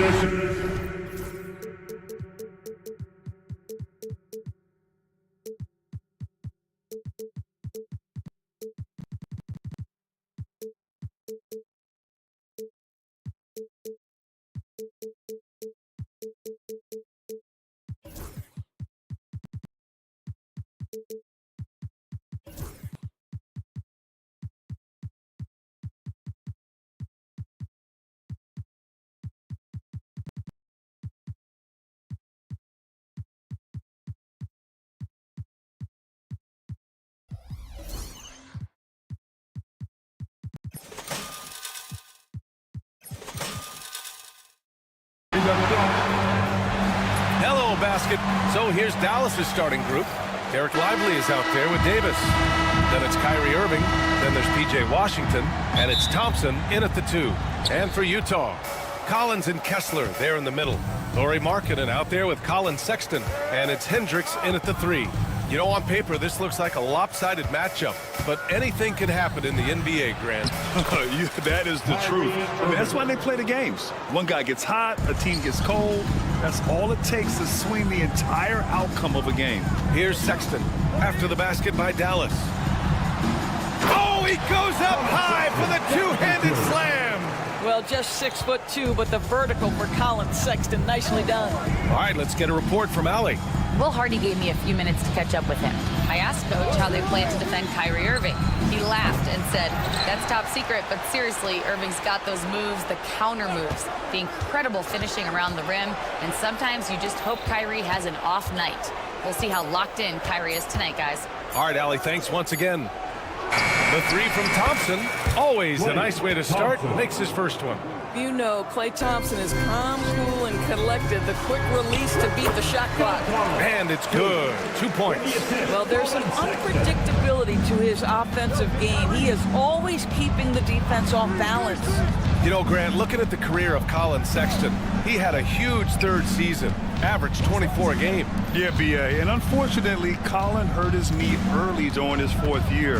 position. Hello, basket. So here's Dallas's starting group. Derek Lively is out there with Davis. Then it's Kyrie Irving. Then there's P.J. Washington. And it's Thompson in at the 2. And for Utah, Collins and Kessler there in the middle. Lauri Markkanen out there with Colin Sexton. And it's Hendricks in at the 3. You know, on paper, this looks like a lopsided matchup, but anything can happen in the NBA, Grant. That is the truth. I mean, that's why they play the games. One guy gets hot, a team gets cold. That's all it takes to swing the entire outcome of a game. Here's Sexton after the basket by Dallas. Oh, he goes up high for the two-handed slam. Well, just 6'2", but the vertical for Colin Sexton. Nicely done. All right, let's get a report from Allie. Will Hardy gave me a few minutes to catch up with him. I asked Coach how they plan to defend Kyrie Irving. He laughed and said, "That's top secret, but seriously, Irving's got those moves, the counter moves, the incredible finishing around the rim, and sometimes you just hope Kyrie has an off night." We'll see how locked in Kyrie is tonight, guys. All right, Allie, thanks once again. The 3 from Thompson, always a nice way to start, makes his first one. You know, Klay Thompson is calm, cool, and collected. The quick release to beat the shot clock. And it's good. 2 points. Well, there's an unpredictability to his offensive game. He is always keeping the defense off balance. You know, Grant, looking at the career of Colin Sexton, he had a huge third season, averaged 24 a game. Yeah, B.A. And unfortunately, Colin hurt his knee early during his 4th year.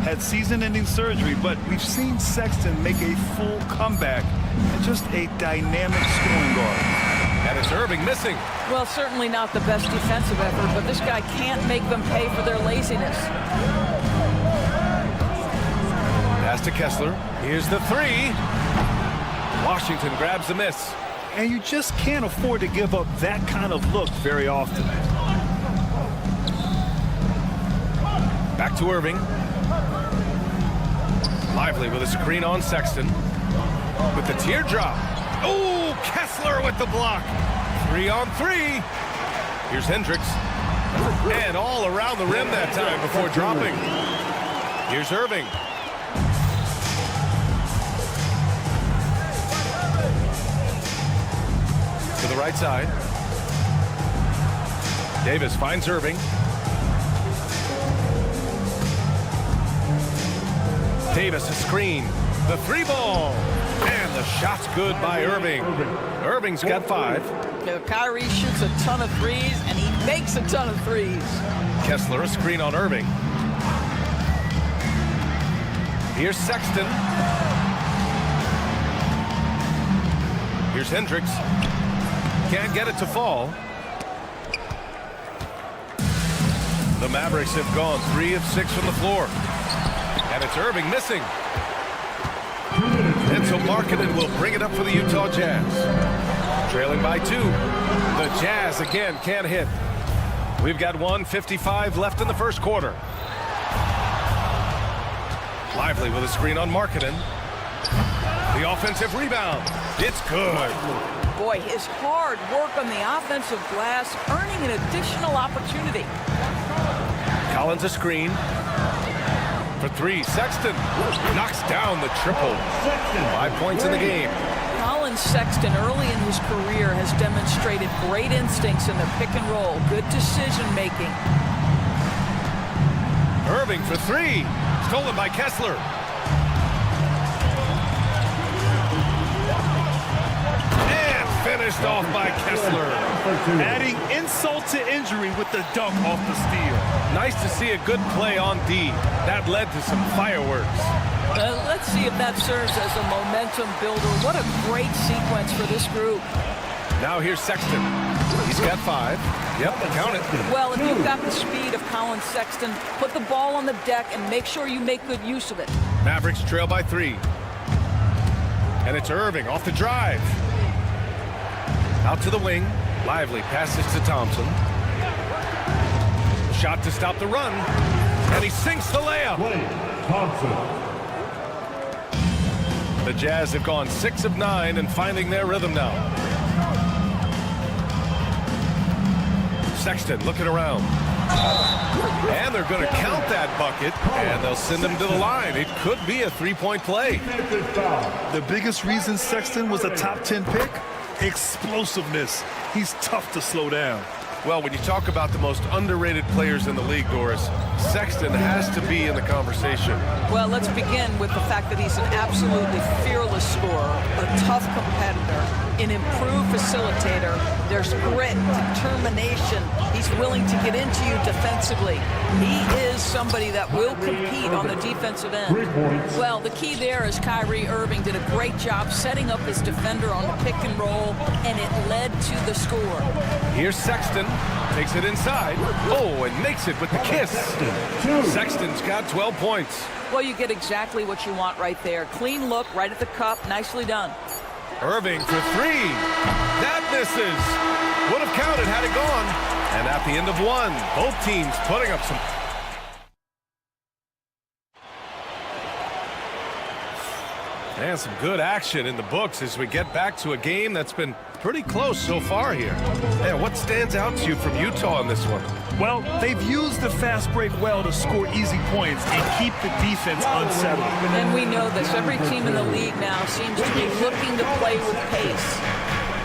Had season-ending surgery, but we've seen Sexton make a full comeback and just a dynamic scoring guard. And it's Irving missing. Well, certainly not the best defensive effort, but this guy can't make them pay for their laziness. Pass to Kessler. Here's the 3. Washington grabs the miss. And you just can't afford to give up that kind of look very often. Back to Irving. Lively with a screen on Sexton. With the teardrop. Oh, Kessler with the block. 3 on 3. Here's Hendricks. And all around the rim that time before dropping. Here's Irving. To the right side. Davis finds Irving. Davis a screen. The 3 ball. And the shot's good by Irving. Irving's got 5. Kyrie shoots a ton of threes, and he makes a ton of threes. Kessler a screen on Irving. Here's Sexton. Here's Hendricks. Can't get it to fall. The Mavericks have gone 3 of 6 from the floor. And it's Irving missing. And so Markkanen will bring it up for the Utah Jazz. Trailing by 2. The Jazz again can't hit. We've got 1:55 left in the first quarter. Lively with a screen on Markkanen. The offensive rebound. It's good. Boy, his hard work on the offensive glass, earning an additional opportunity. Collins a screen. For 3, Sexton knocks down the triple. 5 points in the game. Colin Sexton, early in his career, has demonstrated great instincts in the pick and roll, good decision-making. Irving for 3. Stolen by Kessler. And finished off by Kessler. Adding insult to injury with the dunk off the steal. Nice to see a good play on D. That led to some fireworks. Let's see if that serves as a momentum builder. What a great sequence for this group. Now here's Sexton. He's got 5. Yep, count it. Well, if you've got the speed of Colin Sexton, put the ball on the deck and make sure you make good use of it. Mavericks trail by 3. And it's Irving off the drive. Out to the wing. Lively passes to Thompson. Shot to stop the run. And he sinks the layup. Thompson. The Jazz have gone 6 of 9 and finding their rhythm now. Sexton looking around. And they're going to count that bucket, and they'll send him to the line. It could be a 3-point play. The biggest reason Sexton was a top 10 pick? Explosiveness. He's tough to slow down. Well, when you talk about the most underrated players in the league, Doris, Sexton has to be in the conversation. Well, let's begin with the fact that he's an absolutely fearless scorer, a tough competitor, an improved facilitator. There's grit, determination. He's willing to get into you defensively. He is somebody that will compete on the defensive end. Well, the key there is Kyrie Irving did a great job setting up his defender on the pick and roll, and it led to the score. Here's Sexton. Takes it inside. Oh, and makes it with the kiss. Sexton's got 12 points. Well, you get exactly what you want right there. Clean look, right at the cup. Nicely done. Irving for 3. That misses. Would have counted had it gone. And at the end of 1, both teams putting up some... And some good action in the books as we get back to a game that's been pretty close so far here. Man, what stands out to you from Utah in this one? Well, they've used the fast break well to score easy points and keep the defense unsettled. And we know this. Every team in the league now seems to be looking to play with pace.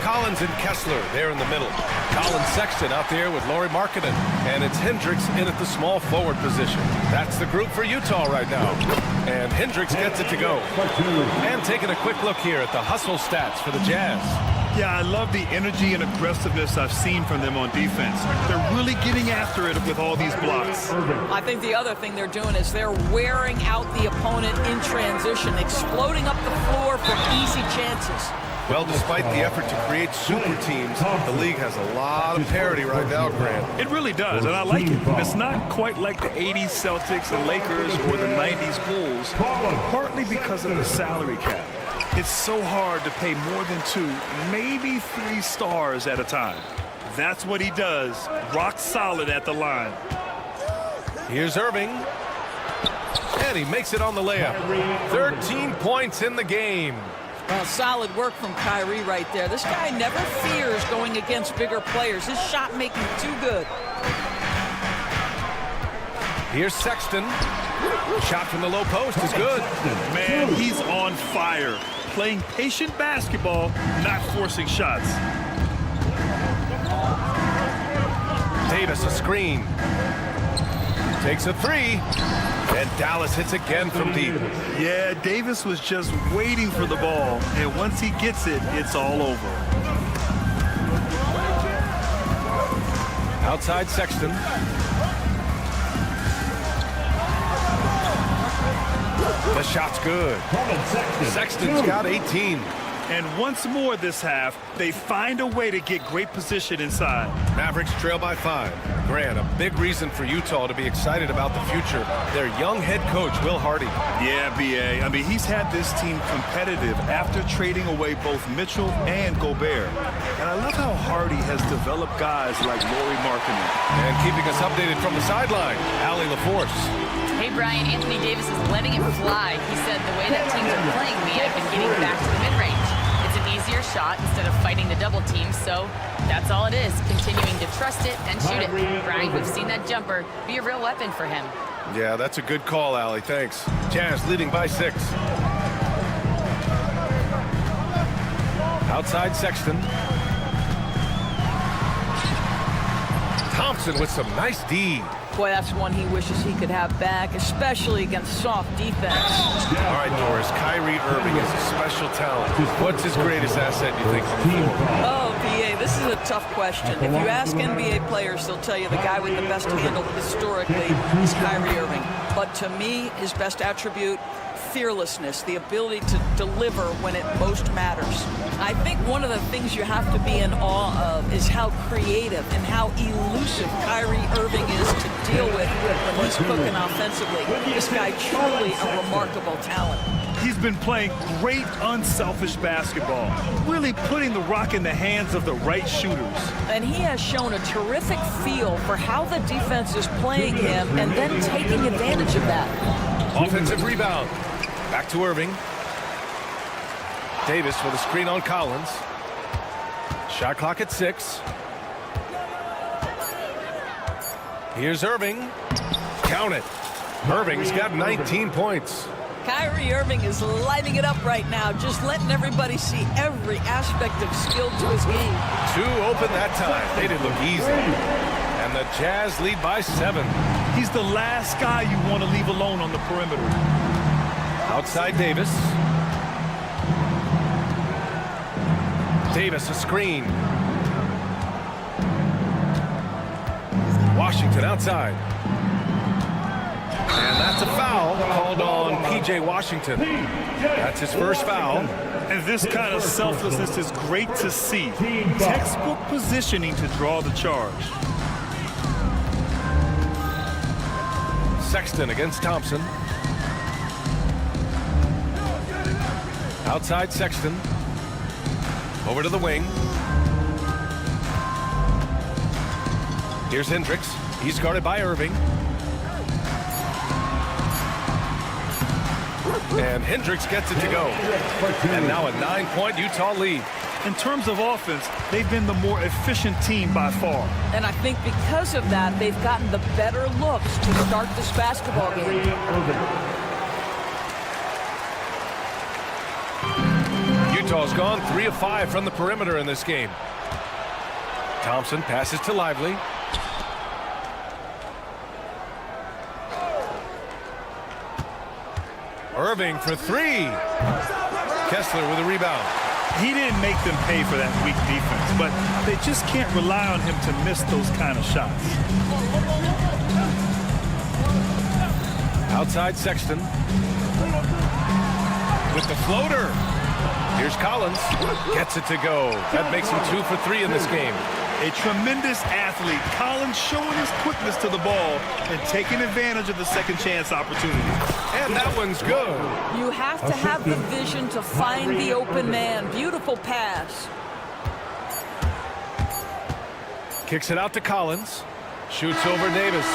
Collins and Kessler there in the middle. Colin Sexton out there with Lauri Markkanen. And it's Hendricks in at the small forward position. That's the group for Utah right now. And Hendricks gets it to go. And taking a quick look here at the hustle stats for the Jazz. Yeah, I love the energy and aggressiveness I've seen from them on defense. They're really getting after it with all these blocks. I think the other thing they're doing is they're wearing out the opponent in transition, exploding up the floor for easy chances. Well, despite the effort to create super teams, the league has a lot of parity right now, Grant. It really does, and I like it. It's not quite like the 80s Celtics and Lakers or the 90s Bulls, partly because of the salary cap. It's so hard to pay more than 2, maybe 3 stars at a time. That's what he does, rock solid at the line. Here's Irving. And he makes it on the layup. 13 points in the game. Solid work from Kyrie right there. This guy never fears going against bigger players. His shot making too good. Here's Sexton. Shot from the low post is good. Man, he's on fire. Playing patient basketball, not forcing shots. Davis a screen. Takes a 3. And Dallas hits again from deep. Yeah, Davis was just waiting for the ball, and once he gets it, it's all over. Outside Sexton. The shot's good. Sexton's got 18. And once more this half, they find a way to get great position inside. Mavericks trail by 5. Grant, a big reason for Utah to be excited about the future. Their young head coach, Will Hardy. Yeah, B.A. I mean, he's had this team competitive after trading away both Mitchell and Gobert. And I love how Hardy has developed guys like Lauri Markkanen. And keeping us updated from the sideline, Allie LaForce. Hey, Brian, Anthony Davis is letting it fly. He said, the way that teams are playing me, I've been getting back to the mid-range. It's an easier shot instead of fighting the double team, so that's all it is, continuing to trust it and shoot it. Brian, we've seen that jumper be a real weapon for him. Yeah, that's a good call, Allie. Thanks. Jazz leading by 6. Outside Sexton. Thompson with some nice D. Boy, that's one he wishes he could have back, especially against soft defense. All right, Doris, Kyrie Irving is a special talent. What's his greatest asset, you think, on the floor? Oh, B.A., this is a tough question. If you ask NBA players, they'll tell you the guy with the best handle historically is Kyrie Irving. But to me, his best attribute, fearlessness, the ability to deliver when it most matters. I think one of the things you have to be in awe of is how creative and how elusive Kyrie Irving is to deal with when he's cooking offensively. This guy truly a remarkable talent. He's been playing great unselfish basketball, really putting the rock in the hands of the right shooters. And he has shown a terrific feel for how the defense is playing him and then taking advantage of that. Offensive rebound. Back to Irving. Davis with a screen on Collins. Shot clock at 6. Here's Irving. Count it. Irving's got 19 points. Kyrie Irving is lighting it up right now, just letting everybody see every aspect of skill to his game. 2 open that time. They didn't look easy. And the Jazz lead by 7. He's the last guy you want to leave alone on the perimeter. Outside Davis. Davis a screen. Washington outside. And that's a foul called on P.J. Washington. That's his first foul. And this kind of selflessness is great to see. Textbook positioning to draw the charge. Sexton against Thompson. Outside Sexton. Over to the wing. Here's Hendricks. He's guarded by Irving. And Hendricks gets it to go. And now a 9-point Utah lead. In terms of offense, they've been the more efficient team by far. And I think because of that, they've gotten the better looks to start this basketball game. Utah's gone 3 of 5 from the perimeter in this game. Thompson passes to Lively. Irving for 3. Kessler with a rebound. He didn't make them pay for that weak defense, but they just can't rely on him to miss those kind of shots. Outside Sexton. With the floater. Here's Collins. Gets it to go. That makes him 2 for 3 in this game. A tremendous athlete. Collins showing his quickness to the ball and taking advantage of the second chance opportunity. And that one's good. You have to have the vision to find the open man. Beautiful pass. Kicks it out to Collins. Shoots over Davis.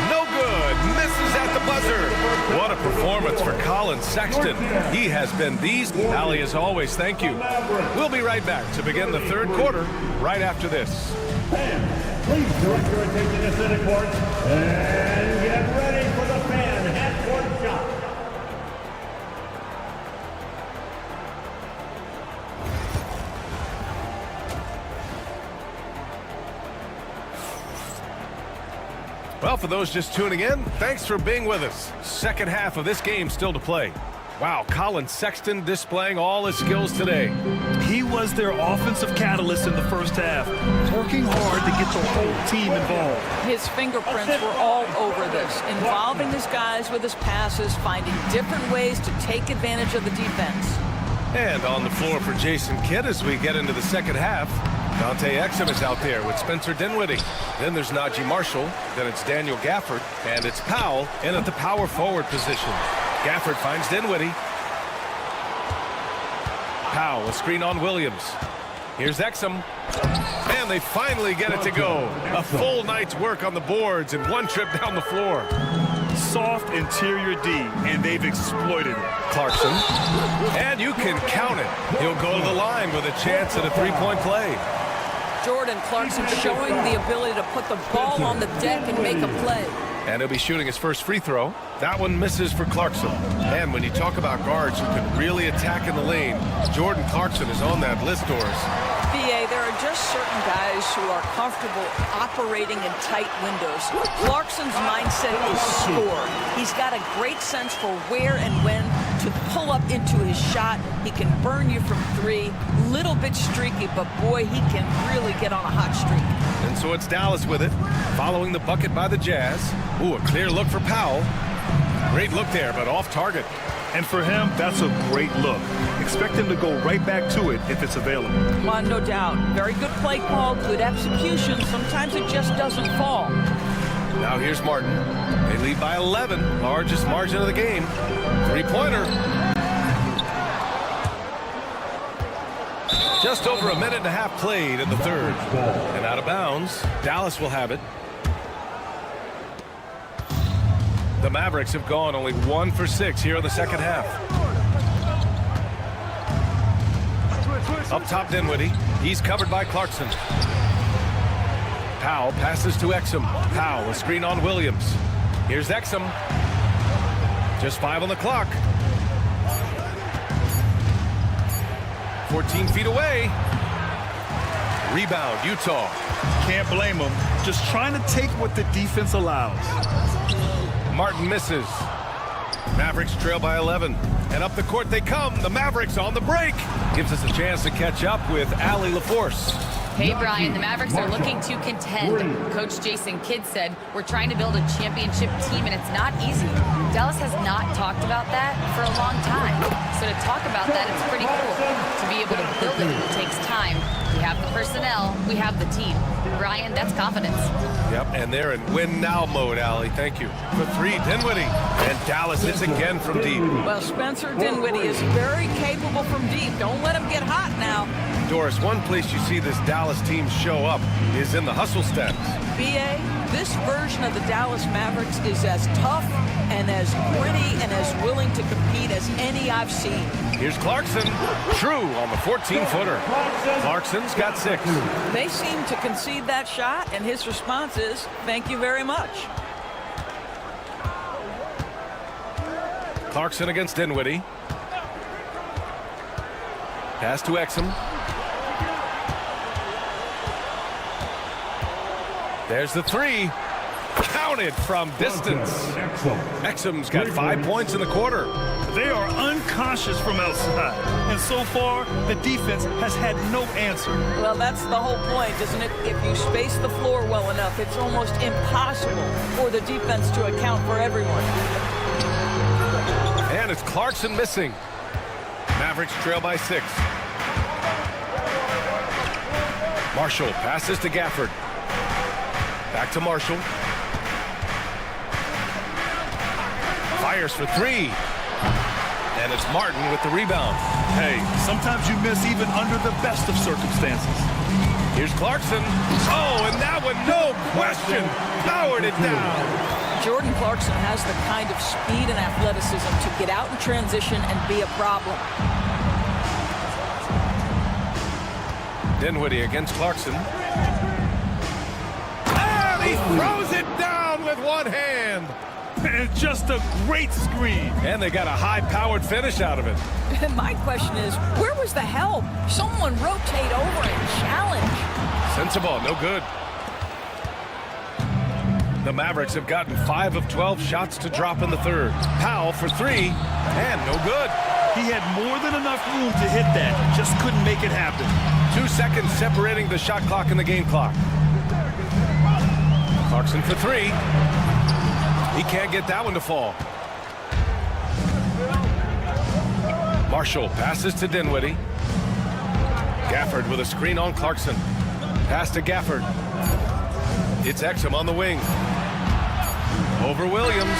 No good. Misses at the buzzer. What a performance for Colin Sexton. He has been these. Allie, as always, thank you. We'll be right back to begin the third quarter right after this. Please direct your attention to center court and get ready for the fan half-court shot. Well, for those just tuning in, thanks for being with us. Second half of this game still to play. Wow, Colin Sexton displaying all his skills today. He was their offensive catalyst in the first half, working hard to get the whole team involved. His fingerprints were all over this, involving his guys with his passes, finding different ways to take advantage of the defense. And on the floor for Jason Kidd as we get into the second half. Dante Exum is out there with Spencer Dinwiddie. Then there's Najee Marshall. Then it's Daniel Gafford. And it's Powell in at the power forward position. Gafford finds Dinwiddie. Powell, a screen on Williams. Here's Exum. And they finally get it to go. A full night's work on the boards and one trip down the floor. Soft interior D, and they've exploited it. Clarkson. And you can count it. He'll go to the line with a chance at a three-point play. Jordan Clarkson showing the ability to put the ball on the deck and make a play. And he'll be shooting his first free throw. That one misses for Clarkson. And when you talk about guards who can really attack in the lane, Jordan Clarkson is on that list, Doris. BA, there are just certain guys who are comfortable operating in tight windows. Clarkson's mindset is score. He's got a great sense for where and when to pull up into his shot. He can burn you from 3. Little bit streaky, but boy, he can really get on a hot streak. And so it's Dallas with it, following the bucket by the Jazz. Ooh, a clear look for Powell. Great look there, but off target. And for him, that's a great look. Expect him to go right back to it if it's available. Well, no doubt. Very good play call, good execution. Sometimes it just doesn't fall. Now here's Martin. They lead by 11, largest margin of the game. Three-pointer. Just over a minute and a half played in the third. And out of bounds, Dallas will have it. The Mavericks have gone only 1 for 6 here in the second half. Up top, Dinwiddie. He's covered by Clarkson. Powell passes to Exum. Powell, a screen on Williams. Here's Exum. Just 5 on the clock. 14 feet away. Rebound, Utah. Can't blame him. Just trying to take what the defense allows. Martin misses. Mavericks trail by 11. And up the court they come. The Mavericks on the break. Gives us a chance to catch up with Allie LaForce. Hey, Brian, the Mavericks are looking to contend. Coach Jason Kidd said, we're trying to build a championship team, and it's not easy. Dallas has not talked about that for a long time. So to talk about that, it's pretty cool. To be able to build it takes time. We have the personnel. We have the team. Brian, that's confidence. Yep, and they're in win-now mode, Allie. Thank you. For 3, Dinwiddie. And Dallas hits again from deep. Well, Spencer Dinwiddie is very capable from deep. Don't let him get hot now. Doris, one place you see this Dallas team show up is in the hustle stats. B.A., this version of the Dallas Mavericks is as tough and as gritty and as willing to compete as any I've seen. Here's Clarkson. True on the 14-footer. Clarkson's got 6. They seem to concede that shot, and his response is, thank you very much. Clarkson against Dinwiddie. Pass to Exum. There's the 3. Counted from distance. Exum's got 5 points in the quarter. They are unconscious from outside. And so far, the defense has had no answer. Well, that's the whole point, isn't it? If you space the floor well enough, it's almost impossible for the defense to account for everyone. And it's Clarkson missing. Mavericks trail by 6. Marshall passes to Gafford. Back to Marshall. Fires for 3. And it's Martin with the rebound. Hey, sometimes you miss even under the best of circumstances. Here's Clarkson. Oh, and that one, no question, powered it down. Jordan Clarkson has the kind of speed and athleticism to get out in transition and be a problem. Dinwiddie against Clarkson. And he throws it down with one hand. And just a great screen. And they got a high-powered finish out of it. My question is, where was the help? Someone rotate over and challenge. Sensible, no good. The Mavericks have gotten 5 of 12 shots to drop in the third. Powell for 3, and no good. He had more than enough room to hit that, just couldn't make it happen. 2 seconds separating the shot clock and the game clock. Clarkson for 3. He can't get that one to fall. Marshall passes to Dinwiddie. Gafford with a screen on Clarkson. Pass to Gafford. It's Exum on the wing. Over Williams.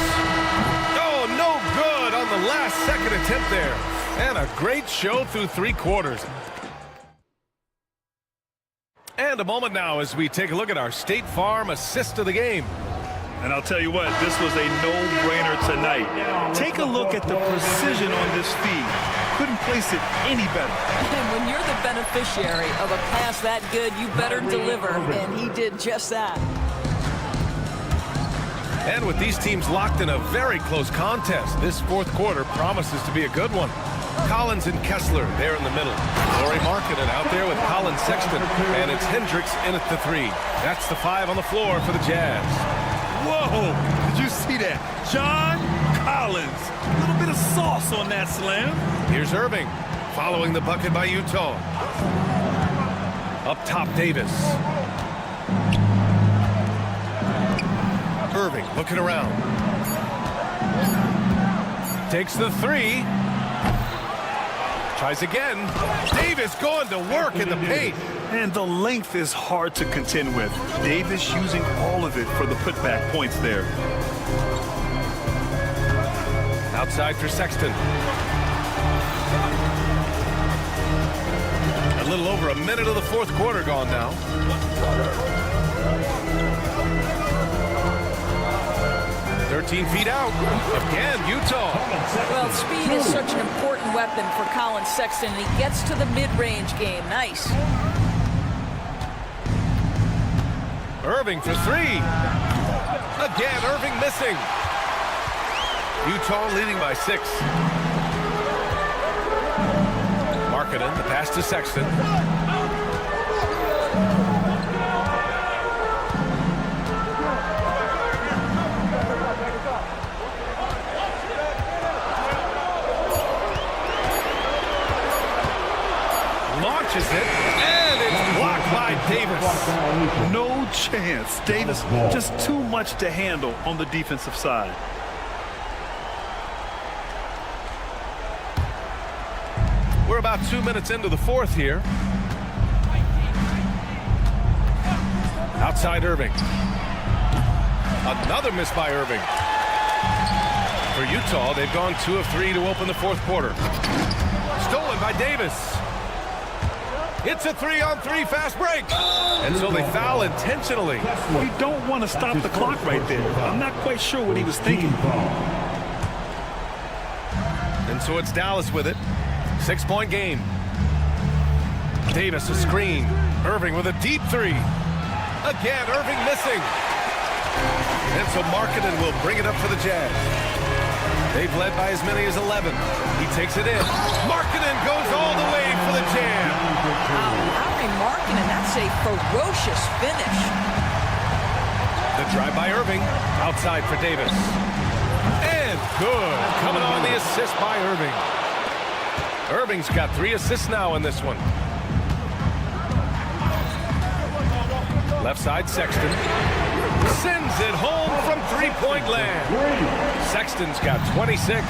Oh, no good on the last second attempt there. And a great show through 3 quarters. And a moment now as we take a look at our State Farm assist of the game. And I'll tell you what, this was a no-brainer tonight. Take a look at the precision on this feed. Couldn't place it any better. And when you're the beneficiary of a pass that good, you better deliver, and he did just that. And with these teams locked in a very close contest, this fourth quarter promises to be a good one. Collins and Kessler there in the middle. Laurie Markkinen out there with Colin Sexton. And it's Hendricks in at the 3. That's the 5 on the floor for the Jazz. Whoa! Did you see that? John Collins. A little bit of sauce on that slam. Here's Irving following the bucket by Utah. Up top, Davis. Irving looking around. Takes the three. Tries again. Davis going to work in the paint. And the length is hard to contend with. Davis using all of it for the putback points there. Outside for Sexton. A little over a minute of the fourth quarter gone now. "13 feet out." Again, Utah. Well, speed is such an important weapon for Colin Sexton, and he gets to the mid-range game. Nice. Irving for three. Again, Irving missing. Utah leading by 6. Markkanen, the pass to Sexton. Launches it, and it's blocked by Davis. No chance. Davis just too much to handle on the defensive side. We're about 2 minutes into the fourth here. Outside Irving. Another miss by Irving. For Utah, they've gone 2 of 3 to open the fourth quarter. Stolen by Davis. It's a 3-on-3 fast break. And so they foul intentionally. We don't want to stop the clock right there. I'm not quite sure what he was thinking. And so it's Dallas with it. 6-point game. Davis a screen. Irving with a deep three. Again, Irving missing. And so Markkanen will bring it up for the Jazz. They've led by as many as 11. He takes it in. Markkanen goes all the way for the jam. Larry Markkanen, that's a ferocious finish. The drive by Irving. Outside for Davis. And good. Coming on the assist by Irving. Irving's got 3 assists now in this one. Left side, Sexton. Sends it home from three-point land. Sexton's got 26.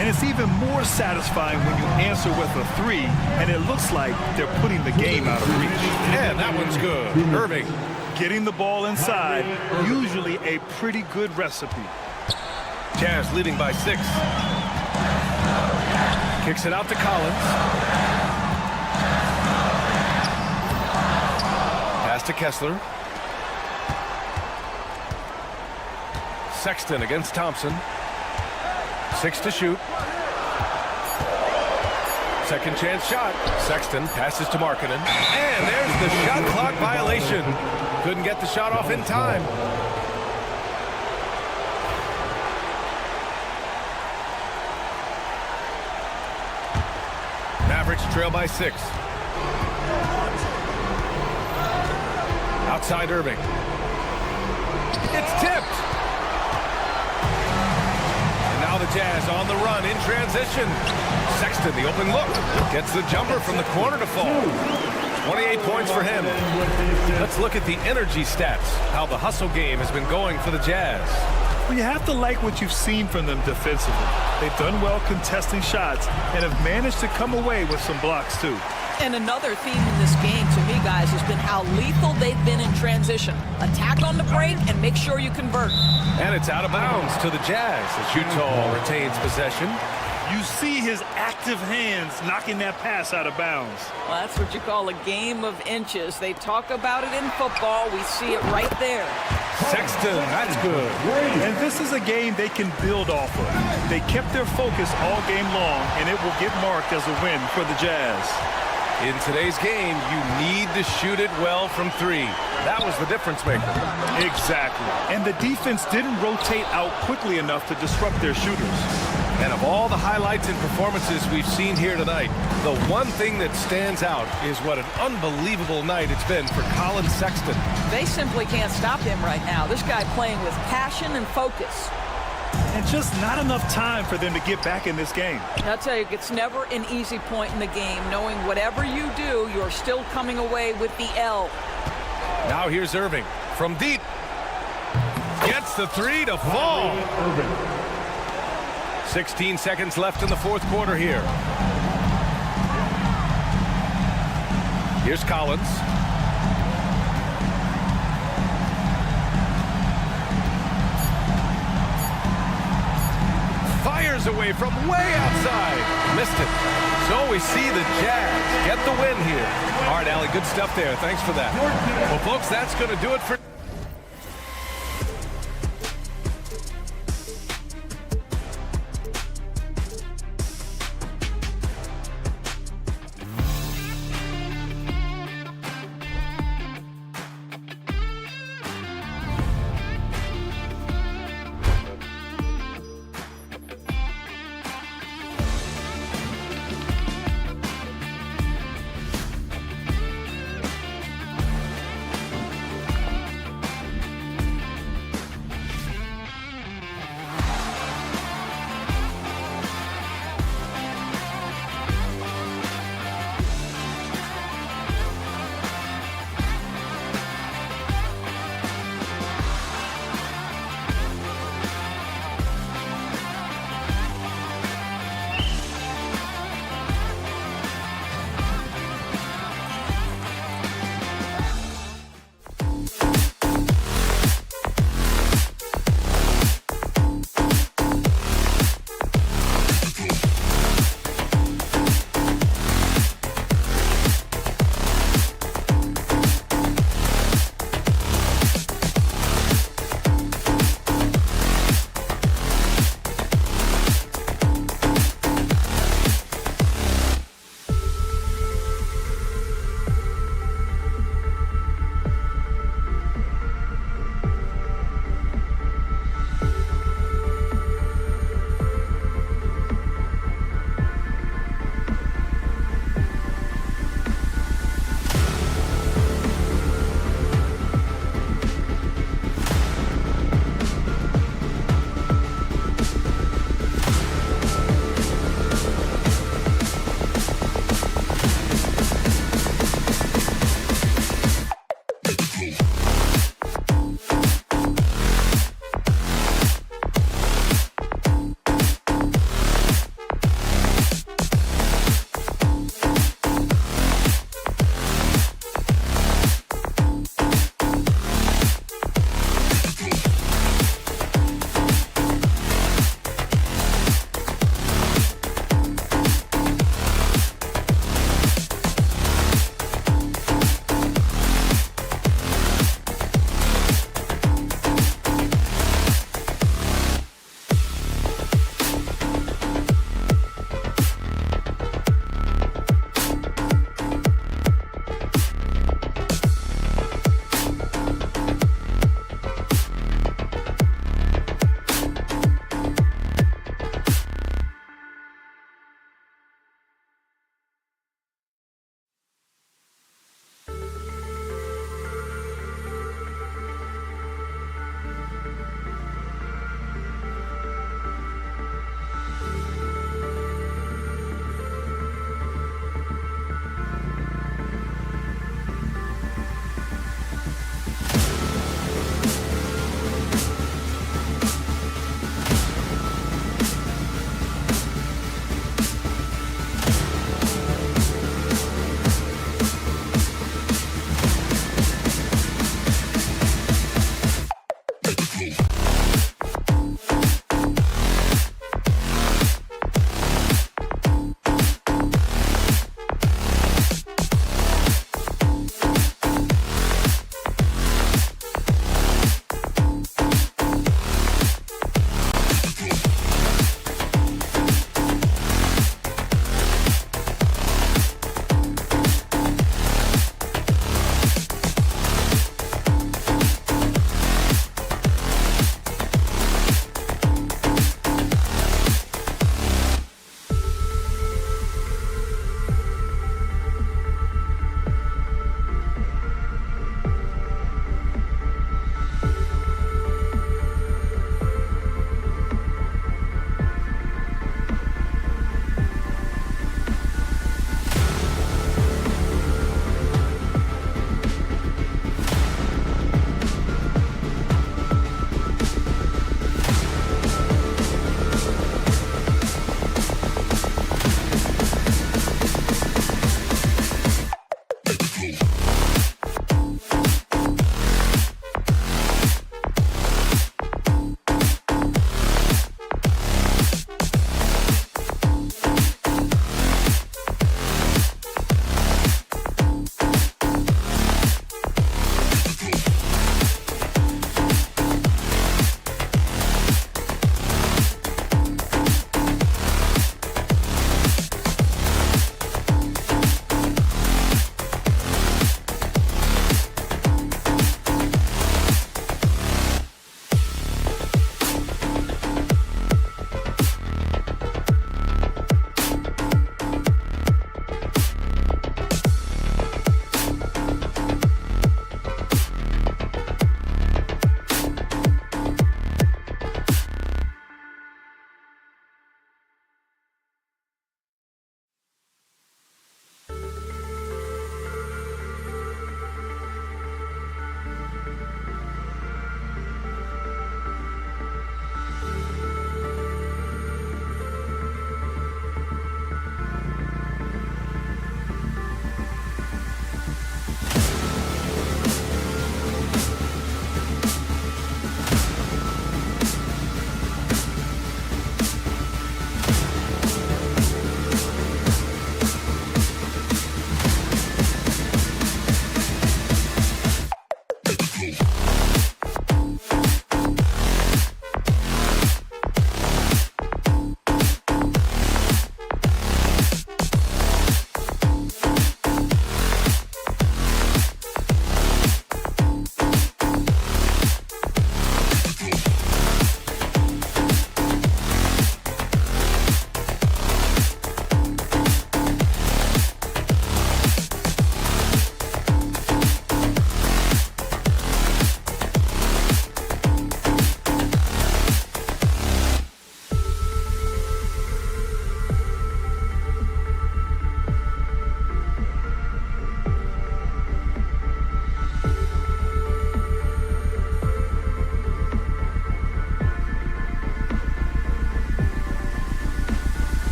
And it's even more satisfying when you answer with a 3, and it looks like they're putting the game out of reach. And that one's good. Irving. Getting the ball inside, usually a pretty good recipe. Jazz leading by 6. Kicks it out to Collins. Pass to Kessler. Sexton against Thompson. 6 to shoot. Second chance shot. Sexton passes to Markkanen. And there's the shot clock violation. Couldn't get the shot off in time. Mavericks trail by 6. Outside Irving. It's tipped. And now the Jazz on the run in transition. Sexton, the open look. Gets the jumper from the corner to fall. 28 points for him. Let's look at the energy stats. How the hustle game has been going for the Jazz. Well, you have to like what you've seen from them defensively. They've done well contesting shots and have managed to come away with some blocks, too. And another theme in this game, to me, guys, has been how lethal they've been in transition. Attack on the break and make sure you convert. And it's out of bounds to the Jazz as Utah retains possession. You see his active hands knocking that pass out of bounds. Well, that's what you call a game of inches. They talk about it in football. We see it right there. Sexton, that's good. And this is a game they can build off of. They kept their focus all game long, and it will get marked as a win for the Jazz. In today's game, you need to shoot it well from 3. That was the difference maker. Exactly. And the defense didn't rotate out quickly enough to disrupt their shooters. And of all the highlights and performances we've seen here tonight, the one thing that stands out is what an unbelievable night it's been for Colin Sexton. They simply can't stop him right now. This guy playing with passion and focus. And just not enough time for them to get back in this game. I'll tell you, it's never an easy point in the game, knowing whatever you do, you're still coming away with the L. Now here's Irving from deep. Gets the 3 to fall. 16 seconds left in the fourth quarter here. Here's Collins. Fires away from way outside. Missed it. So we see the Jazz get the win here. All right, Allie, good stuff there. Thanks for that. Well, folks, that's going to do it for...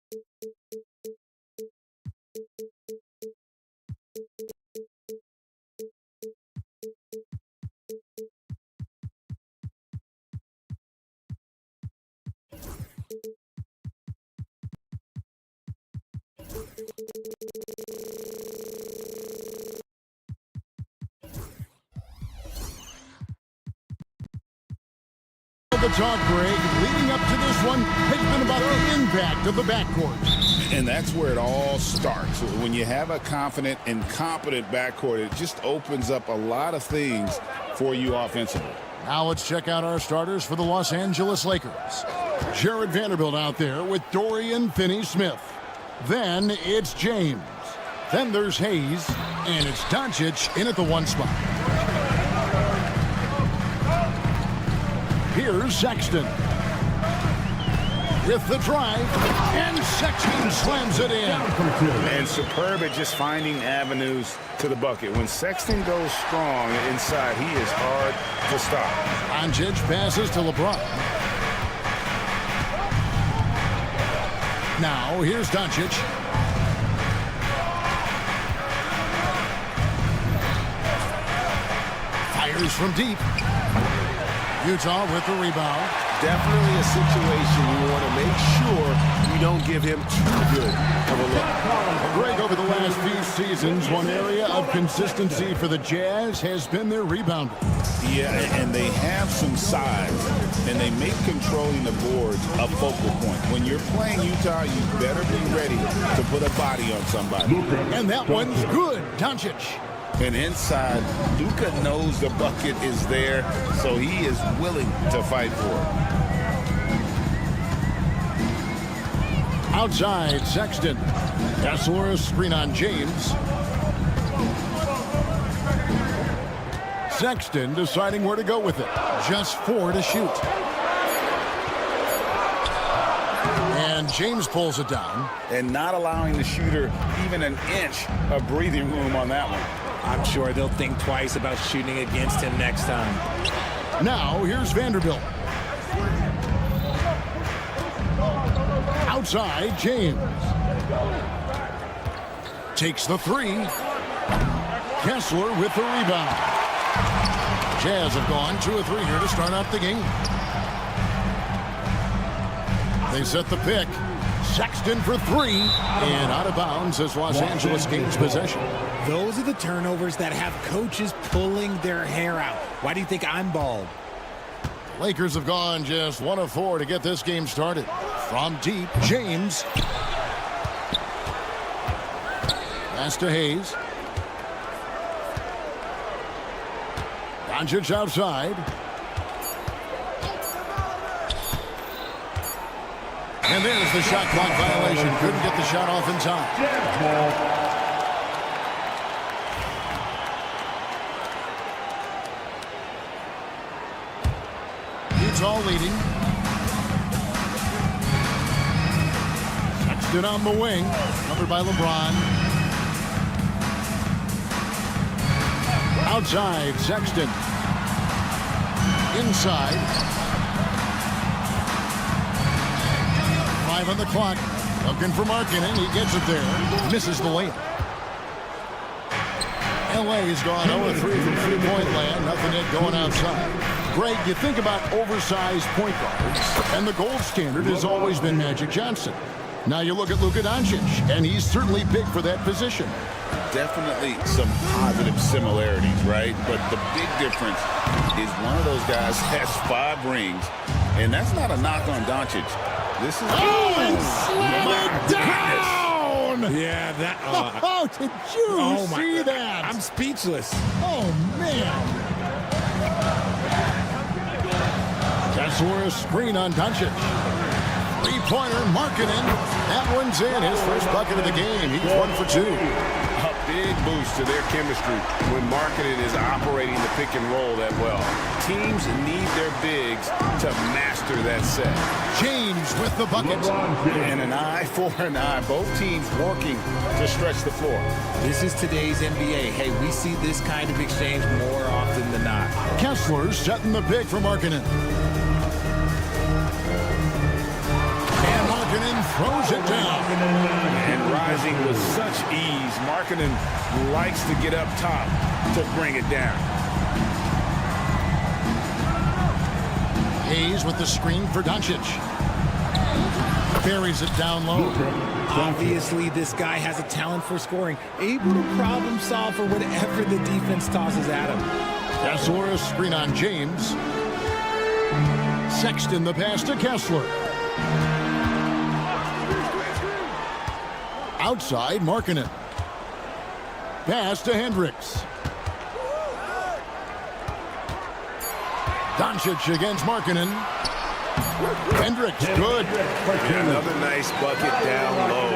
The talk break leading up to this one has been about the impact of the backcourt. And that's where it all starts. When you have a confident and competent backcourt, it just opens up a lot of things for you offensively. Now let's check out our starters for the Los Angeles Lakers. Jared Vanderbilt out there with Dorian Finney-Smith. Then it's James. Then there's Hayes. And it's Doncic in at the 1 spot. Here's Sexton. With the drive, and Sexton slams it in. And superb at just finding avenues to the bucket. When Sexton goes strong inside, he is hard to stop. Doncic passes to LeBron. Now, here's Doncic. Fires from deep. Utah with the rebound. Definitely a situation you want to make sure you don't give him too good of a look. Greg, over the last few seasons, one area of consistency for the Jazz has been their rebounding. Yeah, and they have some size, and they make controlling the boards a focal point. When you're playing Utah, you better be ready to put a body on somebody. And that one's good. Doncic. And inside, Luka knows the bucket is there, so he is willing to fight for it. Outside, Sexton. Kessler, a screen on James. Sexton deciding where to go with it. Just 4 to shoot. And James pulls it down. And not allowing the shooter even an inch of breathing room on that one. I'm sure they'll think twice about shooting against him next time. Now, here's Vanderbilt. Outside, James. Takes the 3. Kessler with the rebound. Jazz have gone 2 of 3 here to start out the game. They set the pick. Sexton for 3. And out of bounds as Los Angeles gains possession. Those are the turnovers that have coaches pulling their hair out. Why do you think I'm bald? Lakers have gone just 1 of 4 to get this game started. From deep, James. Pass to Hayes. Doncic outside. And there's the shot clock violation. Couldn't get the shot off in time. Utah leading. Sexton on the wing. Covered by LeBron. Outside, Sexton. Inside. 5 on the clock. Looking for Markkanen. He gets it there. Misses the layup. LA has gone 0-3 from three-point land. Nothing yet going outside. Greg, you think about oversized point guards, and the gold standard has always been Magic Johnson. Now you look at Luka Doncic, and he's certainly big for that position. Definitely some positive similarities, right? But the big difference is one of those guys has 5 rings, and that's not a knock on Doncic. This is and slam it down! Yeah, that. Oh, did you see that? I'm speechless. Oh, man. Kessler, a screen on Doncic. Three-pointer, Markkanen. That one's in. His first bucket of the game. He's 1 for 2. A big boost to their chemistry when Markkanen is operating the pick and roll that well. Teams need their bigs to master that set. James with the bucket. And an eye for an eye. Both teams working to stretch the floor. This is today's NBA. Hey, we see this kind of exchange more often than not. Kessler setting the pick for Markkanen. And Markkanen throws it down. And rising with such ease. Markkanen likes to get up top to bring it down. Hayes with the screen for Doncic. Buries it down low. Obviously, this guy has a talent for scoring, able to problem solve for whatever the defense tosses at him. Kessler, a screen on James. Sexton the pass to Kessler. Outside, Markkanen. Pass to Hendricks. Doncic against Markkanen. Hendricks, good. Another nice bucket down low.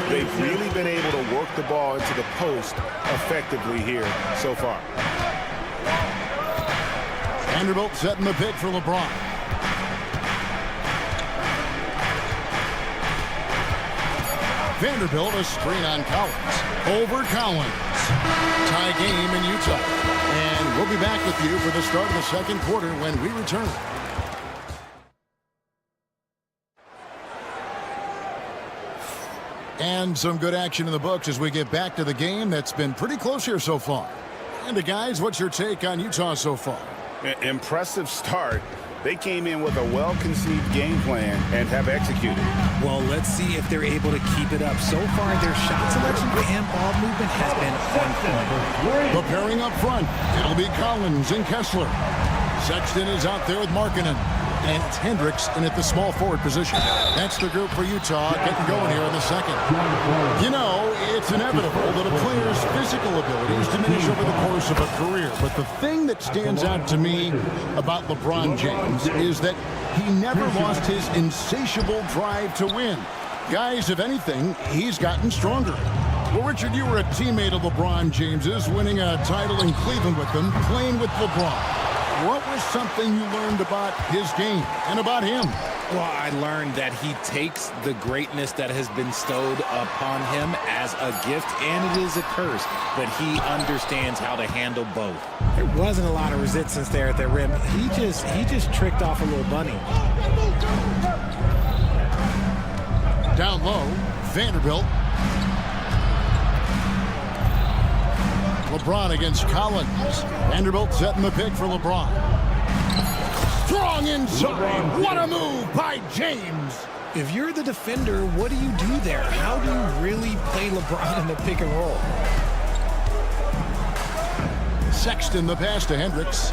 They've really been able to work the ball into the post effectively here so far. Vanderbilt setting the pick for LeBron. Vanderbilt, a screen on Collins. Over Collins. Tie game in Utah. And we'll be back with you for the start of the second quarter when we return. And some good action in the books as we get back to the game that's been pretty close here so far. And guys, what's your take on Utah so far? Impressive start. They came in with a well-conceived game plan and have executed. Well, let's see if they're able to keep it up. So far, their shot selection and ball movement has been on point. Preparing up front, it'll be Collins and Kessler. Sexton is out there with Markkanen. And it's Hendricks in at the small forward position. That's the group for Utah getting going here in the second. You know, it's inevitable that a player's physical abilities diminish over the course of a career. But the thing that stands out to me about LeBron James is that he never lost his insatiable drive to win. Guys, if anything, he's gotten stronger. Well, Richard, you were a teammate of LeBron James's, winning a title in Cleveland with him, playing with LeBron. What was something you learned about his game and about him? Well, I learned that he takes the greatness that has been bestowed upon him as a gift, and it is a curse, but he understands how to handle both. There wasn't a lot of resistance there at the rim. He just tricked off a little bunny. Down low, Vanderbilt. LeBron against Collins. Vanderbilt setting the pick for LeBron. Strong inside. What a move by James. If you're the defender, what do you do there? How do you really play LeBron in the pick and roll? Sexton the pass to Hendricks.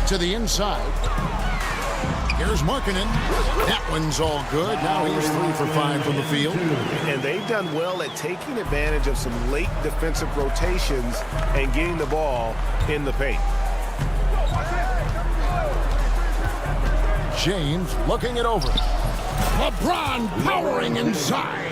To the inside. Here's Markkanen. That one's all good. Now he's 3 for 5 from the field. And they've done well at taking advantage of some late defensive rotations and getting the ball in the paint. James looking it over. LeBron powering inside.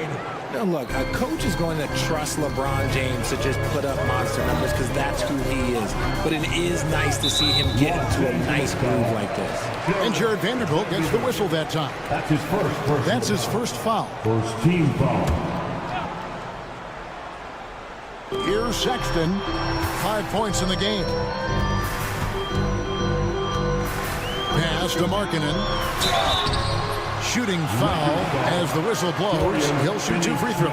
Now look, a coach is going to trust LeBron James to just put up monster numbers because that's who he is. But it is nice to see him get into a nice groove like this. And Jared Vanderbilt gets the whistle that time. That's his first. That's his first foul. First team foul. Here's Sexton. 5 points in the game. Pass to Markkanen. Shooting foul as the whistle blows. He'll shoot 2 free throws.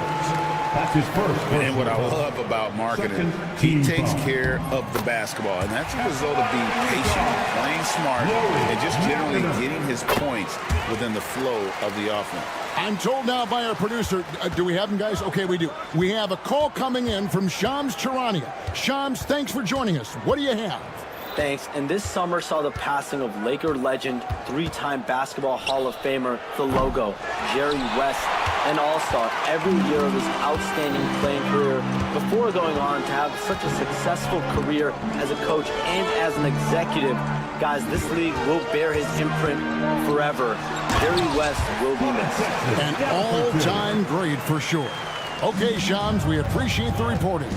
That's his first. And what I love about Markkanen, he takes care of the basketball. And that's a result of being patient, playing smart, and just generally getting his points within the flow of the offense. I'm told now by our producer, do we have him, guys? Okay, we do. We have a call coming in from Shams Charania. Shams, thanks for joining us. What do you have? Thanks. And this summer saw the passing of Laker legend, 3-time Basketball Hall of Famer, the logo, Jerry West, an all-star every year of his outstanding playing career before going on to have such a successful career as a coach and as an executive. Guys, this league will bear his imprint forever. Jerry West will be missed. An all-time great for sure. Okay, Shams, we appreciate the reporting.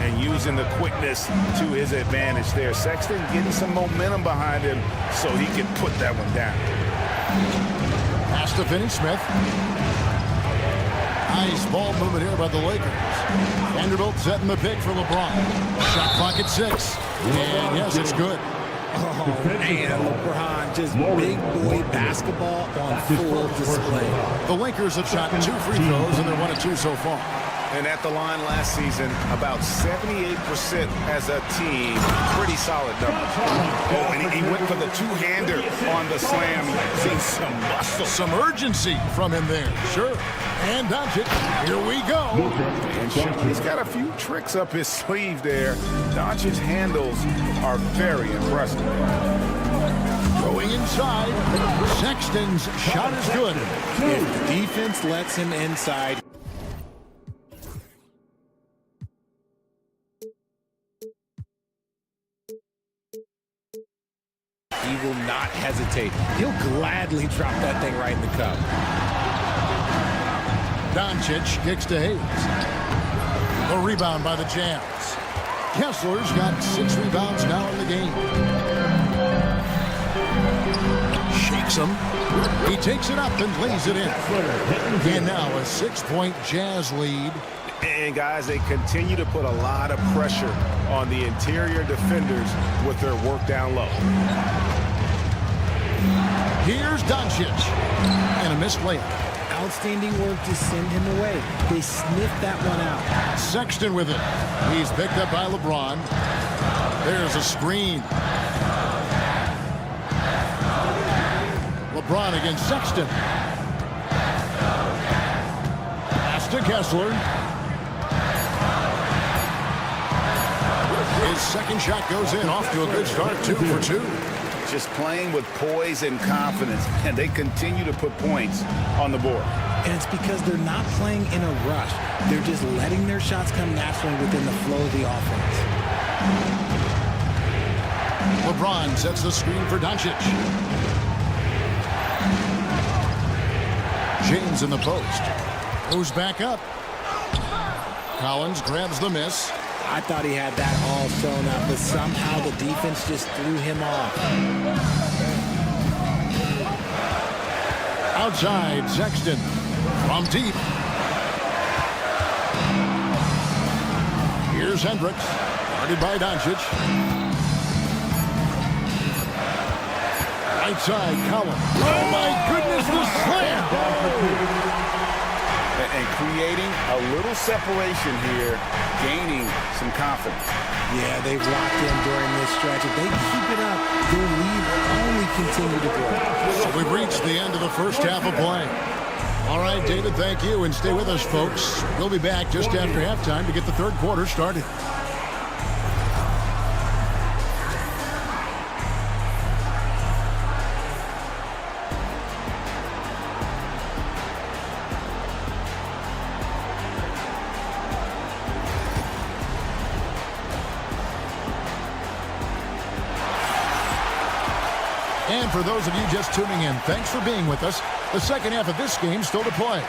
And using the quickness to his advantage there. Sexton getting some momentum behind him so he can put that one down. Pass to Finney-Smith. Nice ball movement here by the Lakers. Vanderbilt setting the pick for LeBron. Shot clock at 6. And yes, it's good. Oh, man, LeBron, just big boy basketball on full display. The Lakers have shot 2 free throws, and they're 1 of 2 so far. And at the line last season, about 78% as a team. Pretty solid number. Oh, and he went for the two-hander on the slam. Seen some muscle. Some urgency from him there. Sure. And Doncic. Here we go. And he's got a few tricks up his sleeve there. Doncic's handles are very impressive. Going inside. Sexton's shot is good. If the defense lets him inside, he will not hesitate. He'll gladly drop that thing right in the cup. Doncic kicks to Hayes. The rebound by the Jazz. Kessler's got 6 rebounds now in the game. Shakes him. He takes it up and lays it in. And now a 6-point Jazz lead. And guys, they continue to put a lot of pressure on the interior defenders with their work down low. Here's Doncic. And a missed layup. Outstanding work to send him away. They sniffed that one out. Sexton with it. He's picked up by LeBron. There's a screen. LeBron against Sexton. Pass to Kessler. His second shot goes in. Off to a good start. 2 for 2. Just playing with poise and confidence, and they continue to put points on the board. And it's because they're not playing in a rush. They're just letting their shots come naturally within the flow of the offense. LeBron sets the screen for Doncic. James in the post. Goes back up. Collins grabs the miss. I thought he had that all sewn up, but somehow the defense just threw him off. Outside, Sexton. From deep. Here's Hendricks. Guarded by Doncic. Right side, Collins. Oh, my goodness, the slam! And creating a little separation here, gaining some confidence. Yeah, they've locked in during this stretch. If they keep it up, their lead will only continue to grow. So we've reached the end of the first half of play. All right, David, thank you, and stay with us, folks. We'll be back just after halftime to get the third quarter started. And for those of you just tuning in, thanks for being with us. The second half of this game still to play.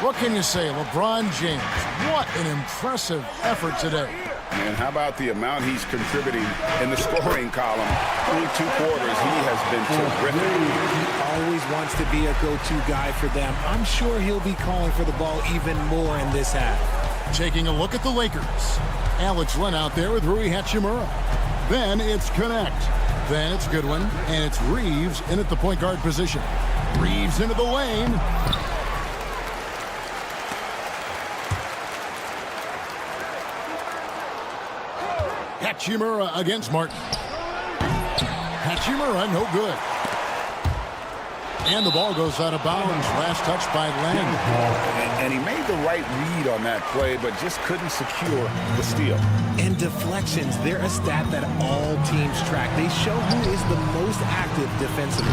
What can you say, LeBron James? What an impressive effort today. And how about the amount he's contributing in the scoring column? Through 2 quarters, he has been terrific. He always wants to be a go-to guy for them. I'm sure he'll be calling for the ball even more in this half. Taking a look at the Lakers. Alex Len out there with Rui Hachimura. Then it's Connect. Then it's Goodwin, and it's Reeves in at the point guard position. Reeves into the lane. Hachimura against Martin. Hachimura, no good. And the ball goes out of bounds. Last touch by Len. And he made the right read on that play, but just couldn't secure the steal. And deflections, they're a stat that all teams track. They show who is the most active defensively.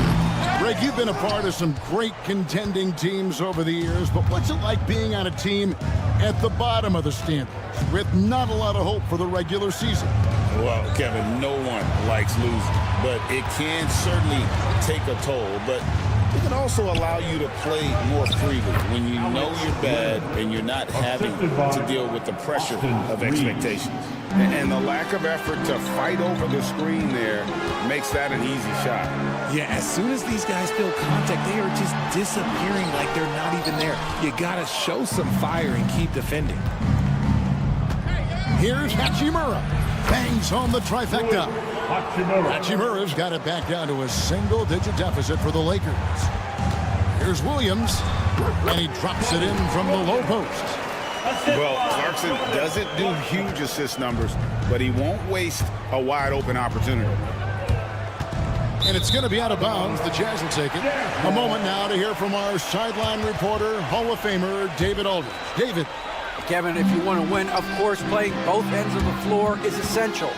Greg, you've been a part of some great contending teams over the years, but what's it like being on a team at the bottom of the standings with not a lot of hope for the regular season? Well, Kevin, no one likes losing, but it can certainly take a toll. But it can also allow you to play more freely when you know you're bad and you're not having to deal with the pressure of expectations. And the lack of effort to fight over the screen there makes that an easy shot. Yeah, as soon as these guys feel contact, they are just disappearing like they're not even there. You got to show some fire and keep defending. Here's Hachimura. Bangs home the trifecta. Hachimura's got it back down to a single-digit deficit for the Lakers. Here's Williams, and he drops it in from the low post. Well, Clarkson doesn't do huge assist numbers, but he won't waste a wide-open opportunity. And it's going to be out of bounds. The Jazz will take it. A moment now to hear from our sideline reporter, Hall of Famer David Aldridge. David. Kevin, if you want to win, of course, playing both ends of the floor is essential.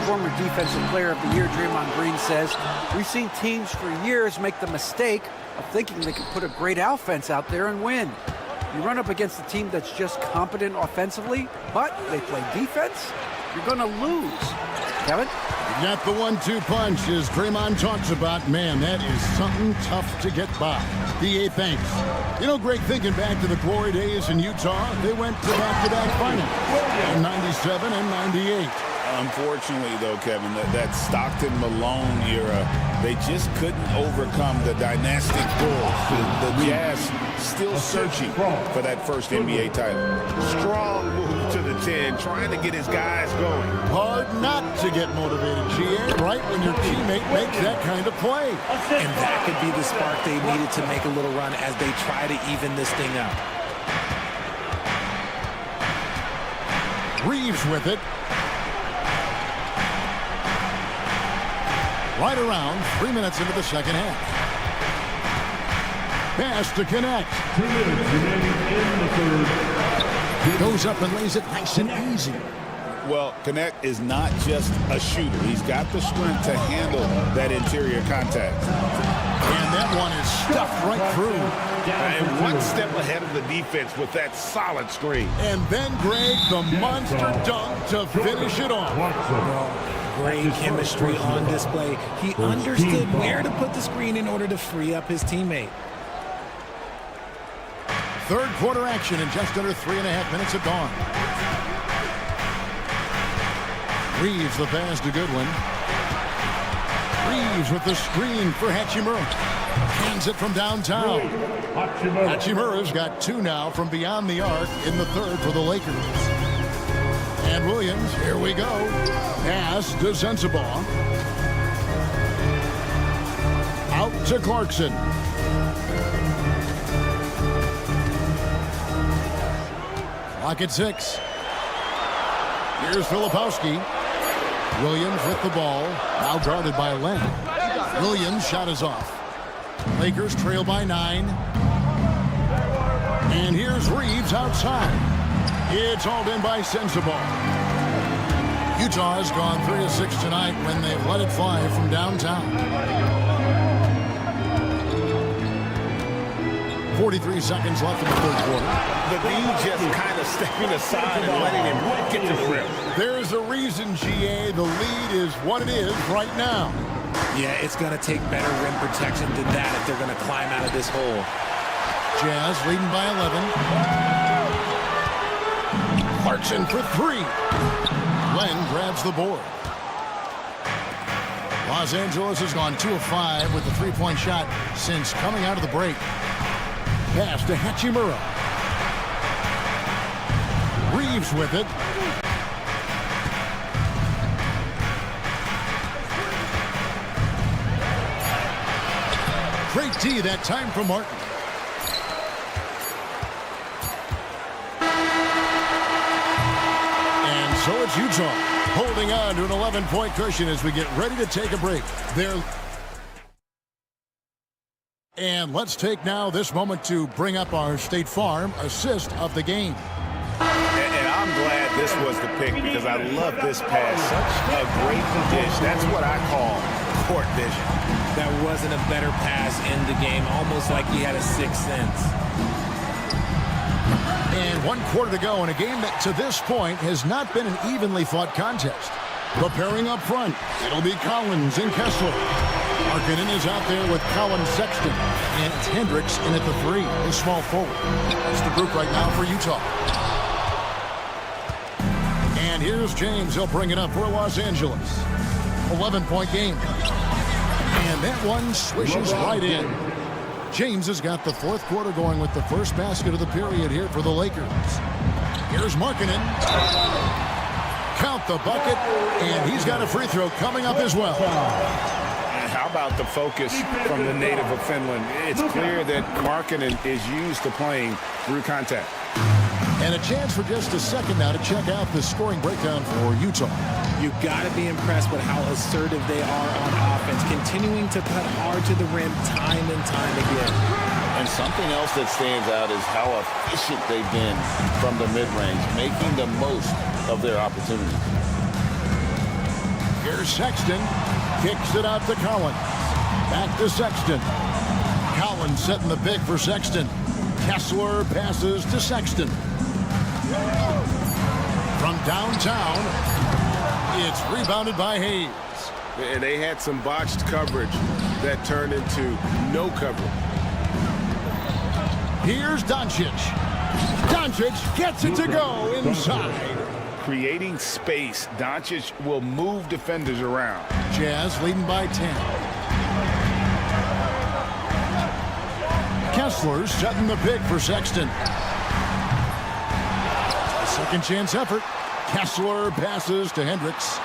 Former Defensive Player of the Year Draymond Green says, we've seen teams for years make the mistake of thinking they can put a great offense out there and win. You run up against a team that's just competent offensively, but they play defense, you're going to lose. Kevin? Got the 1-2 punch as Draymond talks about. Man, that is something tough to get by. DA thanks. You know, Greg, thinking back to the glory days in Utah, they went to back-to-back finals in 97 and 98. Unfortunately, though, Kevin, that Stockton-Malone era, they just couldn't overcome the dynastic Bulls. The Jazz still searching for that first NBA title. Strong move to the 10, trying to get his guys going. Hard not to get motivated, GA, right when your teammate makes that kind of play. And that could be the spark they needed to make a little run as they try to even this thing up. Reeves with it. Right around 3 minutes into the second half. Pass to Connect. 2 minutes remaining in the third. Goes up and lays it nice and easy. Well, Connect is not just a shooter. He's got the strength to handle that interior contact. And that one is stuffed right through. And one step ahead of the defense with that solid screen. And then, Greg, the monster dunk to finish it off. Great chemistry on display. He understood where to put the screen in order to free up his teammate. Third quarter action in just under 3.5 minutes have gone. Reeves the pass to Goodwin. Reeves with the screen for Hachimura. Hands it from downtown. Hachimura's got 2 now from beyond the arc in the third for the Lakers. And Williams, here we go. Pass to Sensabaugh. Out to Clarkson. Clock at 6. Here's Filipowski. Williams with the ball. Now guarded by Len. Williams' shot is off. Lakers trail by 9. And here's Reeves outside. It's hauled in by Sensabaugh. Utah has gone 3 of 6 tonight when they've let it fly from downtown. 43 seconds left in the third quarter. The D just kind of stepping aside and letting him get to the rim. There's a reason, GA. The lead is what it is right now. Yeah, it's going to take better rim protection than that if they're going to climb out of this hole. Jazz leading by 11. Clarkson for 3. Len grabs the board. Los Angeles has gone 2 of 5 with the three-point shot since coming out of the break. Pass to Hachimura. Reeves with it. Great D that time from Martin. And so it's Utah holding on to an 11-point cushion as we get ready to take a break. And let's take now this moment to bring up our State Farm assist of the game. And I'm glad this was the pick because I love this pass. Such a great dish. That's what I call court vision. That wasn't a better pass in the game, almost like he had a sixth sense. And 1 quarter to go in a game that to this point has not been an evenly fought contest. Preparing up front, it'll be Collins and Kessler. Markkanen is out there with Collins, Sexton, and it's Hendricks in at the 3, the small forward. That's the group right now for Utah. And here's James. He'll bring it up for Los Angeles. 11-point game. And that one swishes right in. James has got the fourth quarter going with the first basket of the period here for the Lakers. Here's Markkanen. count the bucket, and he's got a free throw coming up as well. And how about the focus from the native of Finland? It's clear that Markkanen is used to playing through contact. And a chance for just a second now to check out the scoring breakdown for Utah. You've got to be impressed with how assertive they are on offense, continuing to cut hard to the rim time and time again. And something else that stands out is how efficient they've been from the mid-range, making the most of their opportunities. Here's Sexton. Kicks it out to Collins. Back to Sexton. Collins setting the pick for Sexton. Kessler passes to Sexton. From downtown, it's rebounded by Hayes. And they had some botched coverage that turned into no coverage. Here's Doncic. Doncic gets it to go inside. Creating space, Doncic will move defenders around. Jazz leading by 10. Kessler setting the pick for Sexton. Second chance effort. Kessler passes to Hendricks.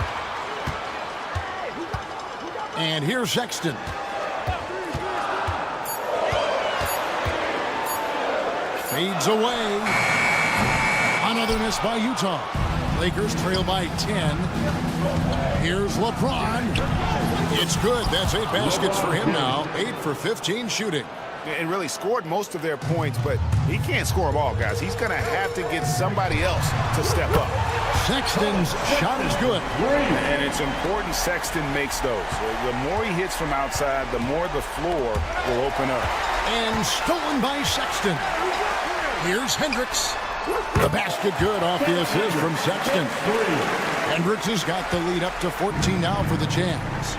And here's Sexton. Fades away. Another miss by Utah. Lakers trail by 10. Here's LeBron. It's good. That's 8 baskets for him now. 8 for 15 shooting. And really scored most of their points, but he can't score them all, guys. He's going to have to get somebody else to step up. Sexton's shot is good. And it's important Sexton makes those. The more he hits from outside, the more the floor will open up. And stolen by Sexton. Here's Hendricks. The basket good off the assist from Sexton. Hendricks has got the lead up to 14 now for the Jazz.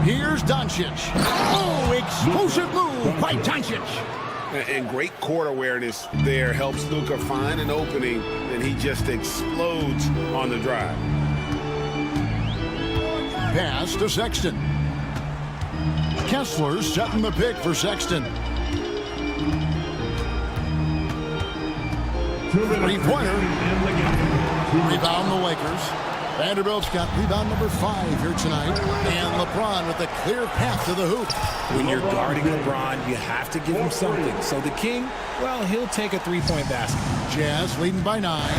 Here's Doncic. Oh, explosive move by Doncic. And great court awareness there helps Luka find an opening, and he just explodes on the drive. Pass to Sexton. Kessler setting the pick for Sexton. Three-pointer. Rebound the Lakers. Vanderbilt's got rebound number 5 here tonight. And LeBron with a clear path to the hoop. When you're guarding LeBron, you have to give him something. So the King, well, he'll take a three-point basket. Jazz leading by 9.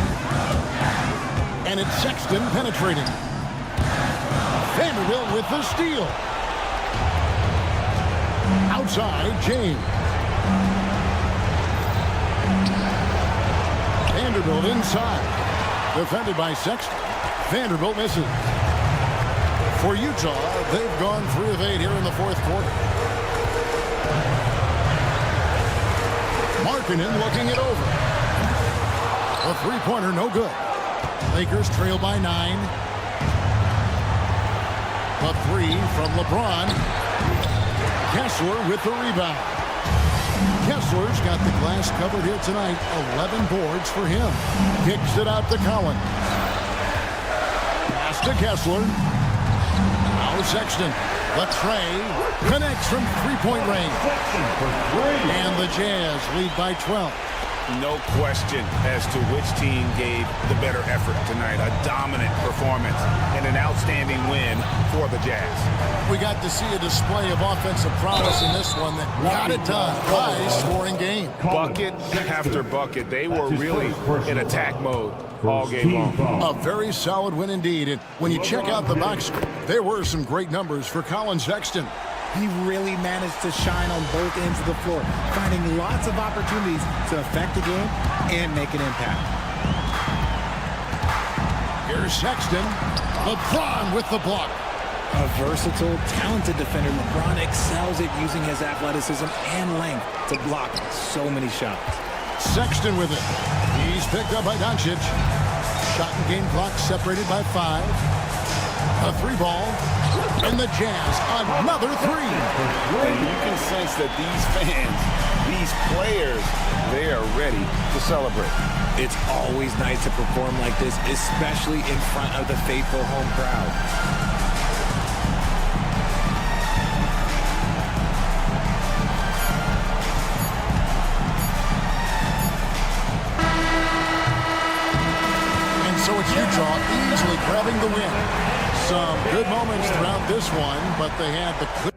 And it's Sexton penetrating. Vanderbilt with the steal. Outside, James. Vanderbilt inside. Defended by Sexton. Vanderbilt misses. For Utah, they've gone 3 of 8 here in the fourth quarter. Markkanen looking it over. A three-pointer, no good. Lakers trail by 9. A 3 from LeBron. Kessler with the rebound. Kessler's got the glass covered here tonight. 11 boards for him. Kicks it out to Collins. Pass to Kessler. Now Sexton. The tray connects from three-point range. And the Jazz lead by 12. No question as to which team gave the better effort tonight. A dominant performance and an outstanding win for the Jazz. We got to see a display of offensive prowess in this one that got it done. High-scoring game. Bucket after bucket. They were really in attack mode all game long. A very solid win indeed. And when you check out the box score, there were some great numbers for Colin Sexton. He really managed to shine on both ends of the floor, finding lots of opportunities to affect the game and make an impact. Here's Sexton. LeBron with the block. A versatile, talented defender, LeBron excels at using his athleticism and length to block so many shots. Sexton with it. He's picked up by Doncic. Shot and game clock separated by 5. A 3-ball. And the Jazz, another 3. And you can sense that these fans, these players, they are ready to celebrate. It's always nice to perform like this, especially in front of the faithful home crowd. Utah easily grabbing the win. Some good moments throughout this one, but they had the clear.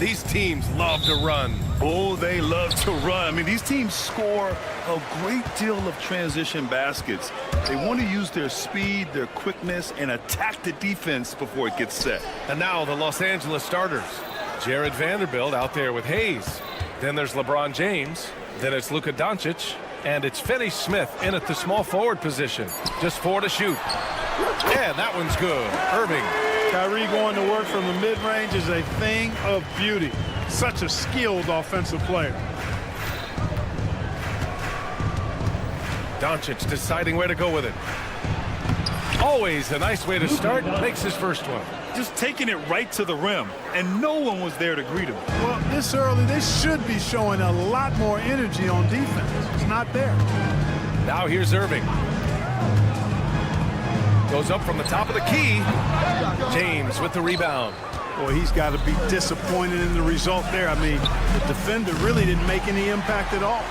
These teams love to run. Oh, they love to run. I mean, these teams score a great deal of transition baskets. They want to use their speed, their quickness, and attack the defense before it gets set. And now the Los Angeles starters. Jared Vanderbilt out there with Hayes. Then there's LeBron James. Then it's Luka Doncic. And it's Finney-Smith in at the small forward position. Just 4 to shoot. Yeah, that one's good. Irving. Kyrie going to work from the mid-range is a thing of beauty. Such a skilled offensive player. Doncic deciding where to go with it. Always a nice way to start. Makes his first one. Just taking it right to the rim, and no one was there to greet him. Well, this early, they should be showing a lot more energy on defense. It's not there. Now here's Irving. Goes up from the top of the key. James with the rebound. Boy, he's got to be disappointed in the result there. I mean, the defender really didn't make any impact at all.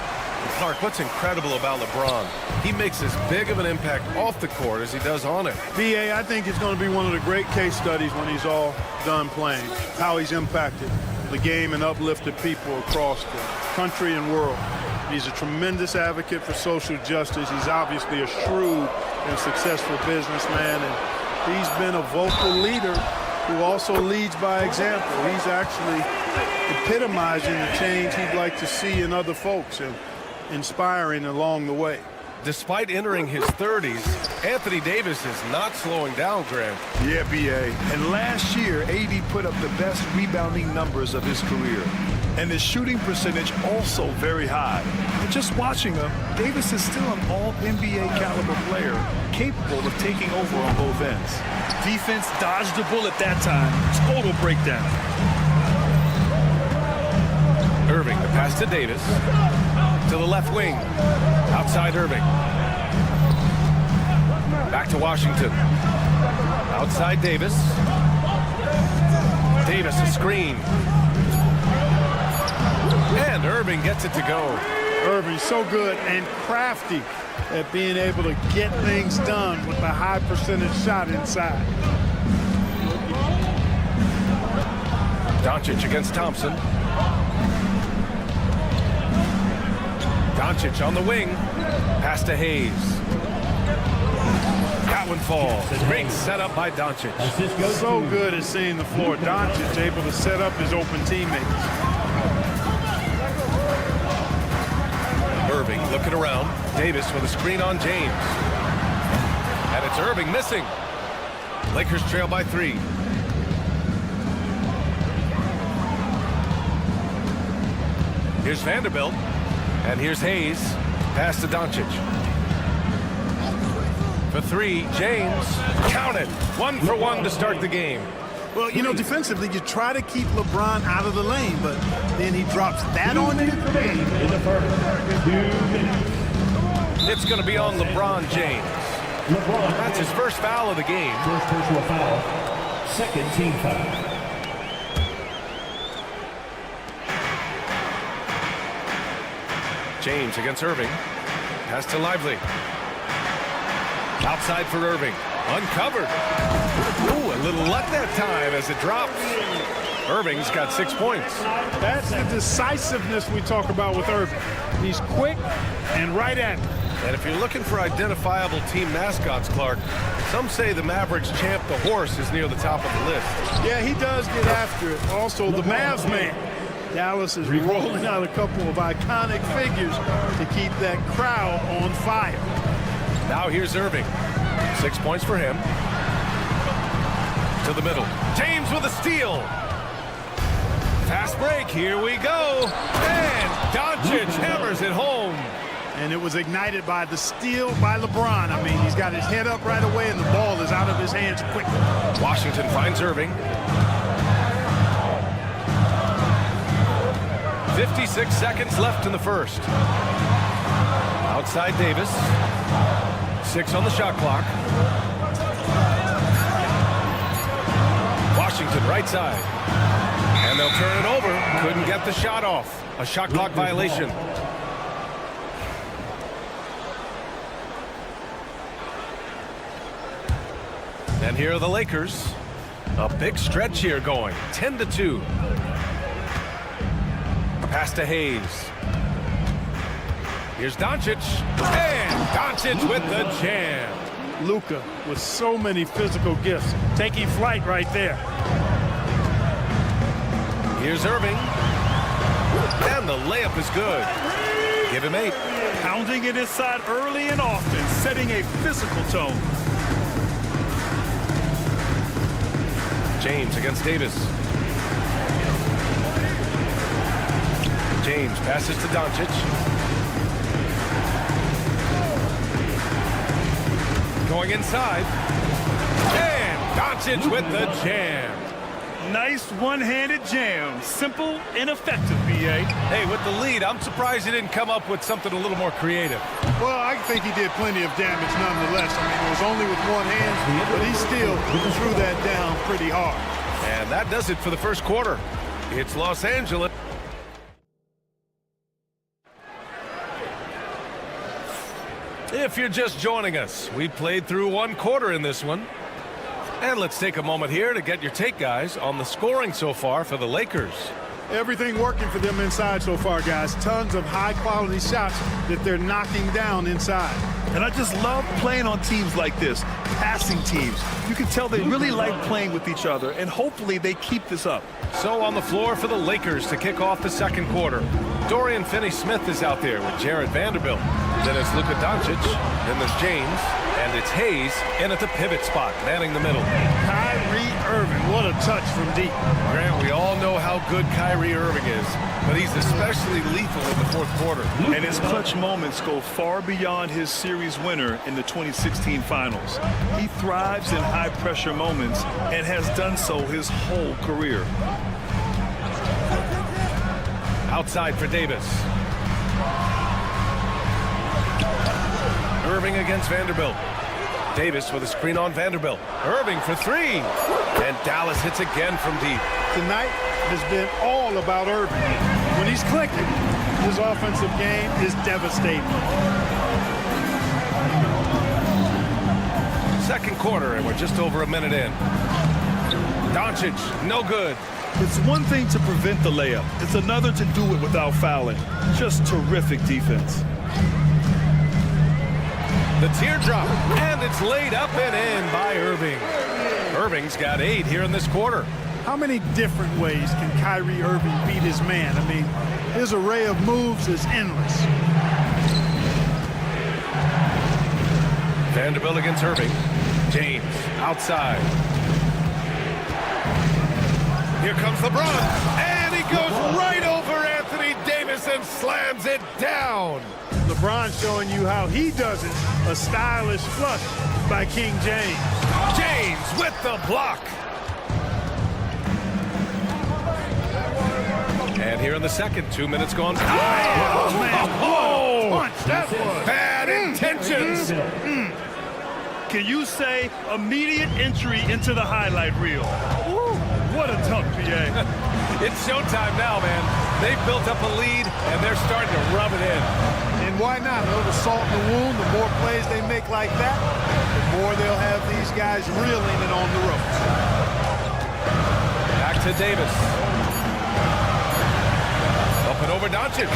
Clark, what's incredible about LeBron? He makes as big of an impact off the court as he does on it. B.A., I think it's going to be one of the great case studies when he's all done playing, how he's impacted the game and uplifted people across the country and world. He's a tremendous advocate for social justice. He's obviously a shrewd and successful businessman, and he's been a vocal leader who also leads by example. He's actually epitomizing the change he'd like to see in other folks and inspiring along the way. Despite entering his 30s, Anthony Davis is not slowing down, Grant. Yeah, B.A. And last year, AD put up the best rebounding numbers of his career. And his shooting percentage also very high. And just watching him, Davis is still an all-NBA caliber player, capable of taking over on both ends. Defense dodged the bullet that time. Total breakdown. Irving, the pass to Davis. To the left wing. Outside Irving. Back to Washington. Outside Davis. Davis a screen. And Irving gets it to go. Irving's so good and crafty at being able to get things done with a high percentage shot inside. Doncic against Thompson. Doncic on the wing. Pass to Hayes. That one falls. Great setup by Doncic. So good at seeing the floor. Doncic able to set up his open teammates. Irving looking around. Davis with a screen on James. And it's Irving missing. Lakers trail by 3. Here's Vanderbilt. And here's Hayes. Pass to Doncic. For 3, James. Count it. 1 for 1 to start the game. Well, you know, defensively, you try to keep LeBron out of the lane, but then he drops that on you. In the first 2 minutes. It's going to be on LeBron James. That's his first foul of the game. First personal foul. Second team foul. James against Irving. Pass to Lively. Outside for Irving. Uncovered. Ooh, a little luck that time as it drops. Irving's got 6 points. That's the decisiveness we talk about with Irving. He's quick and right at it. And if you're looking for identifiable team mascots, Clark, some say the Mavericks champ, the horse, is near the top of the list. Yeah, he does get after it. Also, the Mavs man. Dallas is rolling out a couple of iconic figures to keep that crowd on fire. Now here's Irving. 6 points for him. To the middle. James with a steal. Fast break. Here we go. And Doncic hammers it home. And it was ignited by the steal by LeBron. I mean, he's got his head up right away, and the ball is out of his hands quickly. Washington finds Irving. 56 seconds left in the first. Outside Davis. 6 on the shot clock. Washington right side. And they'll turn it over. Couldn't get the shot off. A shot clock violation. And here are the Lakers. A big stretch here going. 10-2. Pass to Hayes. Here's Doncic. And Doncic with the jam. Luka with so many physical gifts, taking flight right there. Here's Irving. And the layup is good. Give him 8. Pounding it inside early and often, setting a physical tone. James against Davis. James passes to Doncic. Going inside. And Doncic with the jam. Nice one-handed jam. Simple and effective, B.A. Hey, with the lead, I'm surprised he didn't come up with something a little more creative. Well, I think he did plenty of damage nonetheless. I mean, it was only with one hand, but he still threw that down pretty hard. And that does it for the first quarter. It's Los Angeles. If you're just joining us, we played through one quarter in this one. And let's take a moment here to get your take, guys, on the scoring so far for the Lakers. Everything working for them inside so far, guys. Tons of high-quality shots that they're knocking down inside. And I just love playing on teams like this, passing teams. You can tell they really like playing with each other, and hopefully they keep this up. So on the floor for the Lakers to kick off the second quarter. Dorian Finney-Smith is out there with Jared Vanderbilt. Then it's Luka Doncic. Then there's James. And it's Hayes in at the pivot spot, manning the middle. Kyrie Irving, what a touch from deep. Grant, we all know how good Kyrie Irving is, but he's especially lethal in the fourth quarter. And his clutch moments go far beyond his series winner in the 2016 finals. He thrives in high-pressure moments and has done so his whole career. Outside for Davis. Irving against Vanderbilt. Davis with a screen on Vanderbilt. Irving for 3. And Dallas hits again from deep. Tonight has been all about Irving. When he's clicking, his offensive game is devastating. Second quarter, and we're just over a minute in. Doncic, no good. It's one thing to prevent the layup. It's another to do it without fouling. Just terrific defense. The teardrop, and it's laid up and in by Irving. Irving's got 8 here in this quarter. How many different ways can Kyrie Irving beat his man? I mean, his array of moves is endless. Vanderbilt against Irving. James outside. Here comes LeBron, and he goes right over Anthony Davis and slams it down. LeBron showing you how he does it. A stylish flush by King James. James with the block. And here in the second, 2 minutes gone. Oh, man. Oh, punch that was. Bad intentions. Can you say immediate entry into the highlight reel? Woo, what a dunk, PA. It's showtime now, man. They've built up a lead, and they're starting to rub it in. And why not? A little salt in the wound. The more plays they make like that, the more they'll have these guys reeling and on the ropes. Back to Davis. Up and over Doncic.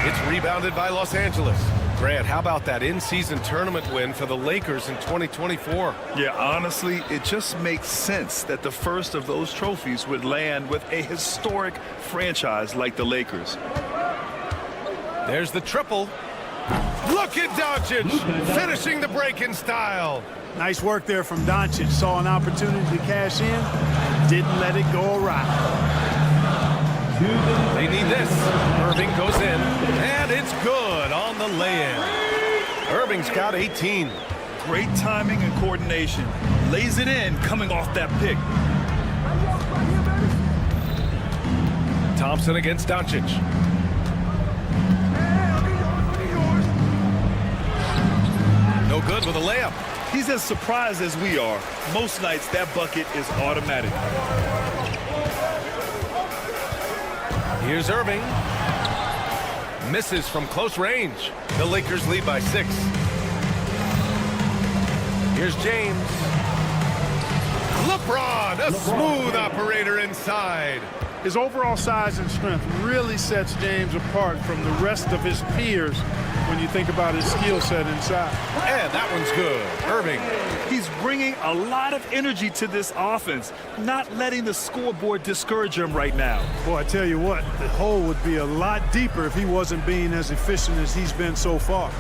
It's rebounded by Los Angeles. Grant, how about that in-season tournament win for the Lakers in 2024? Yeah, honestly, it just makes sense that the first of those trophies would land with a historic franchise like the Lakers. There's the triple. Look at Doncic finishing the break in style. Nice work there from Doncic. Saw an opportunity to cash in and didn't let it go awry. They need this. Irving goes in, and it's good on the lay-in. Irving's got 18. Great timing and coordination. Lays it in coming off that pick. Thompson against Doncic. No good with a layup. He's as surprised as we are. Most nights that bucket is automatic. Here's Irving. Misses from close range. The Lakers lead by 6. Here's James. LeBron, a smooth operator inside. His overall size and strength really sets James apart from the rest of his peers when you think about his skill set inside. And that one's good. Irving. He's bringing a lot of energy to this offense, not letting the scoreboard discourage him right now. Boy, I tell you what, the hole would be a lot deeper if he wasn't being as efficient as he's been so far.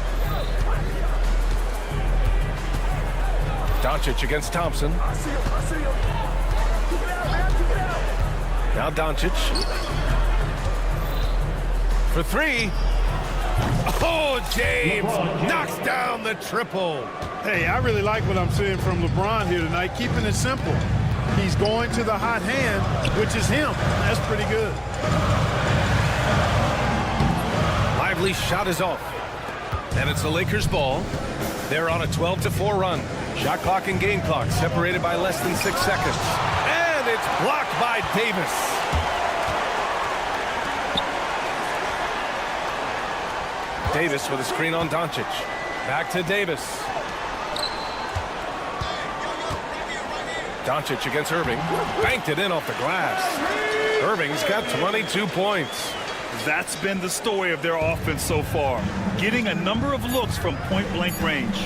Doncic against Thompson. Now Doncic. For three. Oh, James knocks down the triple. Hey, I really like what I'm seeing from LeBron here tonight, keeping it simple. He's going to the hot hand, which is him. That's pretty good. Lively shot is off. And it's the Lakers' ball. They're on a 12-4 run. Shot clock and game clock separated by less than 6 seconds. And it's blocked by Davis. Davis with a screen on Doncic. Back to Davis. Doncic against Irving. Banked it in off the glass. Irving's got 22 points. That's been the story of their offense so far, getting a number of looks from point-blank range.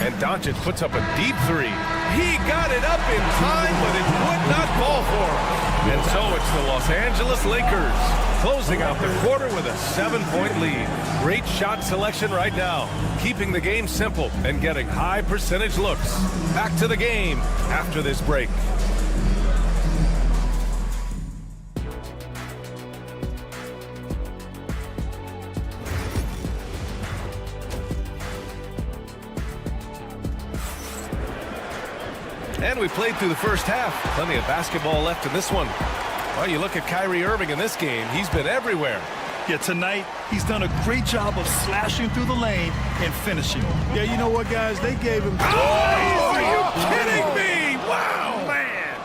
And Doncic puts up a deep three. He got it up in time, but it would not fall for him. And so it's the Los Angeles Lakers closing out the quarter with a 7-point lead. Great shot selection right now, keeping the game simple and getting high percentage looks. Back to the game after this break. And we played through the first half. Plenty of basketball left in this one. Well, you look at Kyrie Irving in this game. He's been everywhere. Yeah, tonight, he's done a great job of slashing through the lane and finishing. Yeah, you know what, guys? They gave him... Oh, are you kidding me? Wow, man.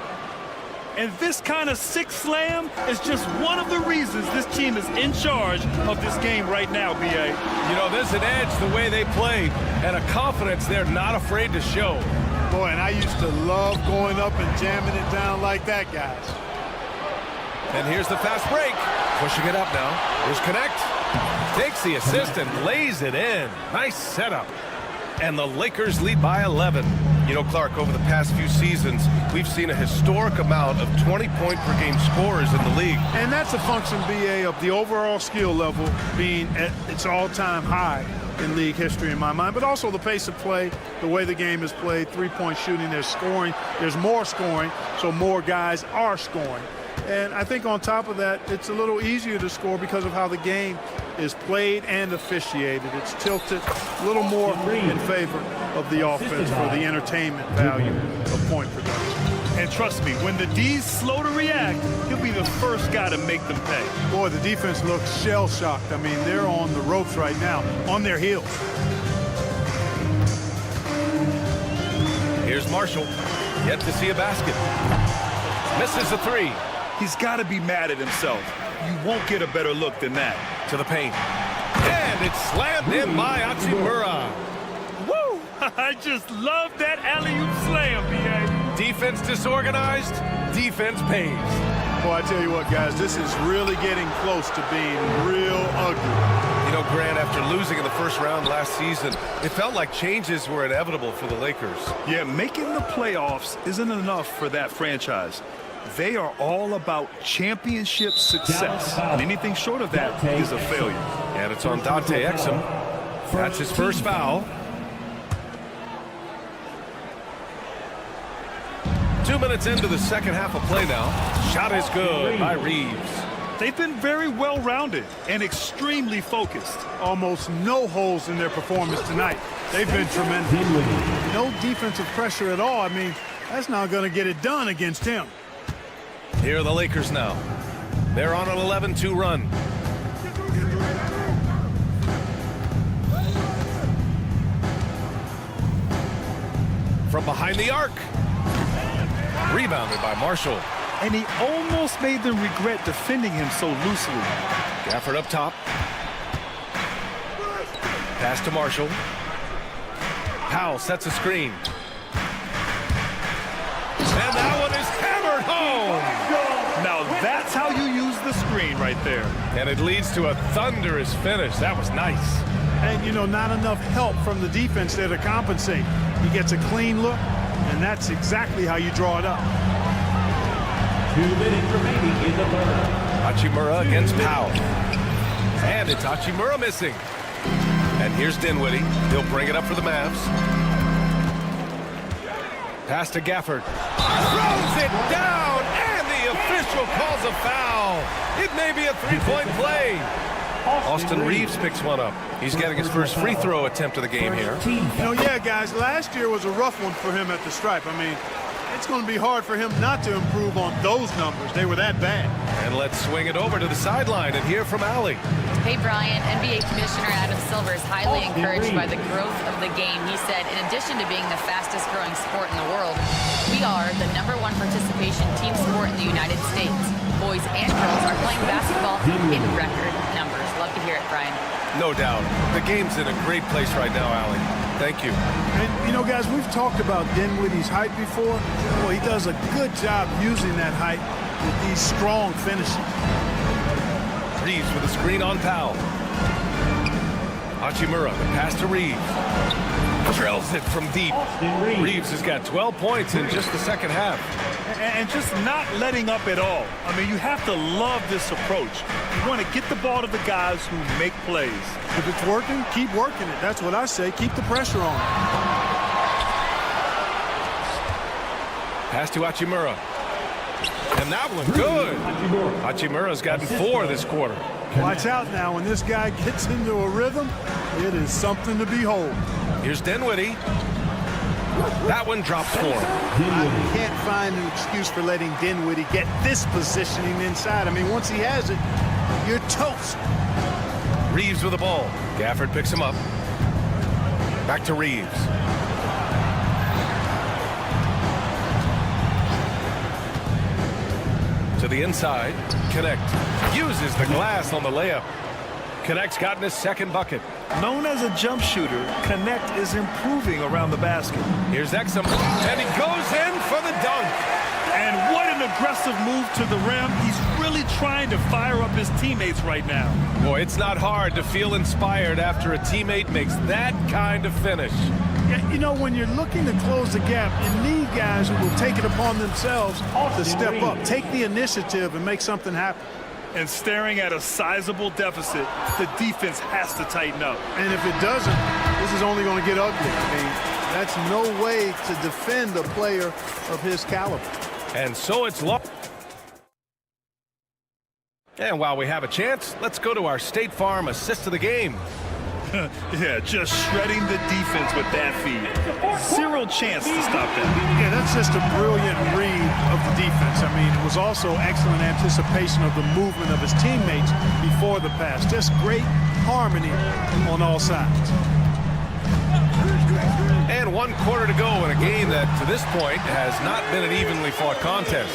And this kind of six slam is just one of the reasons this team is in charge of this game right now, B.A. You know, there's an edge the way they play and a confidence they're not afraid to show. Boy, and I used to love going up and jamming it down like that, guys. And here's the fast break. Pushing it up now. Here's Connect. Takes the assist and lays it in. Nice setup. And the Lakers lead by 11. You know, Clark, over the past few seasons, we've seen a historic amount of 20-point-per-game scorers in the league. And that's a function, B.A., of the overall skill level being at its all-time high in league history in my mind, but also the pace of play, the way the game is played, three-point shooting, there's scoring, there's more scoring, so more guys are scoring. And I think on top of that, it's a little easier to score because of how the game is played and officiated. It's tilted a little more in favor of the offense for the entertainment value of point production. And trust me, when the D's slow to react, he'll be the first guy to make them pay. Boy, the defense looks shell-shocked. I mean, they're on the ropes right now, on their heels. Here's Marshall. Yet to see a basket. Misses a three. He's got to be mad at himself. You won't get a better look than that. To the paint. And it's slammed in by Hachimura. Woo! I just love that alley-oop slam, B.A. Defense disorganized, defense pays. Well, I tell you what, guys, this is really getting close to being real ugly. You know, Grant, after losing in the first round last season, it felt like changes were inevitable for the Lakers. Yeah, making the playoffs isn't enough for that franchise. They are all about championship success, and anything short of that is a failure. And it's on Dante Exum. That's his first foul. 2 minutes into the second half of play now. Shot is good by Reeves. They've been very well-rounded and extremely focused. Almost no holes in their performance tonight. They've been tremendous. No defensive pressure at all. I mean, that's not going to get it done against him. Here are the Lakers now. They're on an 11-2 run. From behind the arc. Rebounded by Marshall. And he almost made them regret defending him so loosely. Gafford up top. Pass to Marshall. Powell sets a screen. And that one is hammered home. Now game right there. And it leads to a thunderous finish. That was nice. And, you know, not enough help from the defense there to compensate. He gets a clean look, and that's exactly how you draw it up. 2 minutes remaining in the third. Hachimura against Powell. And it's Hachimura missing. And here's Dinwiddie. He'll bring it up for the Mavs. Pass to Gafford. Throws it down, and the official calls a foul. It may be a three-point play. Austin Reeves picks one up. He's getting his first free throw attempt of the game here. You know, yeah, guys, last year was a rough one for him at the stripe. I mean, it's going to be hard for him not to improve on those numbers. They were that bad. And let's swing it over to the sideline and hear from Allie. Hey, Brian, NBA Commissioner Adam Silver is highly encouraged by the growth of the game. He said, in addition to being the fastest growing sport in the world, we are the #1 participation team sport in the United States. Boys and girls are playing basketball in record numbers. Love to hear it, Brian. No doubt. The game's in a great place right now, Allie. Thank you. And, you know, guys, we've talked about Dinwiddie's height before. Well, he does a good job using that height with these strong finishes. Reeves with a screen on Powell. Hachimura, the pass to Reeves. Drills it from deep. Reeves has got 12 points in just the second half. And just not letting up at all. I mean, you have to love this approach. You want to get the ball to the guys who make plays. If it's working, keep working it. That's what I say. Keep the pressure on. Pass to Hachimura. And that one good. Hachimura's gotten 4 this quarter. Watch out now. When this guy gets into a rhythm, it is something to behold. Here's Dinwiddie. That one drops for him. I can't find an excuse for letting Dinwiddie get this positioning inside. I mean, once he has it, you're toast. Reeves with the ball. Gafford picks him up. Back to Reeves. To the inside. Connect. Uses the glass on the layup. Connect's gotten his second bucket. Known as a jump shooter, Connect is improving around the basket. Here's Exum, and he goes in for the dunk. And what an aggressive move to the rim. He's really trying to fire up his teammates right now. Boy, it's not hard to feel inspired after a teammate makes that kind of finish. Yeah, you know, when you're looking to close the gap, you need guys who will take it upon themselves to step up, take the initiative, and make something happen. And staring at a sizable deficit, the defense has to tighten up. And if it doesn't, this is only going to get ugly. I mean, that's no way to defend a player of his caliber. And so it's lost. And while we have a chance, let's go to our State Farm assist of the game. Yeah, just shredding the defense with that feed. Zero chance to stop that. Yeah, that's just a brilliant read of the defense. I mean, it was also excellent anticipation of the movement of his teammates before the pass. Just great harmony on all sides. And 1 quarter to go in a game that, to this point, has not been an evenly fought contest.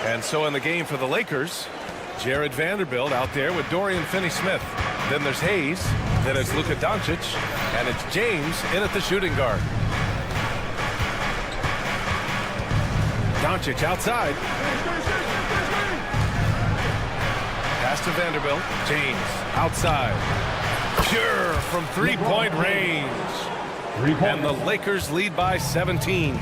And so in the game for the Lakers, Jared Vanderbilt out there with Dorian Finney-Smith. Then there's Hayes. Then it's Luka Doncic. And it's James in at the shooting guard. Doncic outside. Pass to Vanderbilt. James outside. Pure from three-point range. And the Lakers lead by 17.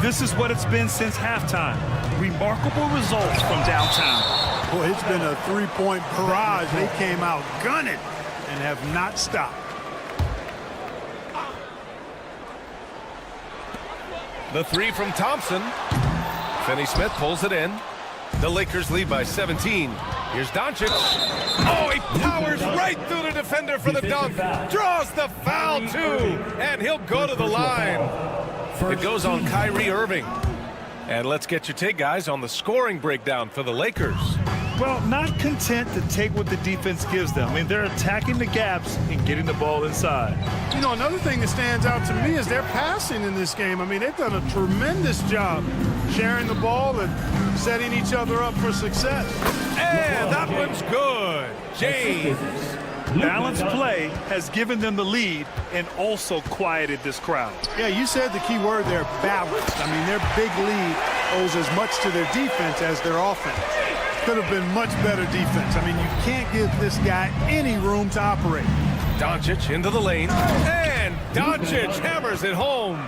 This is what it's been since halftime. Remarkable results from downtown. Boy, it's been a three-point barrage. They came out gunning and have not stopped. The three from Thompson. Finney-Smith pulls it in. The Lakers lead by 17. Here's Doncic. Oh, he powers right through the defender for the dunk. Draws the foul, too. And he'll go to the line. It goes on Kyrie Irving. And let's get your take, guys, on the scoring breakdown for the Lakers. Well, not content to take what the defense gives them. I mean, they're attacking the gaps and getting the ball inside. You know, another thing that stands out to me is their passing in this game. I mean, they've done a tremendous job sharing the ball and setting each other up for success. And that one's good. James. Balanced play has given them the lead and also quieted this crowd. Yeah, you said the key word there, balanced. I mean, their big lead owes as much to their defense as their offense. Could have been much better defense. I mean, you can't give this guy any room to operate. Doncic into the lane, and Doncic hammers it home.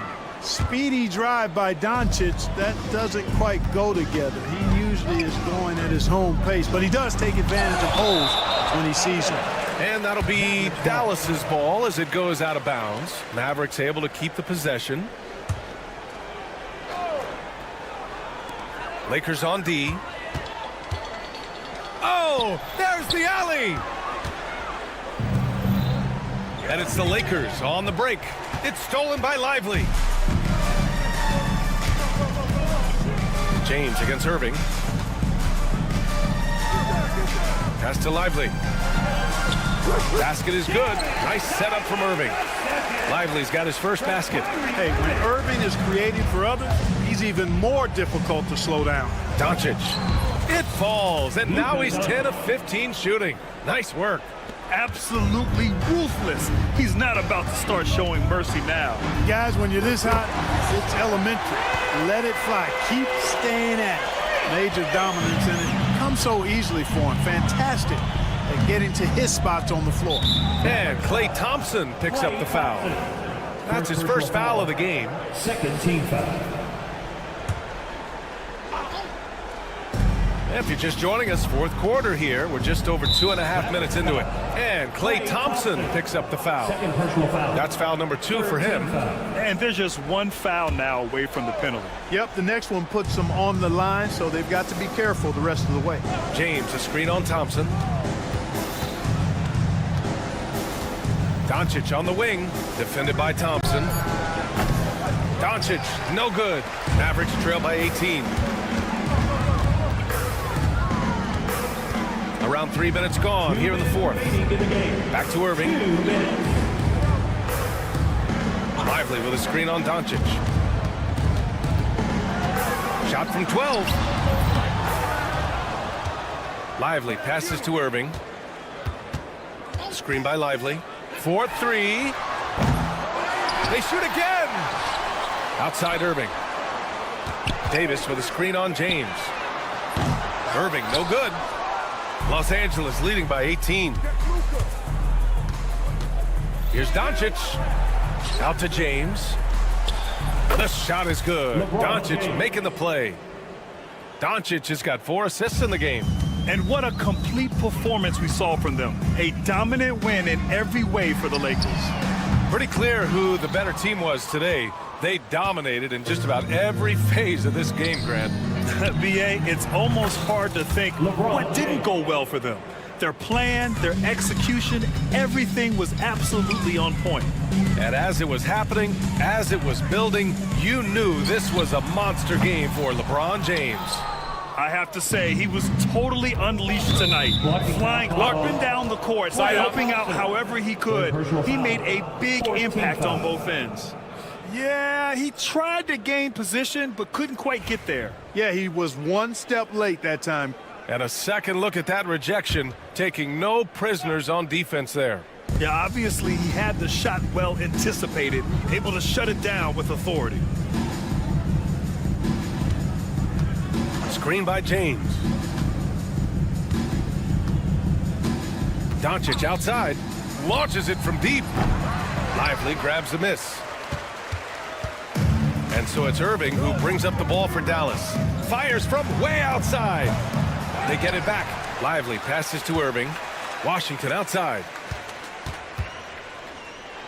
Speedy drive by Doncic, that doesn't quite go together. He usually is going at his home pace, but he does take advantage of holes when he sees them. And that'll be Dallas's ball as it goes out of bounds. Mavericks able to keep the possession. Lakers on D. Oh, there's the alley. And it's the Lakers on the break. It's stolen by Lively. James against Irving. Pass to Lively. Basket is good. Nice setup from Irving. Lively's got his first basket. Hey, when Irving is creating for others, he's even more difficult to slow down. Doncic. It falls, and now he's 10 of 15 shooting. Nice work. Absolutely ruthless. He's not about to start showing mercy now. Guys, when you're this hot, it's elementary. Let it fly. Keep staying at it. Major dominance in it. Comes so easily for him. Fantastic at getting to his spots on the floor. And Klay Thompson picks up the foul. That's his first foul of the game. Second team foul. If you're just joining us, fourth quarter here. We're just over 2.5 minutes into it. And Klay Thompson picks up the foul. Second personal foul. That's foul number 2 for him. And there's just one foul now away from the penalty. Yep, the next one puts them on the line, so they've got to be careful the rest of the way. James, a screen on Thompson. Doncic on the wing, defended by Thompson. Doncic, no good. Mavericks trail by 18. Around 3 minutes gone here in the fourth. Back to Irving. Lively with a screen on Doncic. Shot from 12. Lively passes to Irving. Screen by Lively. 4-3. They shoot again. Outside Irving. Davis with a screen on James. Irving, no good. Los Angeles leading by 18. Here's Doncic. Out to James. The shot is good. Doncic making the play. Doncic has got 4 assists in the game. And what a complete performance we saw from them. A dominant win in every way for the Lakers. Pretty clear who the better team was today. They dominated in just about every phase of this game, Grant. B.A., it's almost hard to think what didn't go well for them. Their plan, their execution, everything was absolutely on point. And as it was happening, as it was building, you knew this was a monster game for LeBron James. I have to say, he was totally unleashed tonight. Flying up and down the court, helping out however he could. He made a big impact on both ends. Yeah, he tried to gain position, but couldn't quite get there. Yeah, he was one step late that time. And a second look at that rejection, taking no prisoners on defense there. Yeah, obviously he had the shot well anticipated, able to shut it down with authority. Screen by James. Doncic outside, launches it from deep. Lively grabs the miss. And so it's Irving who brings up the ball for Dallas. Fires from way outside. They get it back. Lively passes to Irving. Washington outside.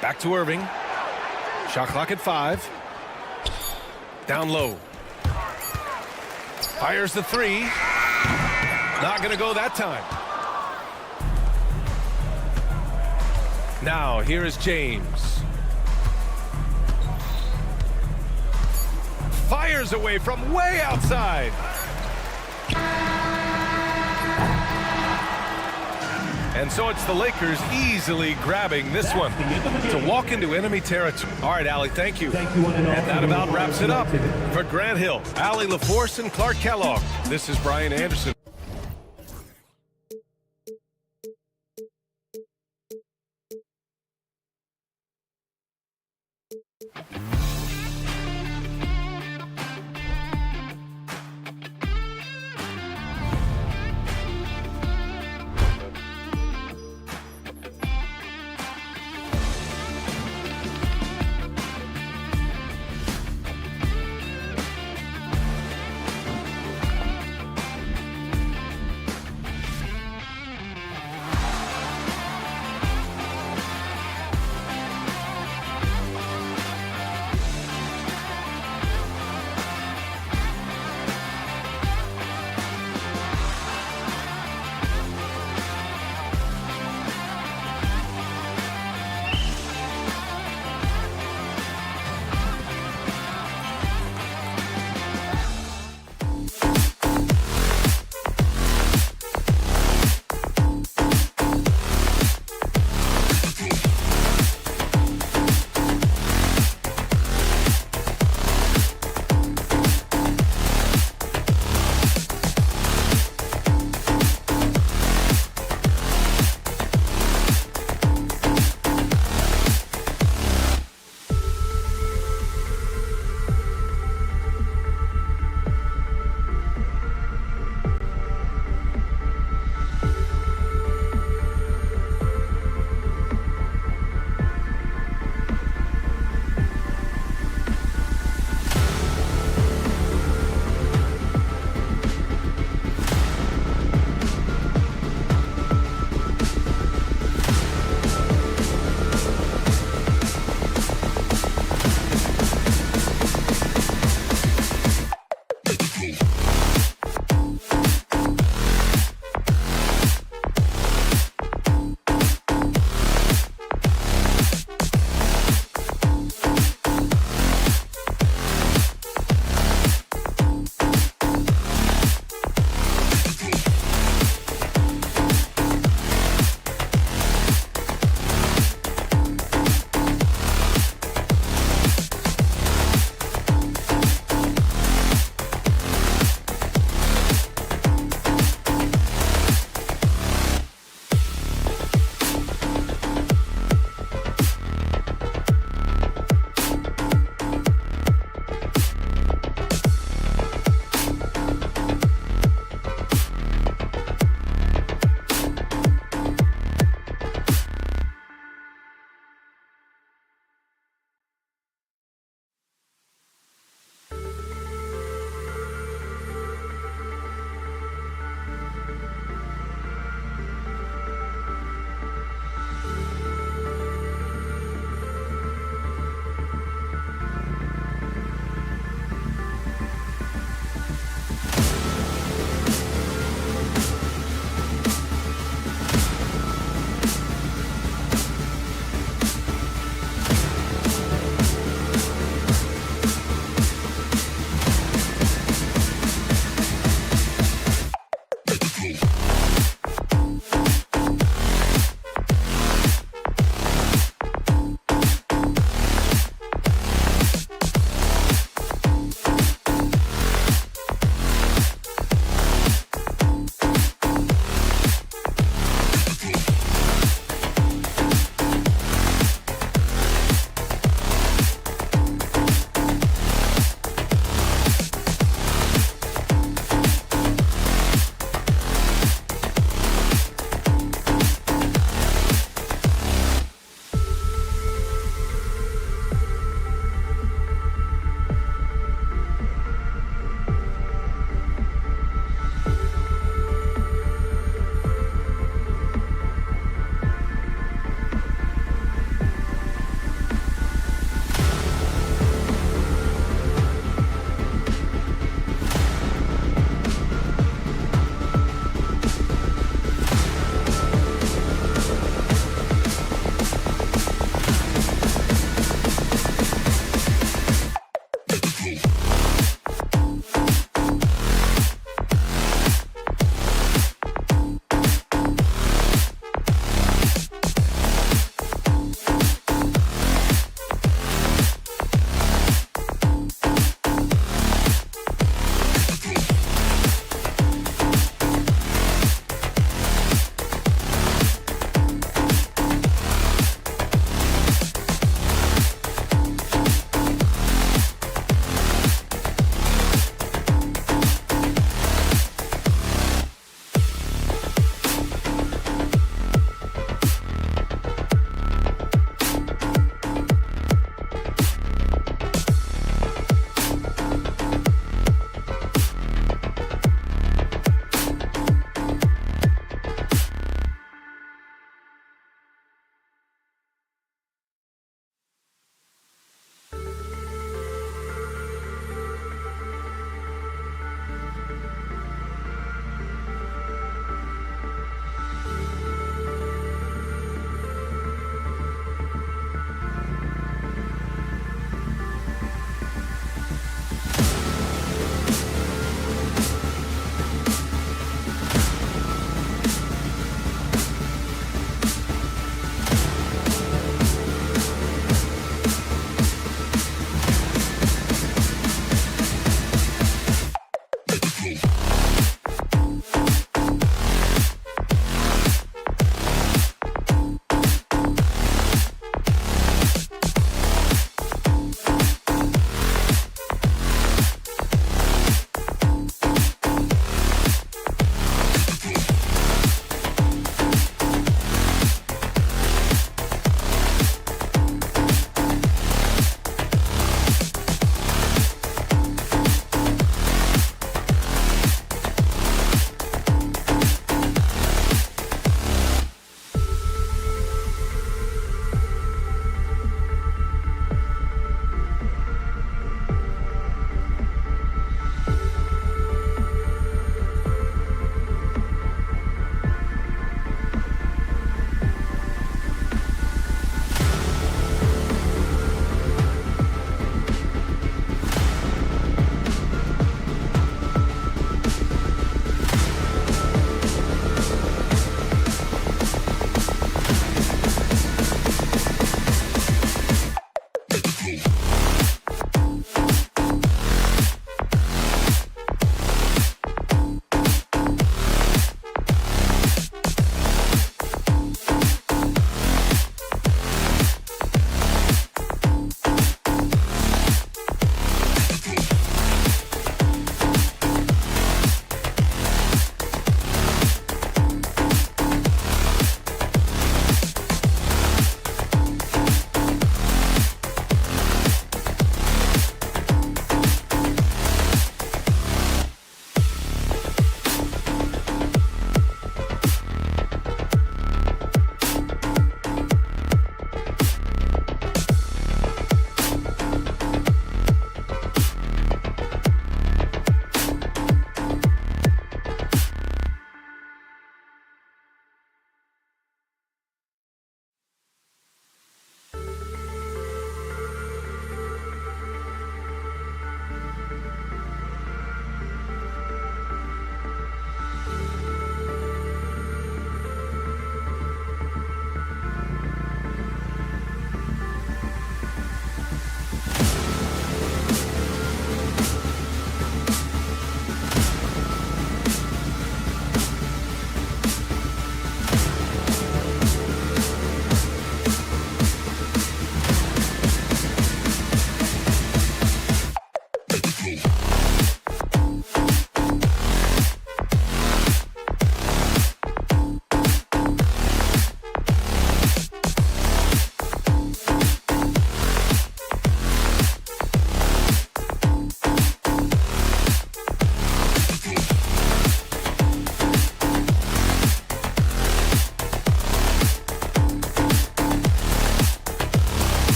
Back to Irving. Shot clock at 5. Down low. Fires the 3. Not going to go that time. Now here is James. Fires away from way outside. And so it's the Lakers easily grabbing this one to walk into enemy territory. All right, Allie, thank you. And that about wraps it up. For Grant Hill, Allie LaForce, and Clark Kellogg, this is Brian Anderson.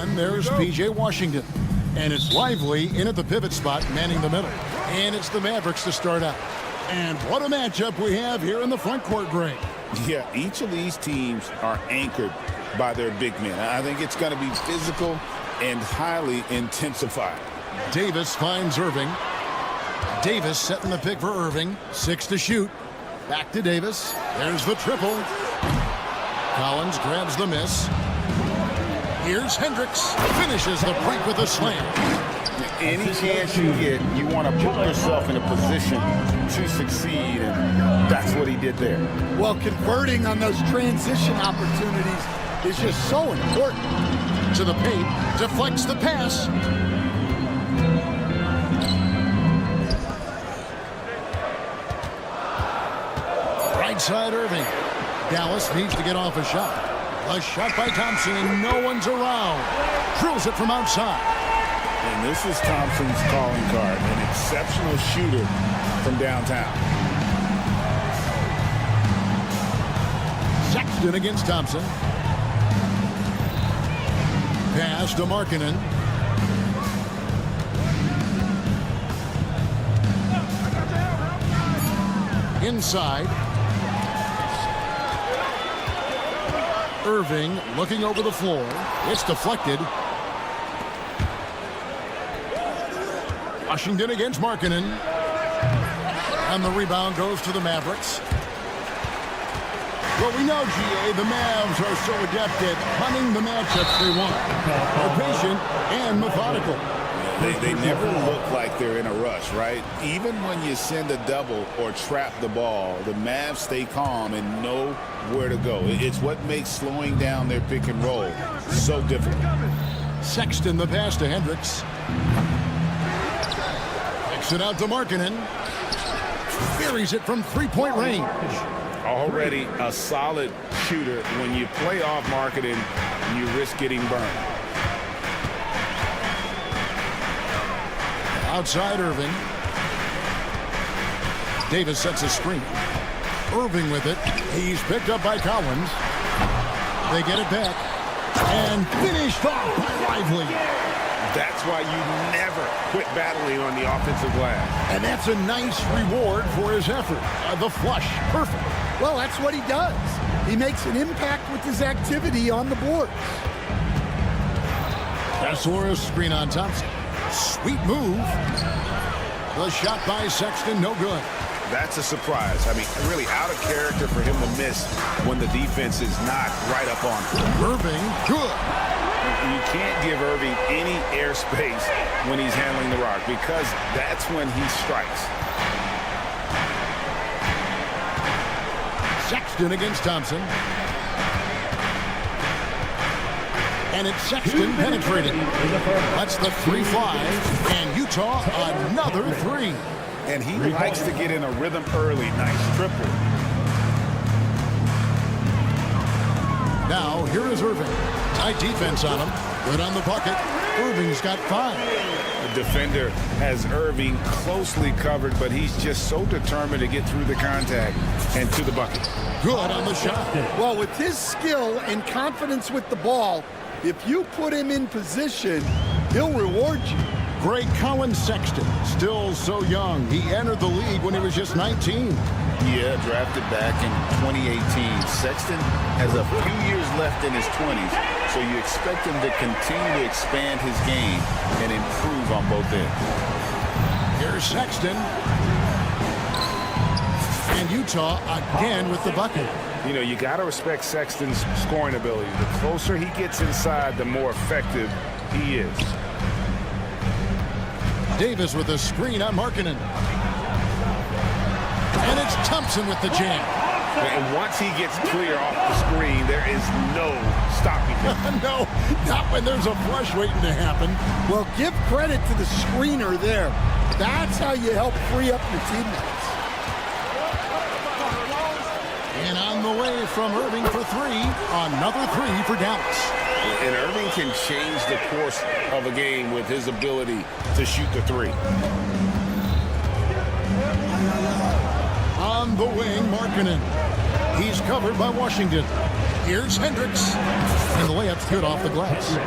one, there's P.J. Washington. And it's Lively in at the pivot spot, manning the middle. And it's the Mavericks to start out. And what a matchup we have here in the front court, Greg. Yeah, each of these teams are anchored by their big men. I think it's going to be physical and highly intensified. Davis finds Irving. Davis setting the pick for Irving. 6 to shoot. Back to Davis. There's the triple. Collins grabs the miss. Here's Hendricks. Finishes the break with a slam. Any chance you get, you want to put yourself in a position to succeed, and that's what he did there. Well, converting on those transition opportunities is just so important. To the paint, deflects the pass. Right side Irving. Dallas needs to get off a shot. A shot by Thompson, and no one's around. Drills it from outside. And this is Thompson's calling card, an exceptional shooter from downtown. Sexton against Thompson. Pass to Markkanen. Inside. Irving looking over the floor. It's deflected. Washington against Markkanen. And the rebound goes to the Mavericks. Well, we know, G.A., the Mavs are so adept at hunting the matchups they want. They're patient and methodical. They never look like they're in a rush, right? Even when you send a double or trap the ball, the Mavs stay calm and know where to go. It's what makes slowing down their pick and roll so difficult. Sexton the pass to Hendricks. Kicks it out to Markkanen. Buries it from three-point range. Already a solid shooter. When you play off Markkanen, you risk getting burned. Outside Irving. Davis sets a screen. Irving with it. He's picked up by Collins. They get it back. And finished off by Lively. That's why you never quit battling on the offensive glass. And that's a nice reward for his effort. The flush. Perfect. Well, that's what he does. He makes an impact with his activity on the board. Casora's screen on Thompson. Sweet move. The shot by Sexton, no good. That's a surprise. I mean, really out of character for him to miss when the defense is not right up on him. Irving, good. You can't give Irving any airspace when he's handling the rock because that's when he strikes. Sexton against Thompson. And it's Sexton penetrating. That's the 3-5. And Utah, another 3. And he likes to get in a rhythm early. Nice triple. Now, here is Irving. Tight defense on him. Good on the bucket. Irving's got 5. The defender has Irving closely covered, but he's just so determined to get through the contact and to the bucket. Good on the shot. Well, with his skill and confidence with the ball, if you put him in position, he'll reward you. Greg Collins Sexton, still so young. He entered the league when he was just 19. Yeah, drafted back in 2018. Sexton has a few years left in his 20s, so you expect him to continue to expand his game and improve on both ends. Here's Sexton. And Utah again with the bucket. You know, you got to respect Sexton's scoring ability. The closer he gets inside, the more effective he is. Davis with a screen on Markkanen. And it's Thompson with the jam. And once he gets clear off the screen, there is no stopping him. No, not when there's a flush waiting to happen. Well, give credit to the screener there. That's how you help free up your teammates. And on the way from Irving for 3, another 3 for Dallas. And Irving can change the course of a game with his ability to shoot the 3. On the wing, Markkanen. He's covered by Washington. Here's Hendricks. And the layup's good off the glass.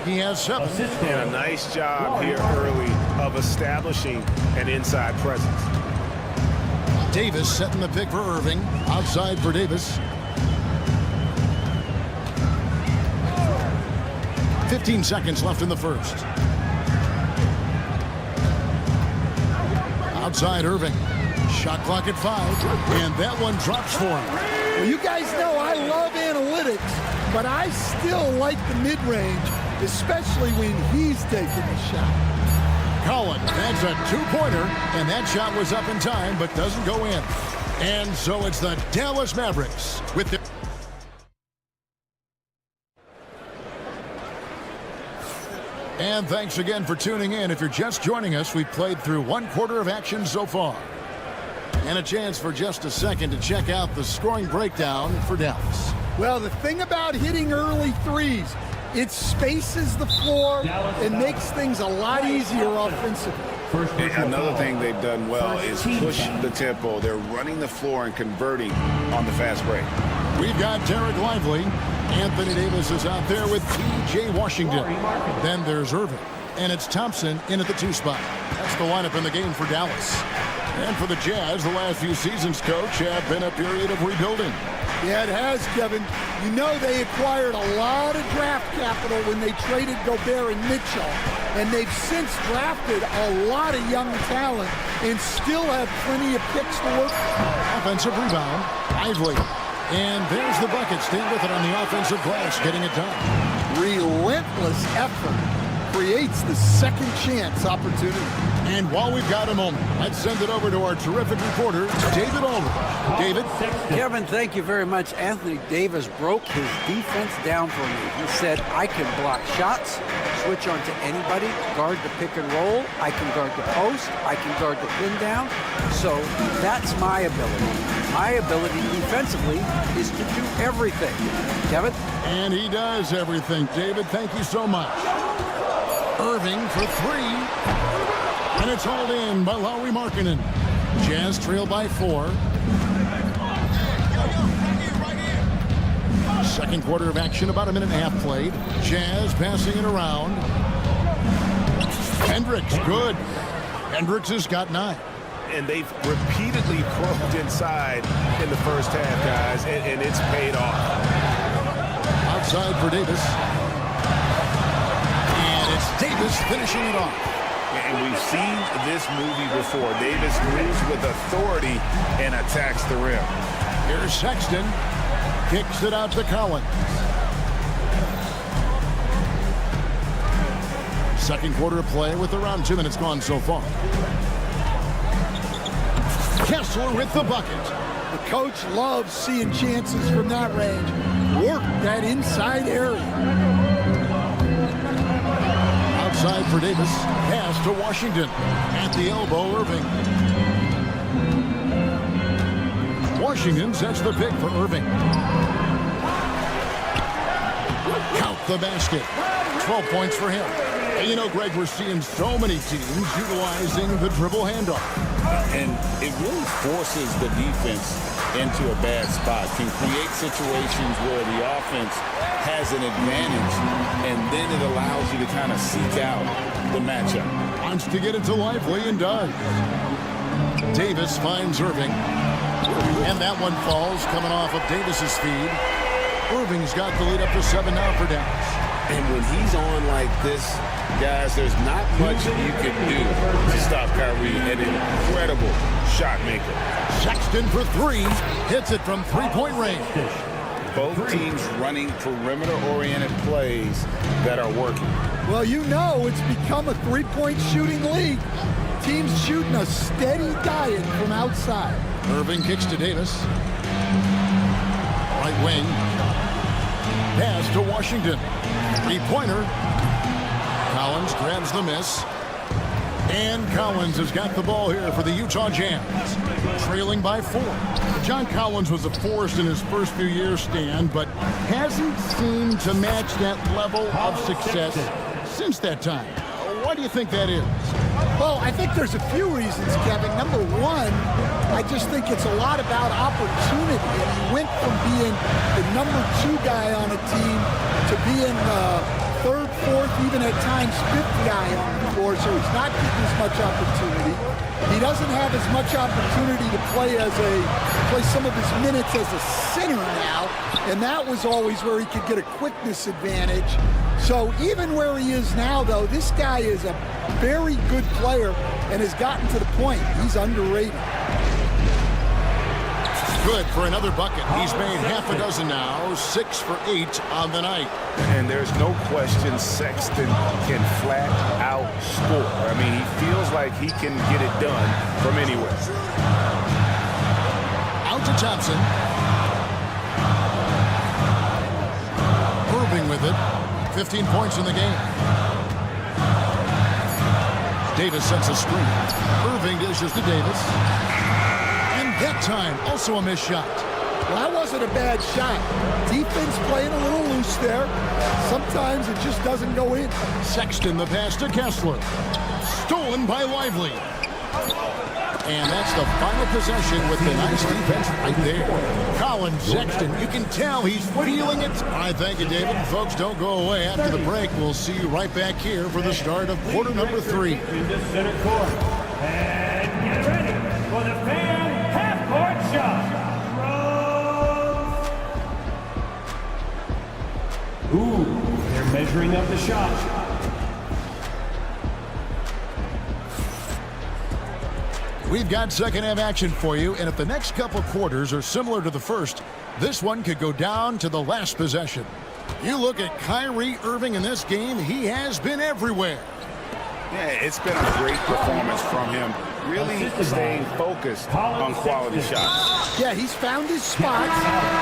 He has 7. And a nice job here early of establishing an inside presence. Davis setting the pick for Irving. Outside for Davis. 15 seconds left in the first. Outside Irving. Shot clock at 5. And that one drops for him. Well, you guys know I love analytics, but I still like the mid-range, especially when he's taking the shot. Collins, that's a 2-pointer, and that shot was up in time, but doesn't go in. And so it's the Dallas Mavericks with the... And thanks again for tuning in. If you're just joining us, we've played through 1 quarter of action so far. And a chance for just a second to check out the scoring breakdown for Dallas. Well, the thing about hitting early threes, it spaces the floor and makes things a lot easier offensively. Another thing they've done well is push the tempo. They're running the floor and converting on the fast break. We've got Derek Lively. Anthony Davis is out there with P.J. Washington. Then there's Irving. And it's Thompson in at the 2 spot. That's the lineup in the game for Dallas. And for the Jazz, the last few seasons, Coach, have been a period of rebuilding. Yeah, it has, Kevin. You know they acquired a lot of draft capital when they traded Gobert and Mitchell. And they've since drafted a lot of young talent and still have plenty of picks to work with. Offensive rebound, Lively. And there's the bucket. Stay with it on the offensive glass, getting it done. Relentless effort creates the second chance opportunity. And while we've got a moment, let's send it over to our terrific reporter, David Aldridge. David? Kevin, thank you very much. Anthony Davis broke his defense down for me. He said, I can block shots, switch on to anybody, guard the pick and roll, I can guard the post, I can guard the pin down. So that's my ability. My ability defensively is to do everything. Kevin? And he does everything. David, thank you so much. Irving for 3. And it's hauled in by Lauri Markkanen. Jazz trail by 4. Second quarter of action, about a minute and a half played. Jazz passing it around. Hendricks, good. Hendricks has got 9. And they've repeatedly probed inside in the first half, guys, and it's paid off. Outside for Davis. And it's Davis finishing it off. And we've seen this movie before. Davis moves with authority and attacks the rim. Here's Sexton. Kicks it out to Collins. Second quarter of play with around 2 minutes gone so far. Kessler with the bucket. The coach loves seeing chances from that range. Work that inside area. Outside for Davis. Pass to Washington. At the elbow, Irving. Washington sets the pick for Irving. Count the basket. 12 points for him. And you know, Greg, we're seeing so many teams utilizing the dribble handoff. And it really forces the defense into a bad spot. Can create situations where the offense has an advantage, and then it allows you to kind of seek out the matchup. Wants to get into Lively and does. Davis finds Irving. And that one falls coming off of Davis's feed. Irving's got the lead up to 7 now for Dallas. And when he's on like this, guys, there's not much you can do to stop Kyrie, an incredible shot maker. Sexton for 3, hits it from 3-point range. Both teams running perimeter-oriented plays that are working. Well, you know it's become a three-point shooting league. Teams shooting a steady diet from outside. Irving kicks to Davis. Right wing. Pass to Washington. Three-pointer. Collins grabs the miss. And Collins has got the ball here for the Utah Jazz. Trailing by 4. John Collins was a force in his first few years, Stan, but hasn't seemed to match that level of success since that time. Why do you think that is? Well, I think there's a few reasons, Kevin. Number one, I just think it's a lot about opportunity. And he went from being the number 2 guy on a team to being the third, fourth, even at times fifth guy on the floor, so he's not getting as much opportunity. He doesn't have as much opportunity to play some of his minutes as a center now, and that was always where he could get a quickness advantage. So even where he is now, though, this guy is a very good player and has gotten to the point. He's underrated. Good for another bucket. He's made half a dozen now, 6 for 8 on the night. And there's no question Sexton can flat out score. I mean, he feels like he can get it done from anywhere. Out to Thompson. Irving with it. 15 points in the game. Davis sets a screen. Irving dishes to Davis. That time, also a missed shot. Well, that wasn't a bad shot. Defense playing a little loose there. Sometimes it just doesn't go in. Sexton, the pass to Kessler. Stolen by Lively. And that's the final possession with the nice defense right there. Colin Sexton, you can tell he's feeling it. I thank you, David. Folks, don't go away. After the break, we'll see you right back here for the start of quarter number 3. Into center court. And get ready for the fan half-court shot. Ooh, they're measuring up the shot. We've got second half action for you, and if the next couple quarters are similar to the first, this one could go down to the last possession. You look at Kyrie Irving in this game, he has been everywhere. Yeah, it's been a great performance from him. Really staying focused on quality shots. Yeah, he's found his spots,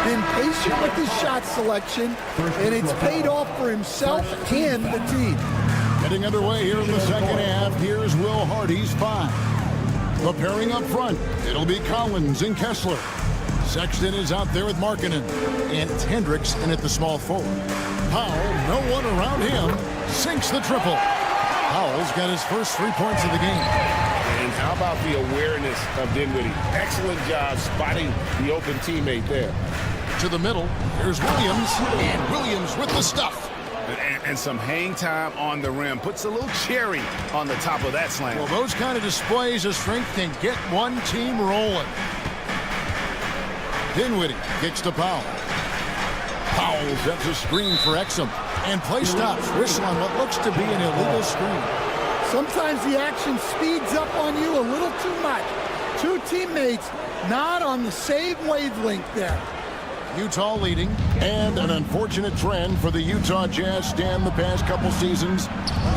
been patient with his shot selection, and it's paid off for himself and the team. Getting underway here in the second half, here's Will Hardy's 5. The pairing up front, it'll be Collins and Kessler. Sexton is out there with Markkanen, and Hendricks in at the small forward. Powell, no one around him, sinks the triple. Powell's got his first 3 points of the game. And how about the awareness of Dinwiddie? Excellent job spotting the open teammate there. To the middle, here's Williams, and Williams with the stuff. And some hang time on the rim. Puts a little cherry on the top of that slam. Well, those kind of displays of strength can get one team rolling. Dinwiddie kicks to Powell. Powell sets a screen for Exum. And play stops. Whistle on what looks to be an illegal screen. Sometimes the action speeds up on you a little too much. Two teammates not on the same wavelength there. Utah leading, and an unfortunate trend for the Utah Jazz stand the past couple seasons,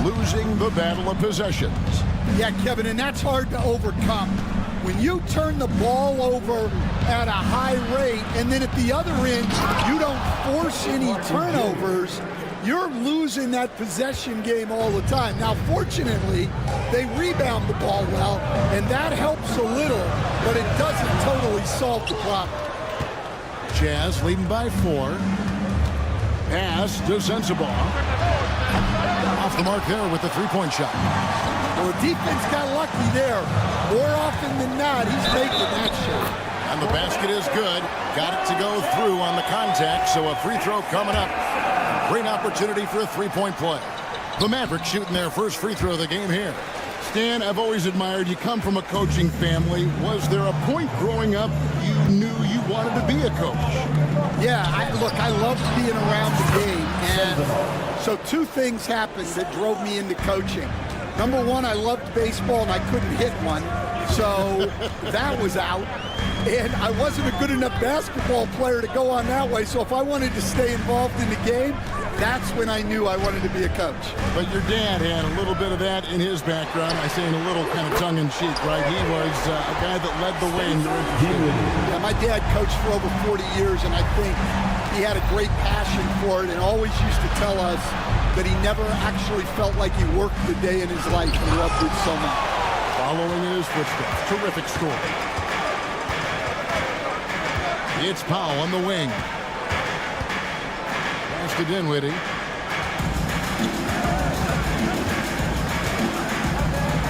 losing the battle of possessions. Yeah, Kevin, and that's hard to overcome. When you turn the ball over at a high rate, and then at the other end, you don't force any turnovers, you're losing that possession game all the time. Now, fortunately, they rebound the ball well, and that helps a little, but it doesn't totally solve the problem. Jazz leading by 4. Pass to Sensabaugh. Off the mark there with the three-point shot. Well, the defense got lucky there. More often than not, he's making that shot. And the basket is good. Got it to go through on the contact, so a free throw coming up. Great opportunity for a three-point play. The Mavericks shooting their first free throw of the game here. Stan, I've always admired you. Come from a coaching family. Was there a point growing up you knew you wanted to be a coach? Yeah, I loved being around the game. And so two things happened that drove me into coaching. Number one, I loved baseball and I couldn't hit one. So that was out. And I wasn't a good enough basketball player to go on that way. So if I wanted to stay involved in the game, that's when I knew I wanted to be a coach. But your dad had a little bit of that in his background. I say in a little kind of tongue-in-cheek, right? He was a guy that led the way in your Yeah, my dad coached for over 40 years, and I think he had a great passion for it and always used to tell us that he never actually felt like he worked the day in his life. He loved it so much. Following in his footsteps. Terrific score. It's Powell on the wing. Pass to Dinwiddie.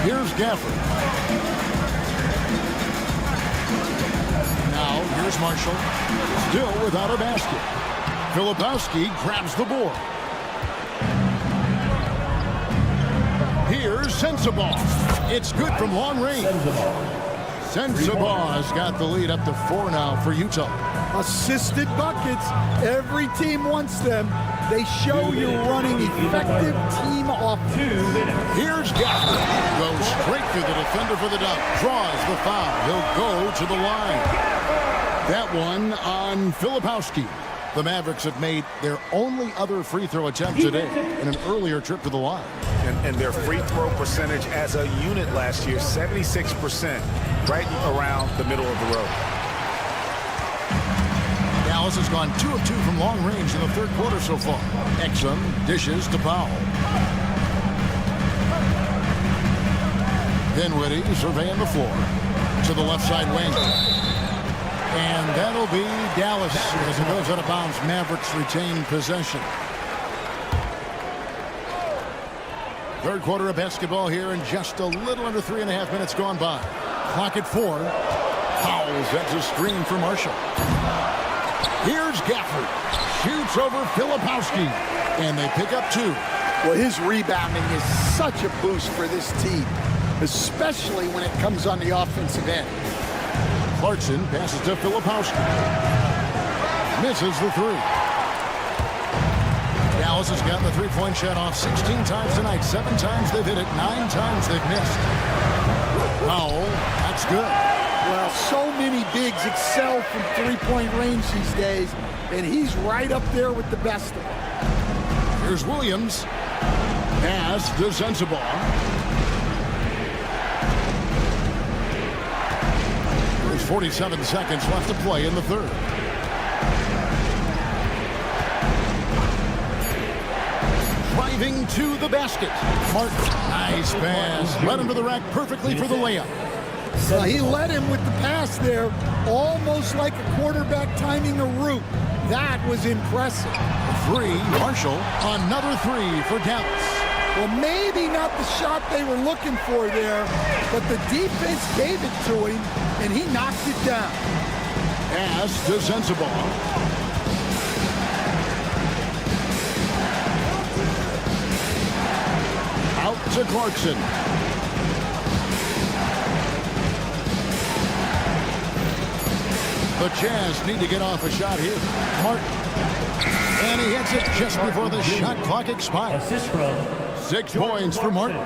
Here's Gafford. Now, here's Marshall. Still without a basket. Filipowski grabs the board. Here's Sensabaugh. It's good from long range. Sensabaugh has got the lead up to 4 now for Utah. Assisted buckets. Every team wants them. They show you're running effective team offense. Here's Gaffney. Goes straight through the defender for the dunk. Draws the foul. He'll go to the line. That one on Filipowski. The Mavericks have made their only other free throw attempt today in an earlier trip to the line. And their free throw percentage as a unit last year, 76%, right around the middle of the road. Dallas has gone 2 of 2 from long range in the third quarter so far. Exum dishes to Powell. Dinwiddie surveying the floor to the left side wing. And that'll be Dallas as it goes out of bounds. Mavericks retain possession. Third quarter of basketball here, and just a little under 3.5 minutes gone by. Clock at 4. Powell sets a screen for Marshall. Here's Gafford. Shoots over Filipowski. And they pick up 2. Well, his rebounding is such a boost for this team, especially when it comes on the offensive end. Clarkson passes to Filipowski. Misses the 3. Dallas has gotten the three-point shot off 16 times tonight. 7 times they've hit it. 9 times they've missed. Powell, that's good. Well, so many bigs excel from three-point range these days, and he's right up there with the best of them. Here's Williams. Pass to Sensabaugh. There's 47 seconds left to play in the third. Driving to the basket. Martin, nice pass. Led him to the rack perfectly for the layup. He led him with the pass there, almost like a quarterback timing a route. That was impressive. 3, Marshall. Another 3 for Dallas. Well, maybe not the shot they were looking for there, but the defense gave it to him, and he knocked it down. Pass to Sensabaugh. Out to Clarkson. The Jazz need to get off a shot here. Martin. And he hits it just before the shot clock expires. 6 points for Martin.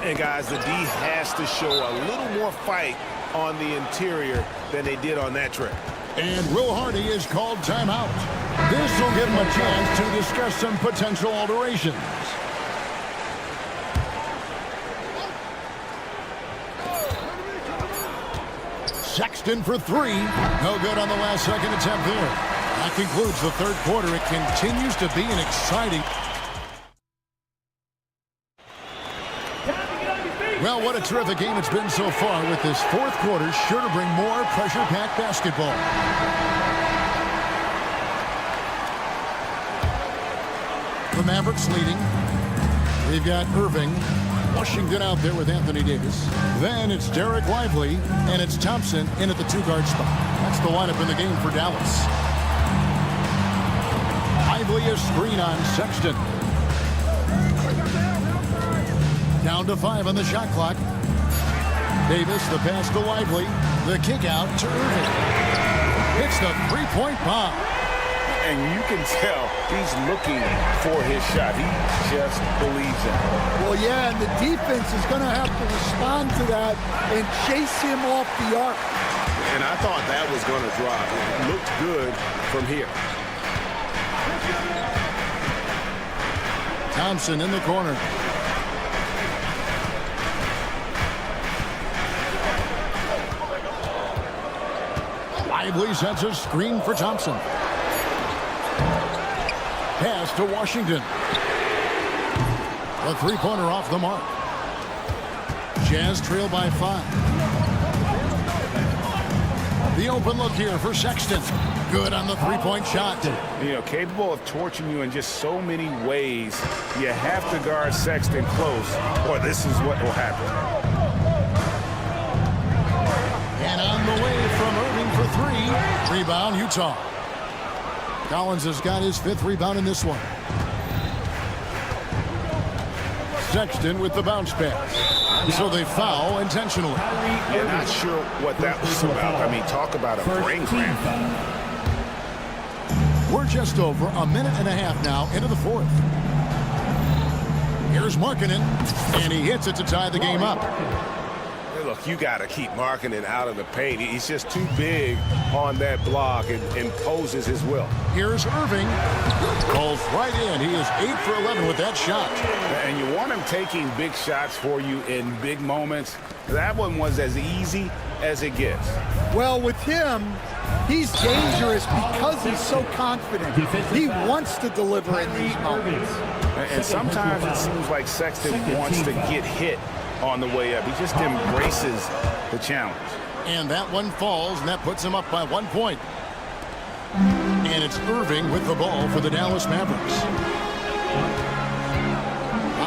And guys, the D has to show a little more fight on the interior than they did on that trip. And Will Hardy is called timeout. This will give him a chance to discuss some potential alterations. Sexton for 3. No good on the last second attempt there. That concludes the third quarter. It continues to be an exciting... Well, what a terrific game it's been so far, with this fourth quarter sure to bring more pressure-packed basketball. The Mavericks leading. We've got Irving. Washington out there with Anthony Davis. Then it's Derek Lively, and it's Thompson in at the 2-guard spot. That's the lineup in the game for Dallas. Lively a screen on Sexton. Down to 5 on the shot clock. Davis, the pass to Lively. The kick out to Irving. It's the 3-point bomb. And you can tell he's looking for his shot. He just believes in it. Well, yeah, and the defense is going to have to respond to that and chase him off the arc. And I thought that was going to drop. It looked good from here. Thompson in the corner. Lively sets a screen for Thompson. Pass to Washington. A 3-pointer off the mark. Jazz trail by 5. The open look here for Sexton. Good on the 3-point shot. You know, capable of torching you in just so many ways. You have to guard Sexton close, or this is what will happen. And on the way from Irving for 3. Rebound, Utah. Collins has got his 5th rebound in this one. Sexton with the bounce pass. So they foul intentionally. Yeah, not sure what that was about. I mean, talk about a brain cramp. We're just over a minute and a half now into the fourth. Here's Markkanen, and he hits it to tie the game up. Hey, look, you got to keep Markkanen out of the paint. He's just too big on that block and imposes his will. Here's Irving. Goes right in. He is 8 for 11 with that shot. And you want him taking big shots for you in big moments. That one was as easy as it gets. Well, with him, he's dangerous because he's so confident. He wants to deliver in these moments. And sometimes it seems like Sexton wants to get hit on the way up. He just embraces the challenge. And that one falls, and that puts him up by 1 point. And it's Irving with the ball for the Dallas Mavericks.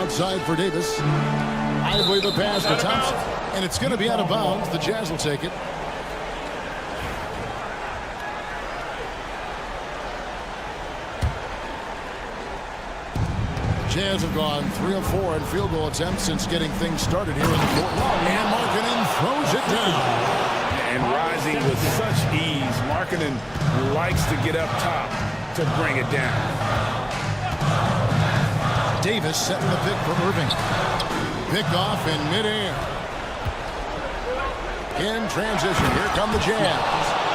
Outside for Davis. Lively the pass to Thompson. And it's going to be out of bounds. The Jazz will take it. Jazz have gone 3 of 4 in field goal attempts since getting things started here in the fourth. And Markkanen throws it down. And rising with such ease, Markkanen likes to get up top to bring it down. Davis setting the pick for Irving. Pick off in midair. In transition, here come the Jazz.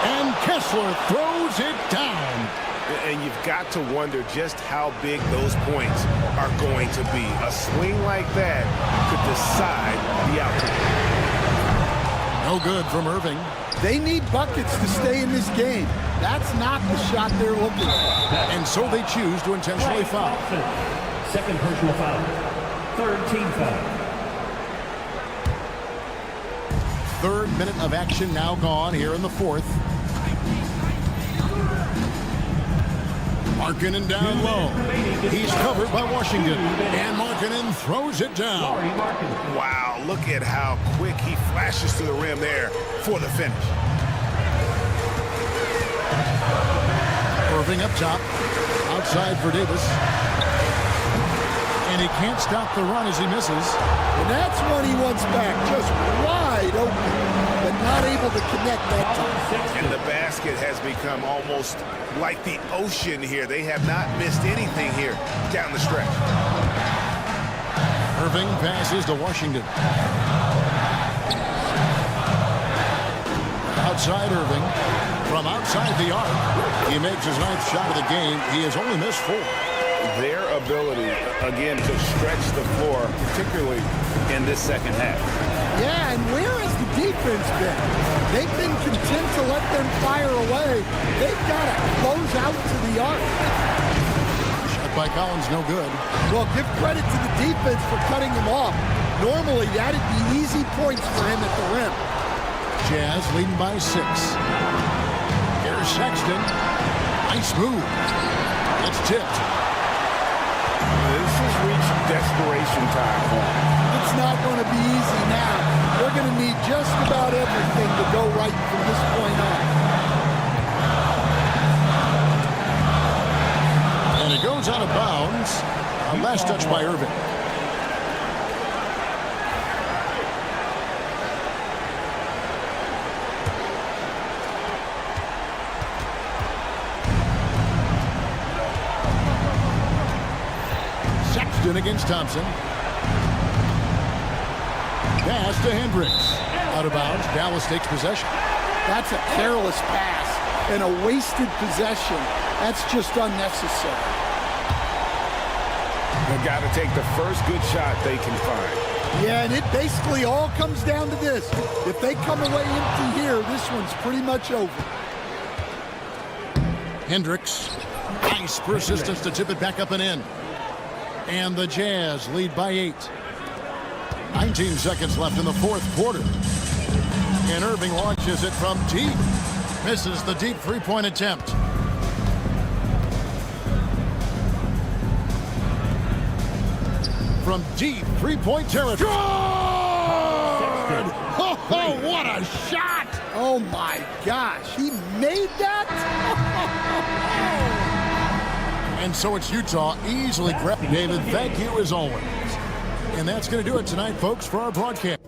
And Kessler throws it down. And you've got to wonder just how big those points are going to be. A swing like that could decide the outcome. No good from Irving. They need buckets to stay in this game. That's not the shot they're looking for. And so they choose to intentionally foul. Second personal foul. Third team foul. Third minute of action now gone here in the fourth. Markkanen down low. He's covered by Washington. And Markkanen throws it down. Wow, look at how quick he flashes to the rim there for the finish. Irving up top. Outside for Davis. And he can't stop the run as he misses. And that's what he wants back. Just wide open, but not able to connect that time. And the basket has become almost like the ocean here. They have not missed anything here down the stretch. Irving passes to Washington. Outside Irving. From outside the arc. He makes his 9th shot of the game. He has only missed 4. Their ability, again, to stretch the floor, particularly in this second half. Yeah, and where has the defense been? They've been content to let them fire away. They've got to close out to the arc. Shot by Collins, no good. Well, give credit to the defense for cutting him off. Normally, that'd be easy points for him at the rim. Jazz leading by 6. Here's Sexton. Nice move. It's tipped. This has reached desperation time for them. It's not going to be easy now. They're going to need just about everything to go right from this point on. And it goes out of bounds. A last touch by Irving. Against Thompson. Pass to Hendricks. Out of bounds. Dallas takes possession. That's a careless pass and a wasted possession. That's just unnecessary. They've got to take the first good shot they can find. Yeah, and it basically all comes down to this. If they come away empty here, this one's pretty much over. Hendricks. Nice persistence to tip it back up and in. And the Jazz lead by 8. 19 seconds left in the fourth quarter. And Irving launches it from deep. Misses the deep three-point attempt. From deep three-point territory. Good! Oh, what a shot! Oh, my gosh. He made that? And so it's Utah easily grabbed. David, thank you as always. And that's going to do it tonight, folks, for our broadcast.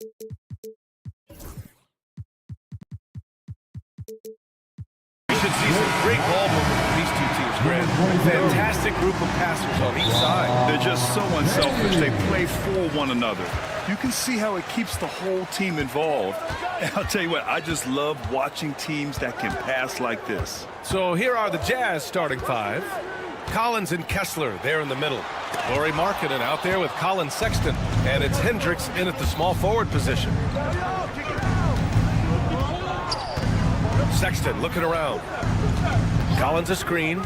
We should see some great ball movement from these two teams, Grant. Fantastic group of passers on each side. They're just so unselfish. They play for one another. You can see how it keeps the whole team involved. And I'll tell you what, I just love watching teams that can pass like this. So here are the Jazz starting five. Collins and Kessler there in the middle. Lauri Markkanen out there with Colin Sexton. And it's Hendricks in at the small forward position. Sexton looking around. Collins a screen.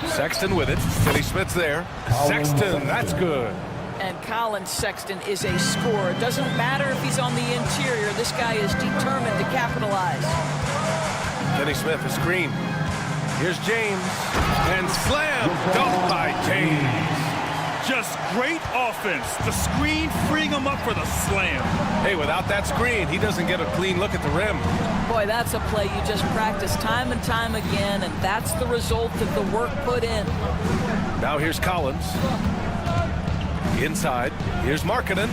Sexton with it. Finney Smith's there. Sexton, that's good. And Colin Sexton is a scorer. It doesn't matter if he's on the interior. This guy is determined to capitalize. Finney Smith a screen. Here's James. And slam. Dunk by James. Just great offense. The screen freeing him up for the slam. Hey, without that screen, he doesn't get a clean look at the rim. Boy, that's a play you just practice time and time again, and that's the result of the work put in. Now here's Collins. Inside. Here's Markkanen.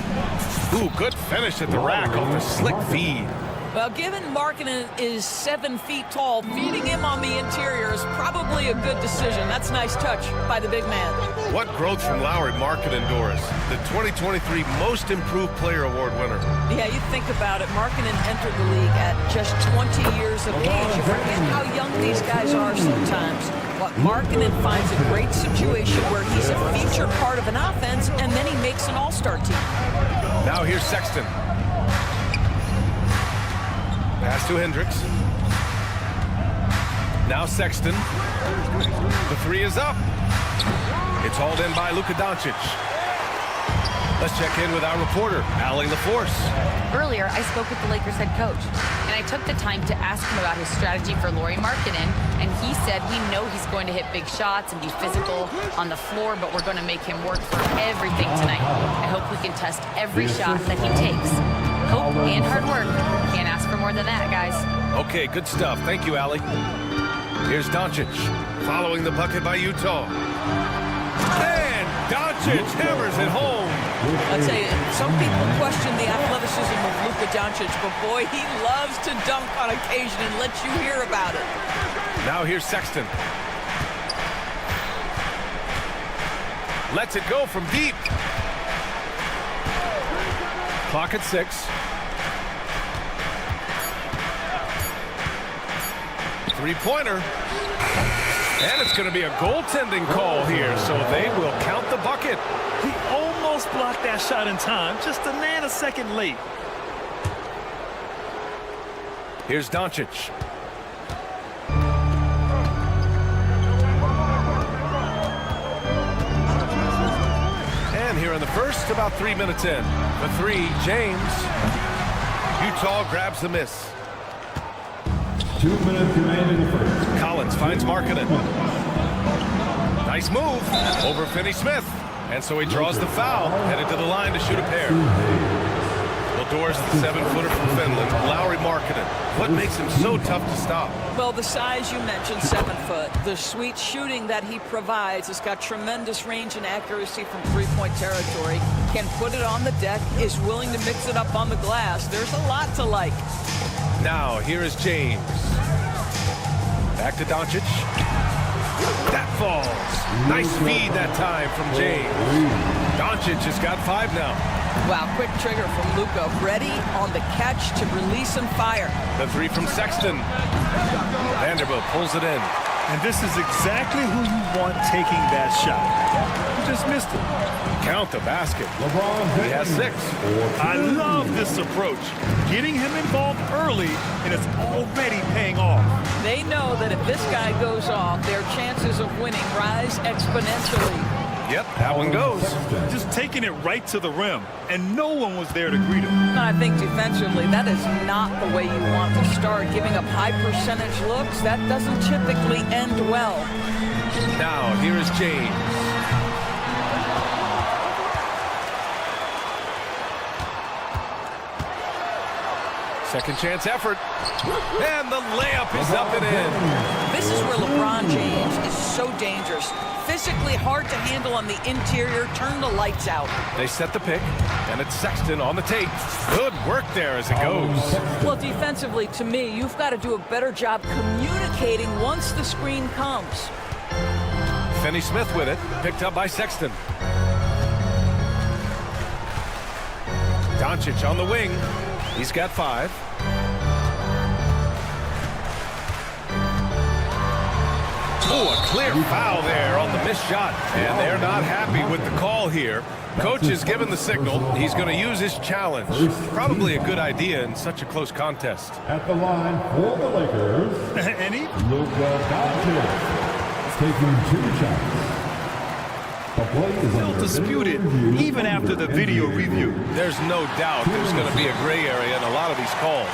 Ooh, good finish at the rack off a slick feed. Well, given Markkanen is 7 feet tall, feeding him on the interior is probably a good decision. That's a nice touch by the big man. What growth from Lauri Markkanen, Doris, the 2023 Most Improved Player Award winner. Yeah, you think about it. Markkanen entered the league at just 20 years of age. You forget how young these guys are sometimes. But Markkanen finds a great situation where he's a feature part of an offense, and then he makes an all-star team. Now here's Sexton. Pass to Hendricks. Now Sexton. The three is up. It's hauled in by Luka Doncic. Let's check in with our reporter, Allie LaForce. Earlier, I spoke with the Lakers head coach, and I took the time to ask him about his strategy for Lauri Markkanen, and he said, we know he's going to hit big shots and be physical on the floor, but we're going to make him work for everything tonight. I hope we can test every shot that he takes. Hope and hard work. Can't ask for more than that, guys. Okay, good stuff. Thank you, Allie. Here's Doncic, following the bucket by Utah. And Doncic hammers it home. I'll tell you, some people question the athleticism of Luka Doncic, but boy, he loves to dunk on occasion and let you hear about it. Now here's Sexton. Lets it go from deep. Clock at 6. 3-pointer. And it's going to be a goaltending call here, so they will count the bucket. He almost blocked that shot in time, just a nanosecond late. Here's Doncic. And here in the first, about 3 minutes in. The three, James. Utah grabs the miss. 2 minutes remaining in the first. Collins finds Markkanen. Nice move over Finney Smith. And so he draws the foul, headed to the line to shoot a pair. Well, Doris, the 7-footer from Finland, Lauri Markkanen. What makes him so tough to stop? Well, the size you mentioned, 7 foot. The sweet shooting that he provides has got tremendous range and accuracy from three-point territory. Can put it on the deck, is willing to mix it up on the glass. There's a lot to like. Now, here is James. Back to Doncic. That falls. Nice feed that time from James. Doncic has got 5 now. Wow, quick trigger from Luka. Ready on the catch to release and fire. The 3 from Sexton. Vanderbilt pulls it in. And this is exactly who you want taking that shot. You just missed it. Count the basket. He has 6. I love this approach. Getting him involved early, and it's already paying off. They know that if this guy goes off, their chances of winning rise exponentially. Yep, that one goes. Just taking it right to the rim, and no one was there to greet him. And I think defensively, that is not the way you want to start. Giving up high percentage looks, that doesn't typically end well. Now, here is James. Second chance effort. And the layup is up and in. This is where LeBron James is so dangerous. Physically hard to handle on the interior. Turn the lights out. They set the pick, and it's Sexton on the tape. Good work there as it goes. Well, defensively, to me, you've got to do a better job communicating once the screen comes. Finney-Smith with it, picked up by Sexton. Doncic on the wing. He's got 5. Oh, a clear foul there on the missed shot. And they're not happy with the call here. Coach has given the signal. He's going to use his challenge. Probably a good idea in such a close contest. At the line for the Lakers, And he Luka Doncic, taking 2 shots. The play is still under disputed video review. even after the video review. There's no doubt there's going to be a gray area in a lot of these calls.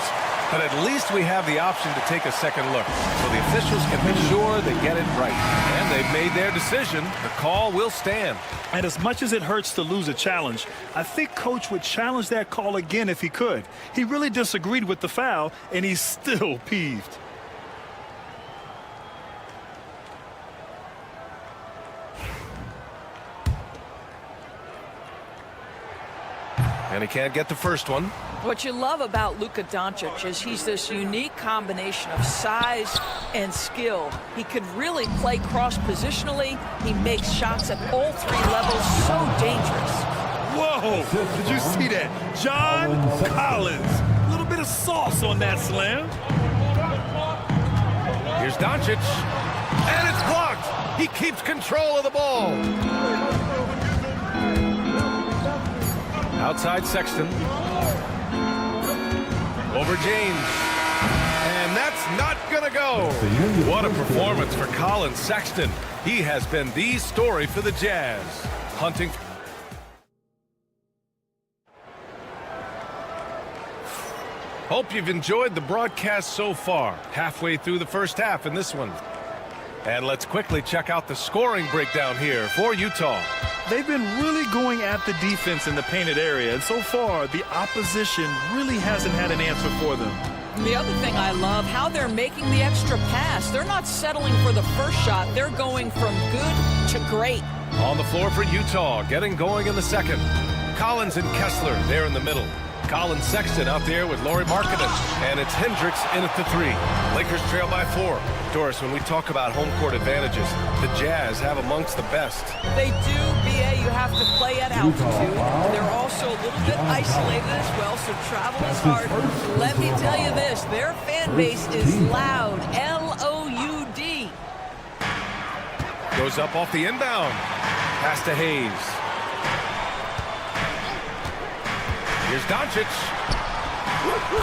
But at least we have the option to take a second look, so the officials can be sure they get it right. And they've made their decision. The call will stand. And as much as it hurts to lose a challenge, I think Coach would challenge that call again if he could. He really disagreed with the foul, and he's still peeved. And he can't get the first one. What you love about Luka Doncic is he's this unique combination of size and skill. He could really play cross-positionally. He makes shots at all 3 levels. So dangerous. Whoa! Did you see that? John Collins. A little bit of sauce on that slam. Here's Doncic. And it's blocked. He keeps control of the ball. Outside Sexton. Over James. And that's not going to go. What a performance for Colin Sexton. He has been the story for the Jazz. Hunting. Hope you've enjoyed the broadcast so far. Halfway through the first half in this one. And let's quickly check out the scoring breakdown here for Utah. They've been really going at the defense in the painted area, and so far, the opposition really hasn't had an answer for them. The other thing I love, how they're making the extra pass. They're not settling for the first shot. They're going from good to great. On the floor for Utah, getting going in the second. Collins and Kessler there in the middle. Colin Sexton out there with Lauri Markkanen. And it's Hendricks in at the 3. Lakers trail by 4. Doris, when we talk about home court advantages, the Jazz have amongst the best. They do, BA. You have to play at altitude. They're also a little bit isolated as well, so travel is hard. Let me tell you this, their fan base is loud. L-O-U-D. Goes up off the inbound. Pass to Hayes. Here's Doncic.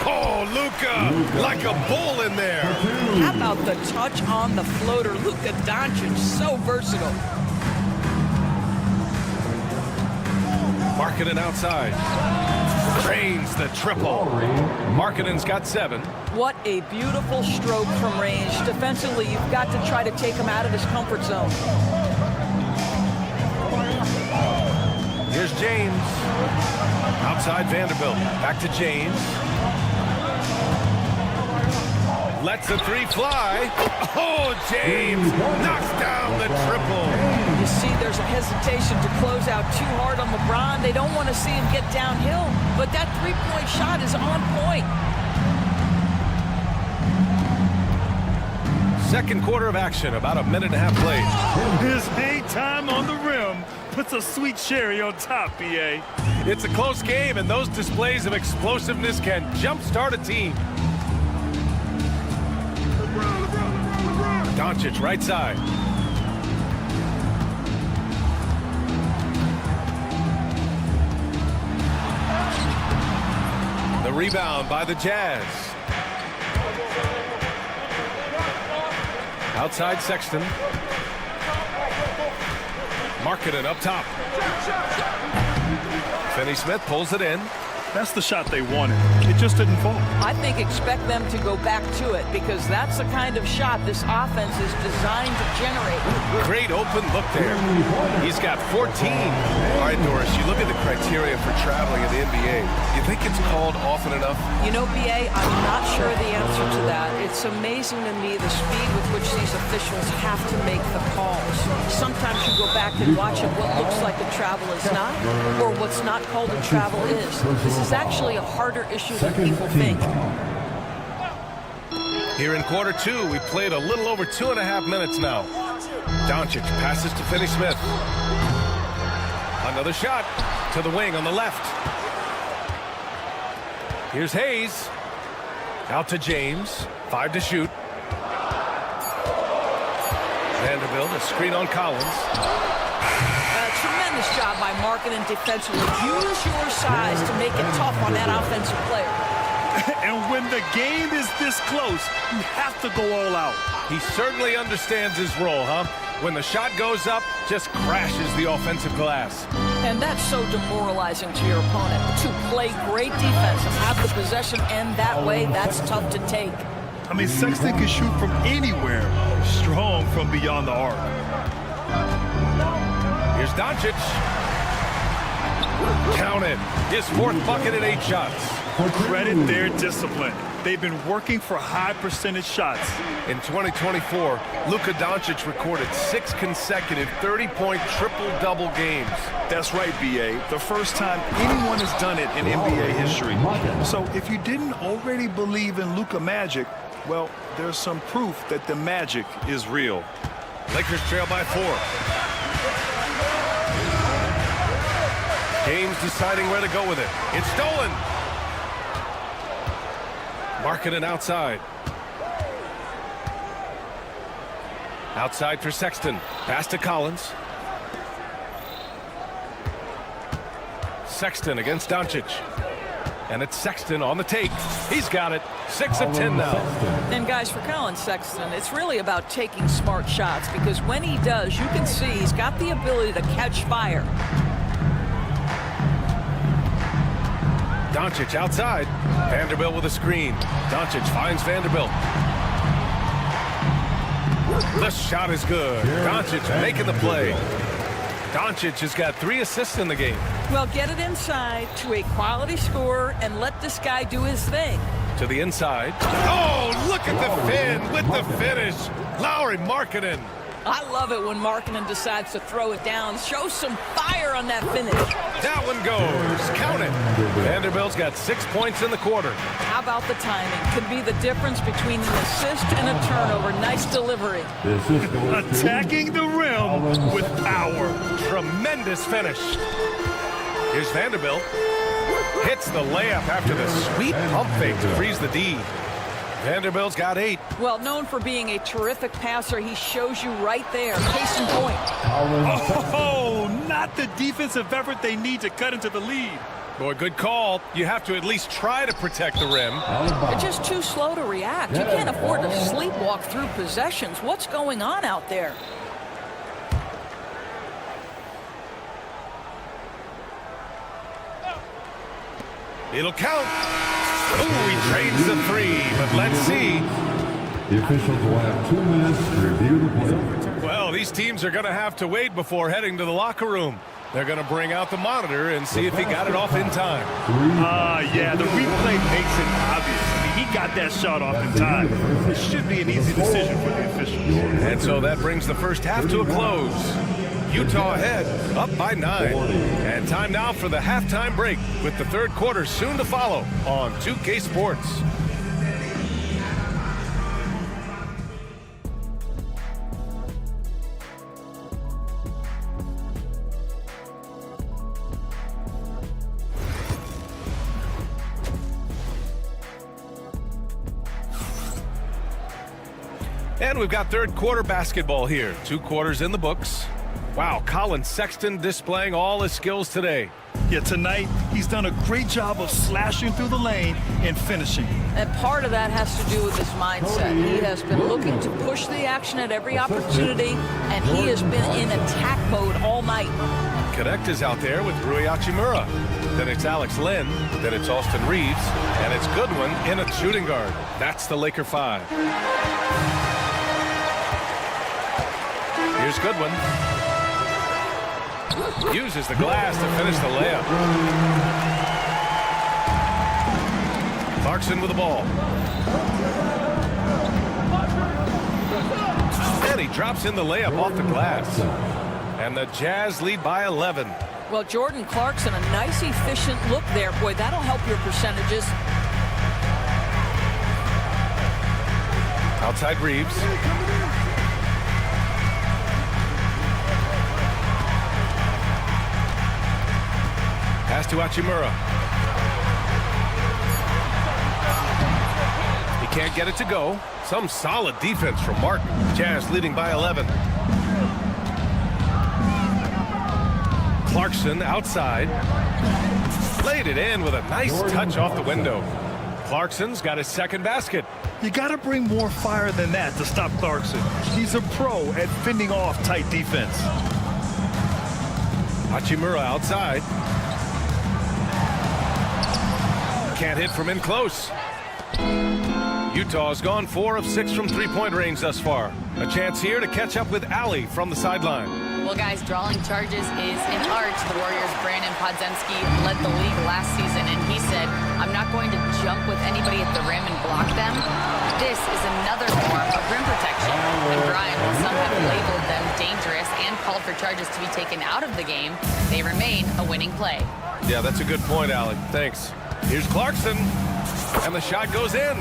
Oh, Luka, like a bull in there. How about the touch on the floater? Luka Doncic, so versatile. Markkanen outside. Drains the triple. Markkanen's got 7. What a beautiful stroke from range. Defensively, you've got to try to take him out of his comfort zone. Here's James. Outside Vanderbilt. Back to James. Lets the 3 fly. Oh, James knocks down the triple. You see, there's a hesitation to close out too hard on LeBron. They don't want to see him get downhill, but that 3-point shot is on point. Second quarter of action, about a minute and a half played. His hang time on the rim puts a sweet cherry on top, BA. It's a close game, and those displays of explosiveness can jumpstart a team. Doncic right side. The rebound by the Jazz. Outside Sexton. Markkanen up top. Finney-Smith pulls it in. That's the shot they wanted. It just didn't fall. I think expect them to go back to it because that's the kind of shot this offense is designed to generate. Great open look there. He's got 14. All right, Doris, you look at the criteria for traveling in the NBA. You think it's called often enough? You know, BA, I'm not sure the answer to that. It's amazing to me the speed with which these officials have to make the calls. Sometimes you go back and watch it, what looks like a travel is not, or what's not called a travel is. This is actually a harder issue than people think. Here in quarter two, we played a little over 2.5 minutes now. Doncic passes to Finney-Smith. Another shot to the wing on the left. Here's Hayes. Out to James. 5 to shoot. Vanderbilt, a screen on Collins. Tremendous job by Markkanen defensively. Use your size to make it tough on that offensive player. And when the game is this close, you have to go all out. He certainly understands his role, huh? When the shot goes up, just crashes the offensive glass. And that's so demoralizing to your opponent. To play great defense and have the possession end that way, that's tough to take. I mean, Sexton can shoot from anywhere, strong from beyond the arc. Here's Doncic. Count it. His 4th bucket in 8 shots. Credit their discipline. They've been working for high percentage shots. In 2024, Luka Doncic recorded 6 consecutive 30-point triple-double games. That's right, B.A. The first time anyone has done it in NBA history. So if you didn't already believe in Luka magic, well, there's some proof that the magic is real. Lakers trail by 4. James deciding where to go with it. It's stolen. Markkanen outside. Outside for Sexton. Pass to Collins. Sexton against Doncic. And it's Sexton on the take. He's got it. 6 of 10 now. And guys, for Colin Sexton, it's really about taking smart shots because when he does, you can see he's got the ability to catch fire. Doncic outside. Vanderbilt with a screen. Doncic finds Vanderbilt. The shot is good. Doncic making the play. Doncic has got 3 assists in the game. Well, get it inside to a quality scorer and let this guy do his thing. To the inside. Oh, look at the fin with the finish. Lauri Markkanen. I love it when Markkanen decides to throw it down. Show some fire on that finish. That one goes. Count it. Vanderbilt's got 6 points in the quarter. How about the timing? Could be the difference between an assist and a turnover. Nice delivery. Attacking the rim with power. Tremendous finish. Here's Vanderbilt. Hits the layup after the sweet pump fake to freeze the D. Vanderbilt's got 8. Well, known for being a terrific passer, he shows you right there. Case in point. Oh, not the defensive effort they need to cut into the lead. Boy, good call. You have to at least try to protect the rim. They're just too slow to react. You can't afford to sleepwalk through possessions. What's going on out there? It'll count. Ooh, he trades the 3, but let's see. The officials will have 2 minutes to review the play. Well, these teams are going to have to wait before heading to the locker room. They're going to bring out the monitor and see if he got it off in time. Yeah, the replay makes it obvious. I mean, he got that shot off in time. It should be an easy decision for the officials. And so that brings the first half to a close. Utah ahead, up by 9. And time now for the halftime break with the third quarter soon to follow on 2K Sports. And we've got third quarter basketball here. 2 quarters in the books. Wow, Colin Sexton displaying all his skills today. Yeah, tonight he's done a great job of slashing through the lane and finishing. And part of that has to do with his mindset. He has been looking to push the action at every opportunity, and he has been in attack mode all night. Connect is out there with Rui Hachimura. Then it's Alex Len. Then it's Austin Reeves. And it's Goodwin in at shooting guard. That's the Laker 5. Here's Goodwin. Uses the glass to finish the layup. Clarkson with the ball. And he drops in the layup off the glass. And the Jazz lead by 11. Well, Jordan Clarkson, a nice, efficient look there. Boy, that'll help your percentages. Outside Reeves. Pass to Hachimura. He can't get it to go. Some solid defense from Martin. Jazz leading by 11. Clarkson outside. Laid it in with a nice touch off the window. Clarkson's got his second basket. You got to bring more fire than that to stop Clarkson. He's a pro at fending off tight defense. Hachimura outside. Can't hit from in close. Utah's gone 4 of 6 from three-point range thus far. A chance here to catch up with Ali from the sideline. Well, guys, drawing charges is an art. The Warriors' Brandon Podziemski led the league last season, and he said, I'm not going to jump with anybody at the rim and block them. This is another form of rim protection. And Brian, while some have labeled them dangerous and called for charges to be taken out of the game, they remain a winning play. Yeah, that's a good point, Ali. Thanks. Here's Clarkson, and the shot goes in.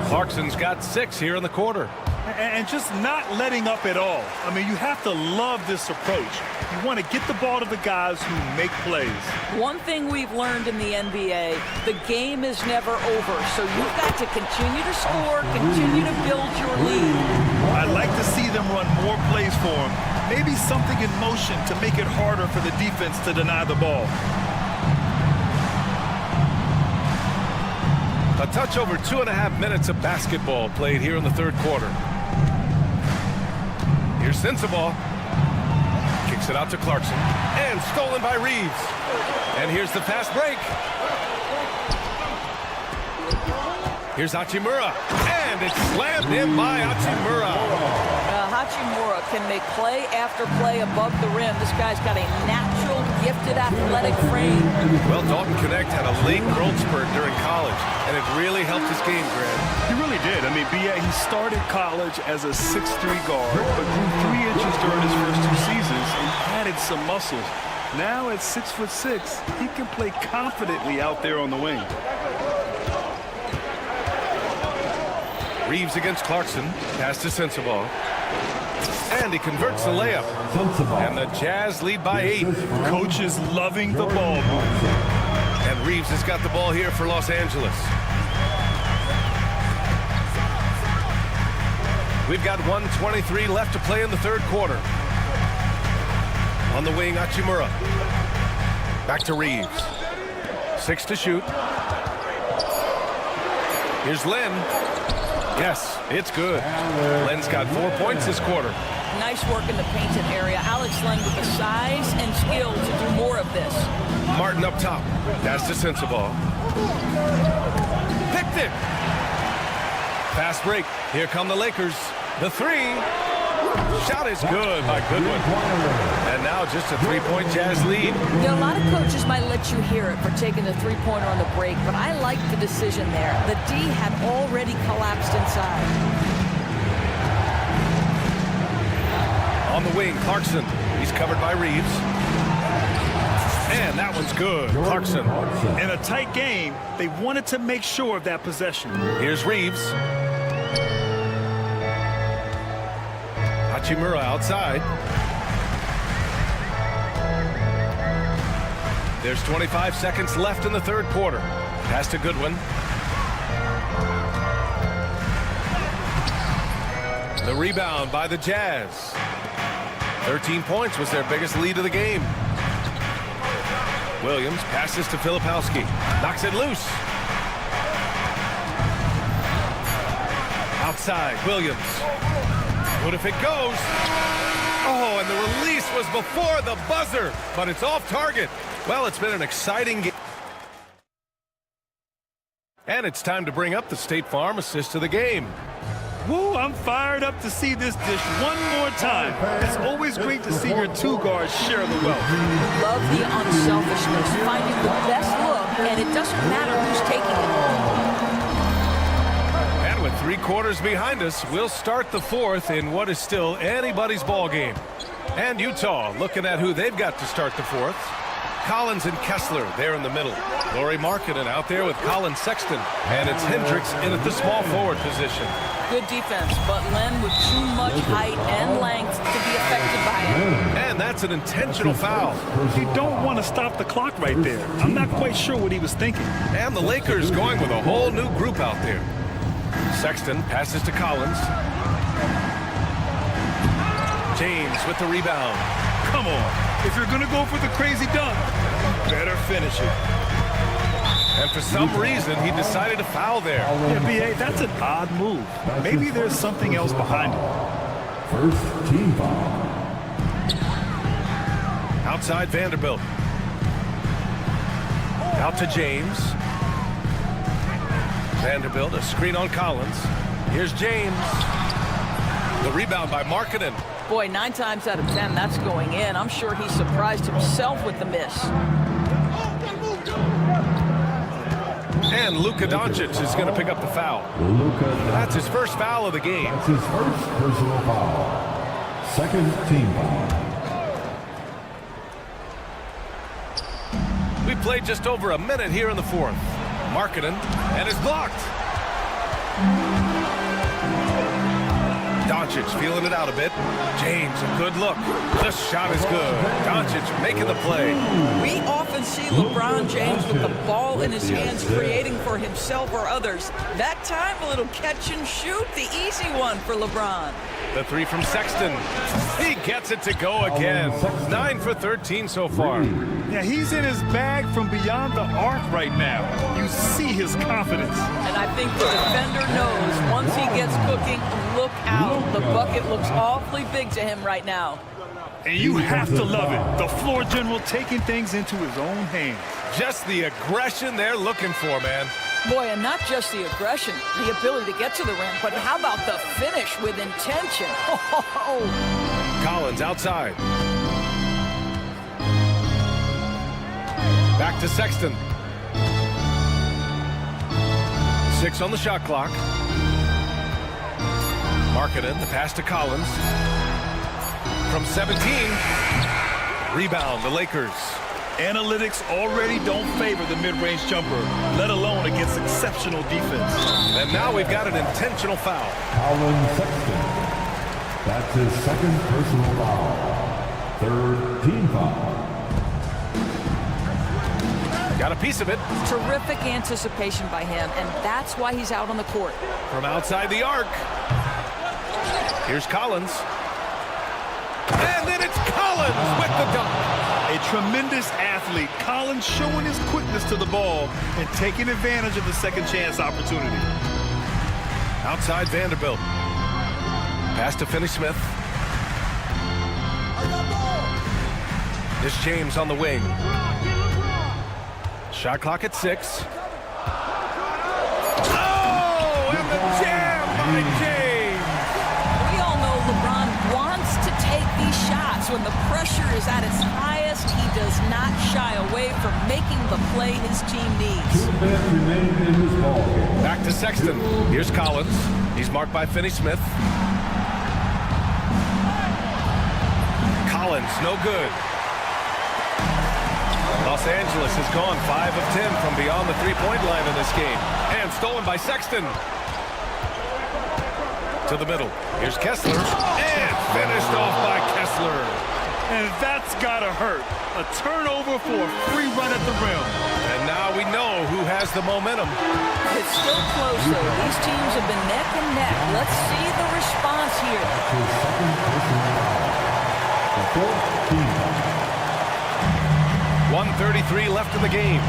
Clarkson's got 6 here in the quarter. And just not letting up at all. I mean, you have to love this approach. You want to get the ball to the guys who make plays. One thing we've learned in the NBA, the game is never over. So you've got to continue to score, continue to build your lead. I'd like to see them run more plays for him. Maybe something in motion to make it harder for the defense to deny the ball. A touch over 2.5 minutes of basketball played here in the third quarter. Here's Sensabaugh. Kicks it out to Clarkson. And stolen by Reeves. And here's the fast break. Here's Hachimura. And it's slammed in by Hachimura. Hachimura can make play after play above the rim. This guy's got a natural, gifted, athletic frame. Well, Dalton Connect had a late growth spurt during college, and it really helped his game, Grant. He really did. I mean, B.A., he started college as a 6'3" guard, but grew 3 inches during his first 2 seasons and added some muscles. Now at 6'6", he can play confidently out there on the wing. Reeves against Clarkson. Pass to Sensabaugh. And he converts the layup. And the Jazz lead by 8. Coach is loving the ball move. And Reeves has got the ball here for Los Angeles. We've got 1:23 left to play in the third quarter. On the wing, Hachimura. Back to Reeves. 6 to shoot. Here's Len. Yes, it's good. Len's got 4 points this quarter. Nice work in the painted area. Alex Len with the size and skill to do more of this. Martin up top. Pass to Sensabaugh. Picked it. Fast break. Here come the Lakers. The 3. Shot is good by Goodwin. And now just a 3-point Jazz lead. You know, a lot of coaches might let you hear it for taking the three-pointer on the break, but I like the decision there. The D had already collapsed inside. On the wing, Clarkson. He's covered by Reeves. And that one's good. Clarkson. In a tight game, they wanted to make sure of that possession. Here's Reeves. Hachimura outside. There's 25 seconds left in the third quarter. Pass to Goodwin. The rebound by the Jazz. 13 points was their biggest lead of the game. Williams passes to Filipowski. Knocks it loose. Outside, Williams. What if it goes? Oh, and the release was before the buzzer, but it's off target. Well, it's been an exciting game. And it's time to bring up the State Farm assist of the game. Woo, I'm fired up to see this dish one more time. It's always great to see your two guards share the wealth. Love the unselfishness, finding the best look, and it doesn't matter who's taking it. And with 3 quarters behind us, we'll start the 4th in what is still anybody's ball game. And Utah looking at who they've got to start the 4th. Collins and Kessler there in the middle. Lauri Markkanen out there with Colin Sexton. And it's Hendricks in at the small forward position. Good defense, but Len with too much height and length to be affected by it. And that's an intentional foul. You don't want to stop the clock right there. I'm not quite sure what he was thinking. And the Lakers going with a whole new group out there. Sexton passes to Collins. James with the rebound. Come on. If you're going to go for the crazy dunk, you better finish it. And for some reason, he decided to foul there. Yeah, B.A., that's an odd move. Maybe there's something else behind it. First team foul. Outside Vanderbilt. Out to James. Vanderbilt, a screen on Collins. Here's James. The rebound by Markkanen. Boy, 9 times out of 10, that's going in. I'm sure he surprised himself with the miss. And Luka Doncic is going to pick up the foul. That's his first foul of the game. That's his first personal foul. Second team foul. We played just over a minute here in the 4th. Markkanen, and is blocked. Doncic feeling it out a bit. James, a good look. The shot is good. Doncic making the play. We often see LeBron James with the ball in his hands creating for himself or others. That time, a little catch and shoot, the easy one for LeBron. The 3 from Sexton. He gets it to go again. 9 for 13 so far. Yeah, he's in his bag from beyond the arc right now. You see his confidence. And I think the defender knows once he gets cooking, look out. The bucket looks awfully big to him right now. And you have to love it. The floor general taking things into his own hands. Just the aggression they're looking for, man. Boy, and not just the aggression, the ability to get to the rim, but how about the finish with intention? Collins outside. Back to Sexton. 6 on the shot clock. Markkanen, the pass to Collins. From 17. Rebound, the Lakers. Analytics already don't favor the mid-range jumper, let alone against exceptional defense. And now we've got an intentional foul. Colin Sexton. That's his second personal foul. Third team foul. Got a piece of it. Terrific anticipation by him, and that's why he's out on the court. From outside the arc. Here's Collins. And then it's Collins with the dunk. A tremendous athlete, Collins showing his quickness to the ball and taking advantage of the second chance opportunity. Outside Vanderbilt. Pass to Finney-Smith. This James on the wing. Shot clock at 6. Oh, and the jam by James. We all know LeBron wants to take these shots. When the pressure is at its highest, he does not shy away from making the play his team needs. Back to Sexton. Here's Collins. He's marked by Finney-Smith. Collins, no good. Los Angeles has gone 5 of 10 from beyond the three-point line in this game. And stolen by Sexton. To the middle. Here's Kessler. And finished off by Kessler. And that's gotta hurt. A turnover for a free run at the rim. And now we know who has the momentum. It's still close, though. These teams have been neck and neck. Let's see the response here. The fourth team foul. 1:33 left in the game.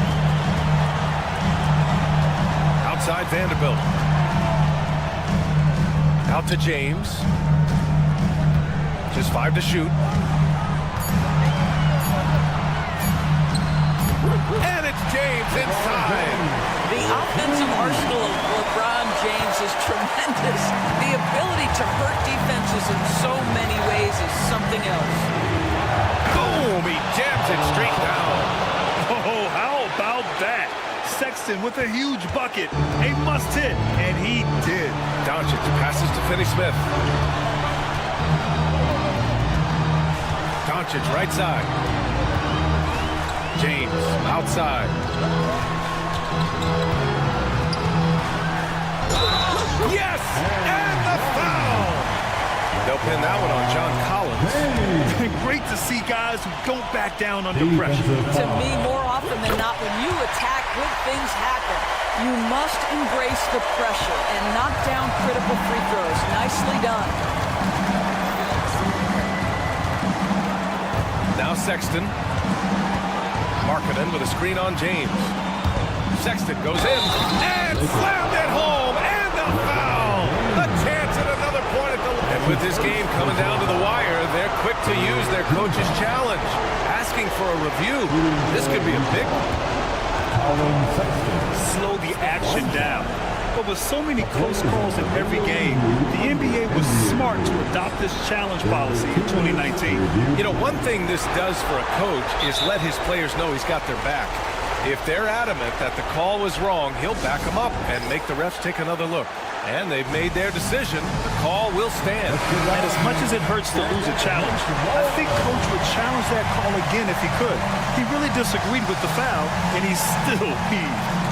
Outside Vanderbilt. Out to James. Just 5 to shoot. And it's James inside. The offensive arsenal tremendous. The ability to hurt defenses in so many ways is something else. Boom! He jams it straight down. Oh, how about that? Sexton with a huge bucket, a must hit, and he did. Doncic passes to Finney-Smith. Doncic right side. James outside. Yes! And the foul! They'll pin that one on John Collins. Great to see guys who don't back down under pressure. To me, more often than not, when you attack, good things happen. You must embrace the pressure and knock down critical free throws. Nicely done. Now Sexton. Markkanen with a screen on James. Sexton goes in and slammed it home, and the foul! A chance at another point at the line. And with this game coming down to the wire, they're quick to use their coach's challenge, asking for a review. This could be a big one. Slow the action down. But with so many close calls in every game, the NBA was smart to adopt this challenge policy in 2019. You know, one thing this does for a coach is let his players know he's got their back. If they're adamant that the call was wrong, he'll back them up and make the refs take another look. And they've made their decision. The call will stand. And as much as it hurts to lose a challenge, I think Coach would challenge that call again if he could. He really disagreed with the foul, and he's still peeved.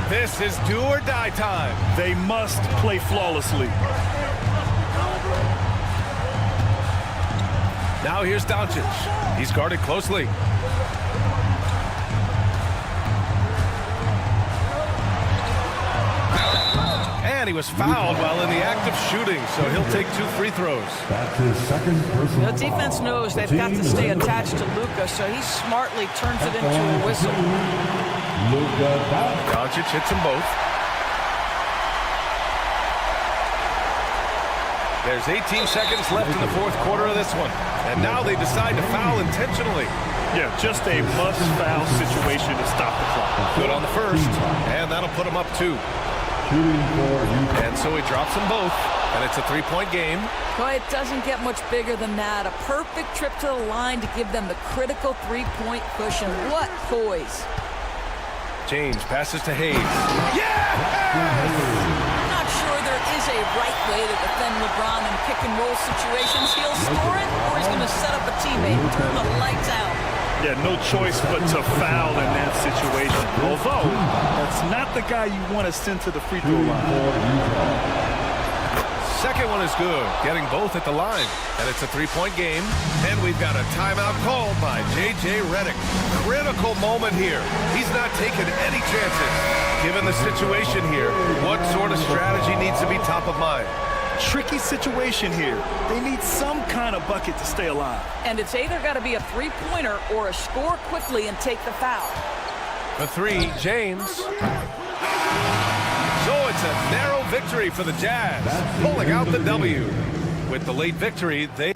This is do or die time. They must play flawlessly. Now here's Doncic. He's guarded closely. And he was fouled while in the act of shooting, so he'll take 2 free throws. That's his second personal The defense knows they've got to stay attached to Luka, so he smartly turns it into a whistle. Doncic hits them both. There's 18 seconds left in the fourth quarter of this one. And now they decide to foul intentionally. Yeah, just a must-foul situation to stop the clock. Good on the first, and that'll put him up 2. And so he drops them both, and it's a 3-point game. Boy, it doesn't get much bigger than that. A perfect trip to the line to give them the critical 3-point cushion. What poise. James passes to Hayes. Yeah! I'm not sure there is a right way to defend LeBron in pick-and-roll situations. He'll score it, or he's going to set up a teammate and turn the lights out. Yeah, no choice but to foul in that situation. Although, that's not the guy you want to send to the free throw line. Second one is good, getting both at the line. And it's a 3-point game. And we've got a timeout called by J.J. Redick. Critical moment here. He's not taking any chances. Given the situation here, what sort of strategy needs to be top of mind? Tricky situation here. They need some kind of bucket to stay alive. And it's either got to be a 3-pointer or a score quickly and take the foul. The 3, James. So it's a narrow victory for the Jazz, pulling out the W. With the late victory, they...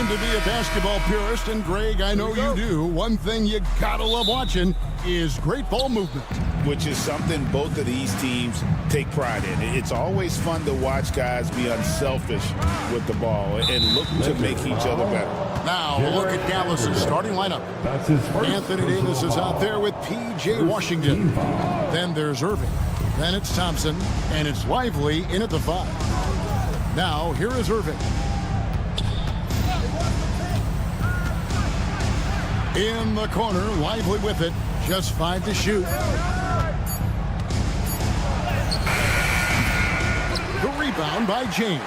claim to be a basketball purist, and Greg, I know you do. One thing you gotta love watching is great ball movement. Which is something both of these teams take pride in. It's always fun to watch guys be unselfish with the ball and look to make each other better. Now, look at Dallas' starting lineup. Anthony Davis is out there with P.J. Washington. Then there's Irving. Then it's Thompson. And it's Lively in at the 5. Now, here is Irving. In the corner, Lively with it. Just 5 to shoot. The rebound by James.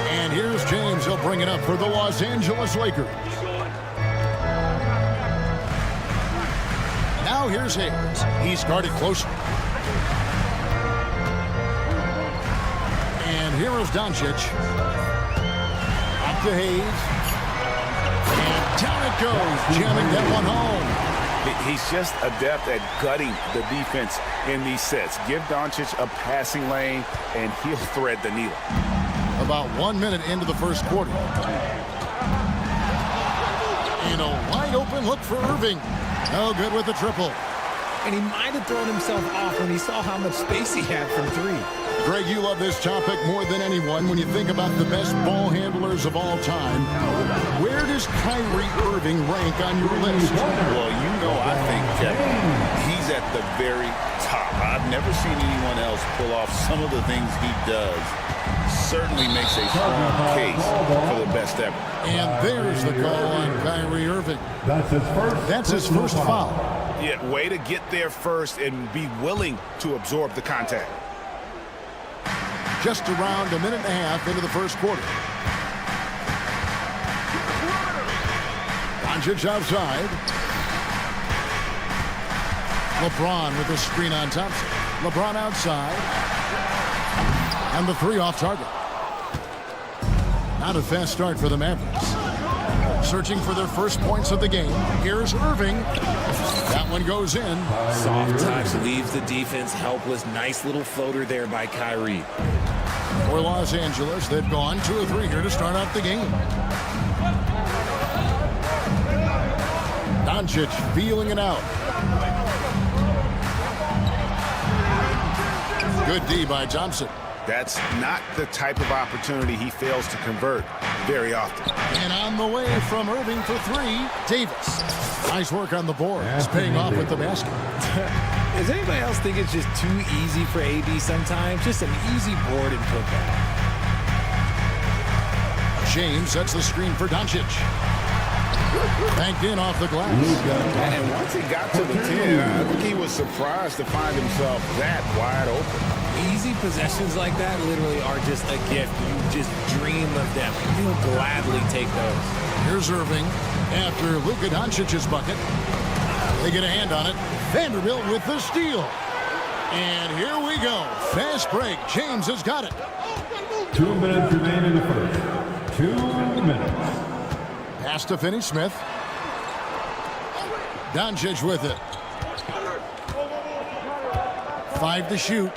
And here's James. He'll bring it up for the Los Angeles Lakers. Now here's Hayes. He's guarded closer. And here is Doncic. Up to Hayes. And down it goes. Jamming that one home. He's just adept at gutting the defense in these sets. Give Doncic a passing lane, and he'll thread the needle. About 1 minute into the first quarter. And a wide open look for Irving. No good with the triple. And he might have thrown himself off when he saw how much space he had from 3. Greg, you love this topic more than anyone. When you think about the best ball handlers of all time, where does Kyrie Irving rank on your list? Well, you know, I think, Kevin, he's at the very top. I've never seen anyone else pull off some of the things he does. Certainly makes a strong case for the best ever. And there's the call on Kyrie Irving. That's his first foul. Yeah, way to get there first and be willing to absorb the contact. Just around a minute and a half into the first quarter. Doncic outside. LeBron with the screen on Thompson. LeBron outside. And the 3 off target. Not a fast start for the Mavericks. Searching for their first points of the game. Here's Irving. That one goes in. Soft touch leaves the defense helpless. Nice little floater there by Kyrie. For Los Angeles, they've gone 2 of 3 here to start out the game. Doncic feeling it out. Good D by Thompson. That's not the type of opportunity he fails to convert very often. And on the way from Irving for 3, Davis. Nice work on the board. It's paying off with the basket. Does anybody else think it's just too easy for AD sometimes? Just an easy board and putback. James sets the screen for Doncic. Banked in off the glass. And once he got to the 10, I think he was surprised to find himself that wide open. Easy possessions like that literally are just a gift. You just dream of them. You'll gladly take those. Here's Irving after Luka Doncic's bucket. They get a hand on it. Vanderbilt with the steal. And here we go. Fast break. James has got it. 2 minutes remain in the first. 2 minutes. Pass to Finney-Smith. Doncic with it. 5 to shoot.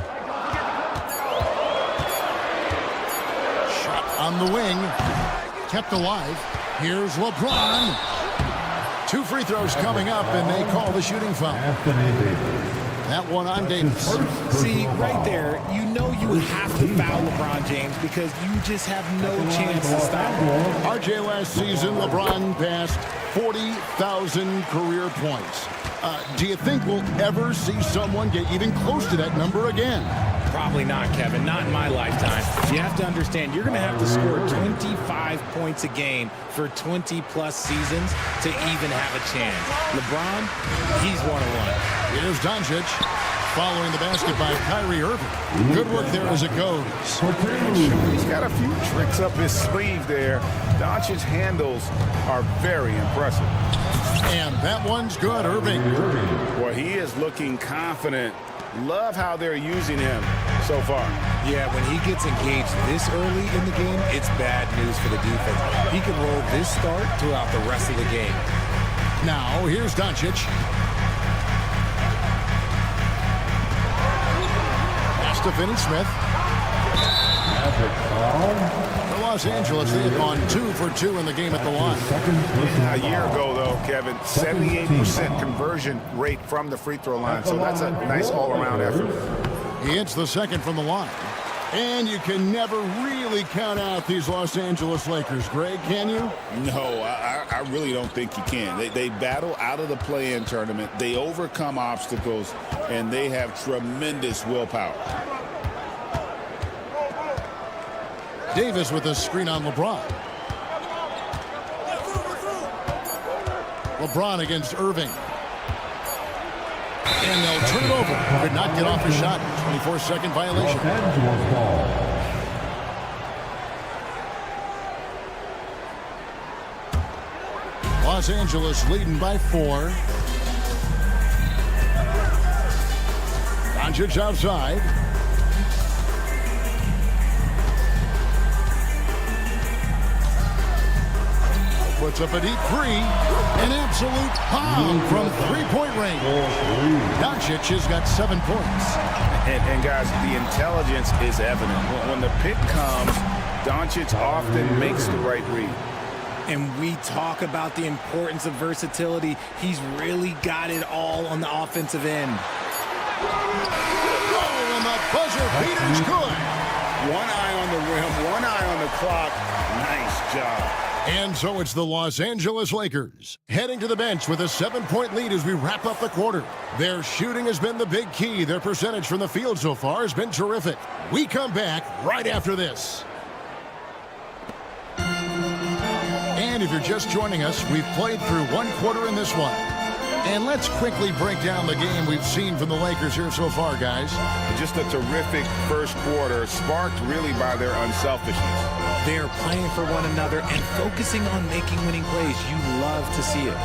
Shot on the wing. Kept alive. Here's LeBron. 2 free throws coming up, and they call the shooting foul. That one on Davis. See, right there, you know you have to foul LeBron James because you just have no chance to stop him. RJ, last season, LeBron passed 40,000 career points. Do you think we'll ever see someone get even close to that number again? Probably not, Kevin. Not in my lifetime. You have to understand, you're going to have to score 25 points a game for 20-plus seasons to even have a chance. LeBron, he's 1-1. Here's Doncic following the basket by Kyrie Irving. Good work there as it goes. He's got a few tricks up his sleeve there. Doncic's handles are very impressive. And that one's good, Irving. Well, he is looking confident. Love how they're using him so far. Yeah, when he gets engaged this early in the game, it's bad news for the defense. He can roll this start throughout the rest of the game. Now, here's Doncic. Pass to Finney-Smith. For Los Angeles, they had gone 2 for 2 in the game at the line. A year ago, though, Kevin, 78% conversion rate from the free throw line. So that's a nice all-around effort. He hits the second from the line. And you can never really count out these Los Angeles Lakers, Greg, can you? No, I really don't think you can. They battle out of the play-in tournament. They overcome obstacles, and they have tremendous willpower. Davis with a screen on LeBron. LeBron against Irving. And they'll turn it over. Could not get off a shot. 24-second violation. Los Angeles leading by 4. Doncic outside. Puts up a deep 3. An absolute bomb from three-point range. Doncic has got 7 points. And guys, the intelligence is evident. When the pick comes, Doncic often makes the right read. And we talk about the importance of versatility. He's really got it all on the offensive end. Oh, and the buzzer beater's good. One eye on the rim, one eye on the clock. Nice job. And so it's the Los Angeles Lakers heading to the bench with a 7-point lead as we wrap up the quarter. Their shooting has been the big key. Their percentage from the field so far has been terrific. We come back right after this. And if you're just joining us, we've played through 1 quarter in this one. And let's quickly break down the game we've seen from the Lakers here so far, guys. Just a terrific first quarter, sparked really by their unselfishness. They're playing for one another and focusing on making winning plays. You love to see it.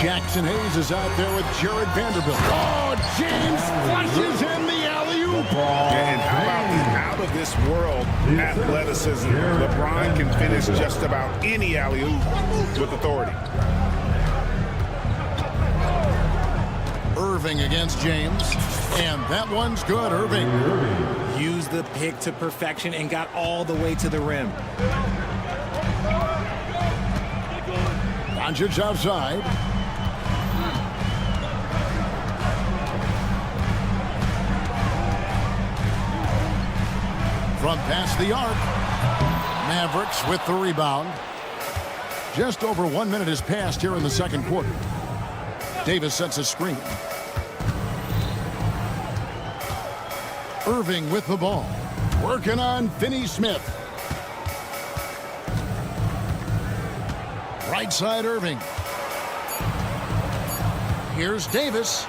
Jackson Hayes is out there with Jared Vanderbilt. Oh, James flushes in the alley-oop. And how about the out-of-this-world athleticism? LeBron can finish just about any alley-oop with authority. Irving against James. And that one's good, Irving. Used the pick to perfection and got all the way to the rim. Doncic outside. From past the arc. Mavericks with the rebound. Just over 1 minute has passed here in the second quarter. Davis sets a screen. Irving with the ball. Working on Finney-Smith. Right side Irving. Here's Davis.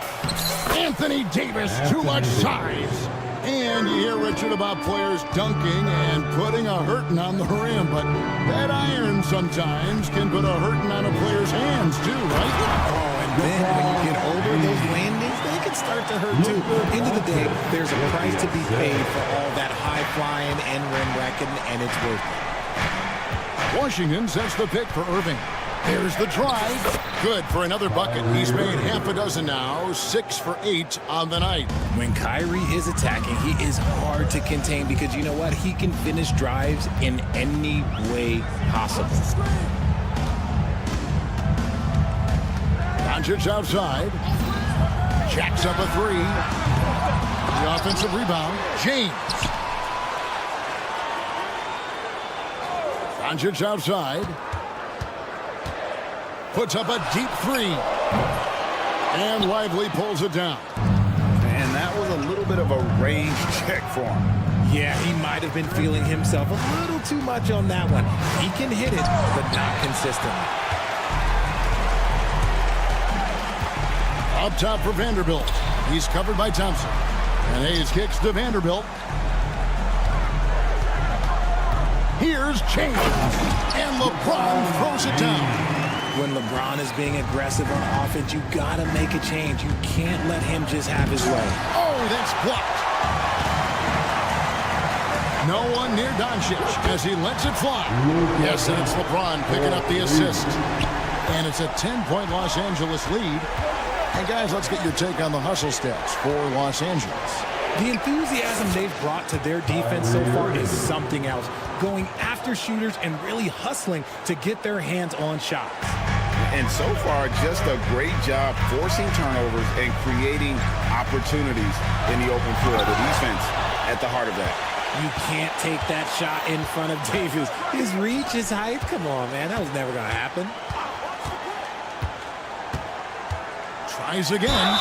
Anthony Davis, too much size. And you hear, Richard, about players dunking and putting a hurting on the rim, but that iron sometimes can put a hurting on a player's hands too, right? Oh, and then when you get older, those landings, they can start to hurt too. End of the day, there's a price to be paid for all that high-flying and rim wrecking, and it's worth it. Washington sets the pick for Irving. There's the drive. Good for another bucket. He's made half a dozen now, 6 for 8 on the night. When Kyrie is attacking, he is hard to contain because you know what? He can finish drives in any way possible. Doncic outside. Jacks up a 3. The offensive rebound. James. Doncic outside. Puts up a deep 3. And Lively pulls it down. And that was a little bit of a range check for him. Yeah, he might have been feeling himself a little too much on that one. He can hit it, but not consistently. Up top for Vanderbilt. He's covered by Thompson. And Hayes kicks to Vanderbilt. Here's James. And LeBron throws it down. When LeBron is being aggressive on offense, you gotta make a change. You can't let him just have his way. Oh, that's blocked. No one near Doncic as he lets it fly. Yes, and it's LeBron picking up the assist. And it's a 10-point Los Angeles lead. And guys, let's get your take on the hustle stats for Los Angeles. The enthusiasm they've brought to their defense so far is something else. Going after shooters and really hustling to get their hands on shots. And so far, just a great job forcing turnovers and creating opportunities in the open floor. The defense at the heart of that. You can't take that shot in front of Davis. His reach, his height, come on, man. That was never going to happen. Tries again.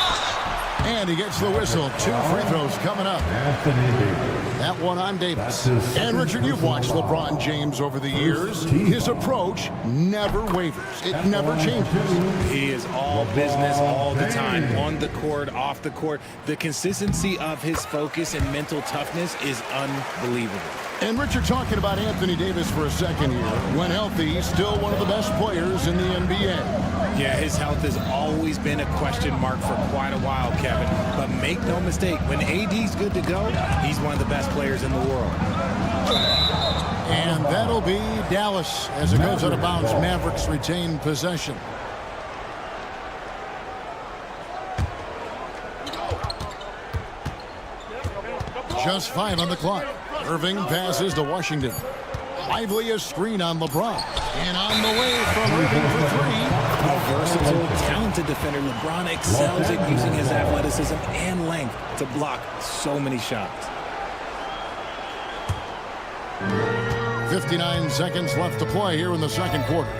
And he gets the whistle. 2 free throws coming up. That one on Davis. And Richard, you've watched LeBron James over the years. His approach never wavers. It never changes. He is all business all the time, on the court, off the court. The consistency of his focus and mental toughness is unbelievable. And Richard, talking about Anthony Davis for a second here. When healthy, he's still one of the best players in the NBA. Yeah, his health has always been a question mark for quite a while, Kevin. But make no mistake, when AD's good to go, he's one of the best players in the world. And that'll be Dallas as it goes out of bounds. Mavericks retain possession. Just 5 on the clock. Irving passes to Washington. Lively a screen on LeBron. And on the way from Irving for 3. A versatile, talented defender, LeBron excels at using his athleticism and length to block so many shots. 59 seconds left to play here in the second quarter.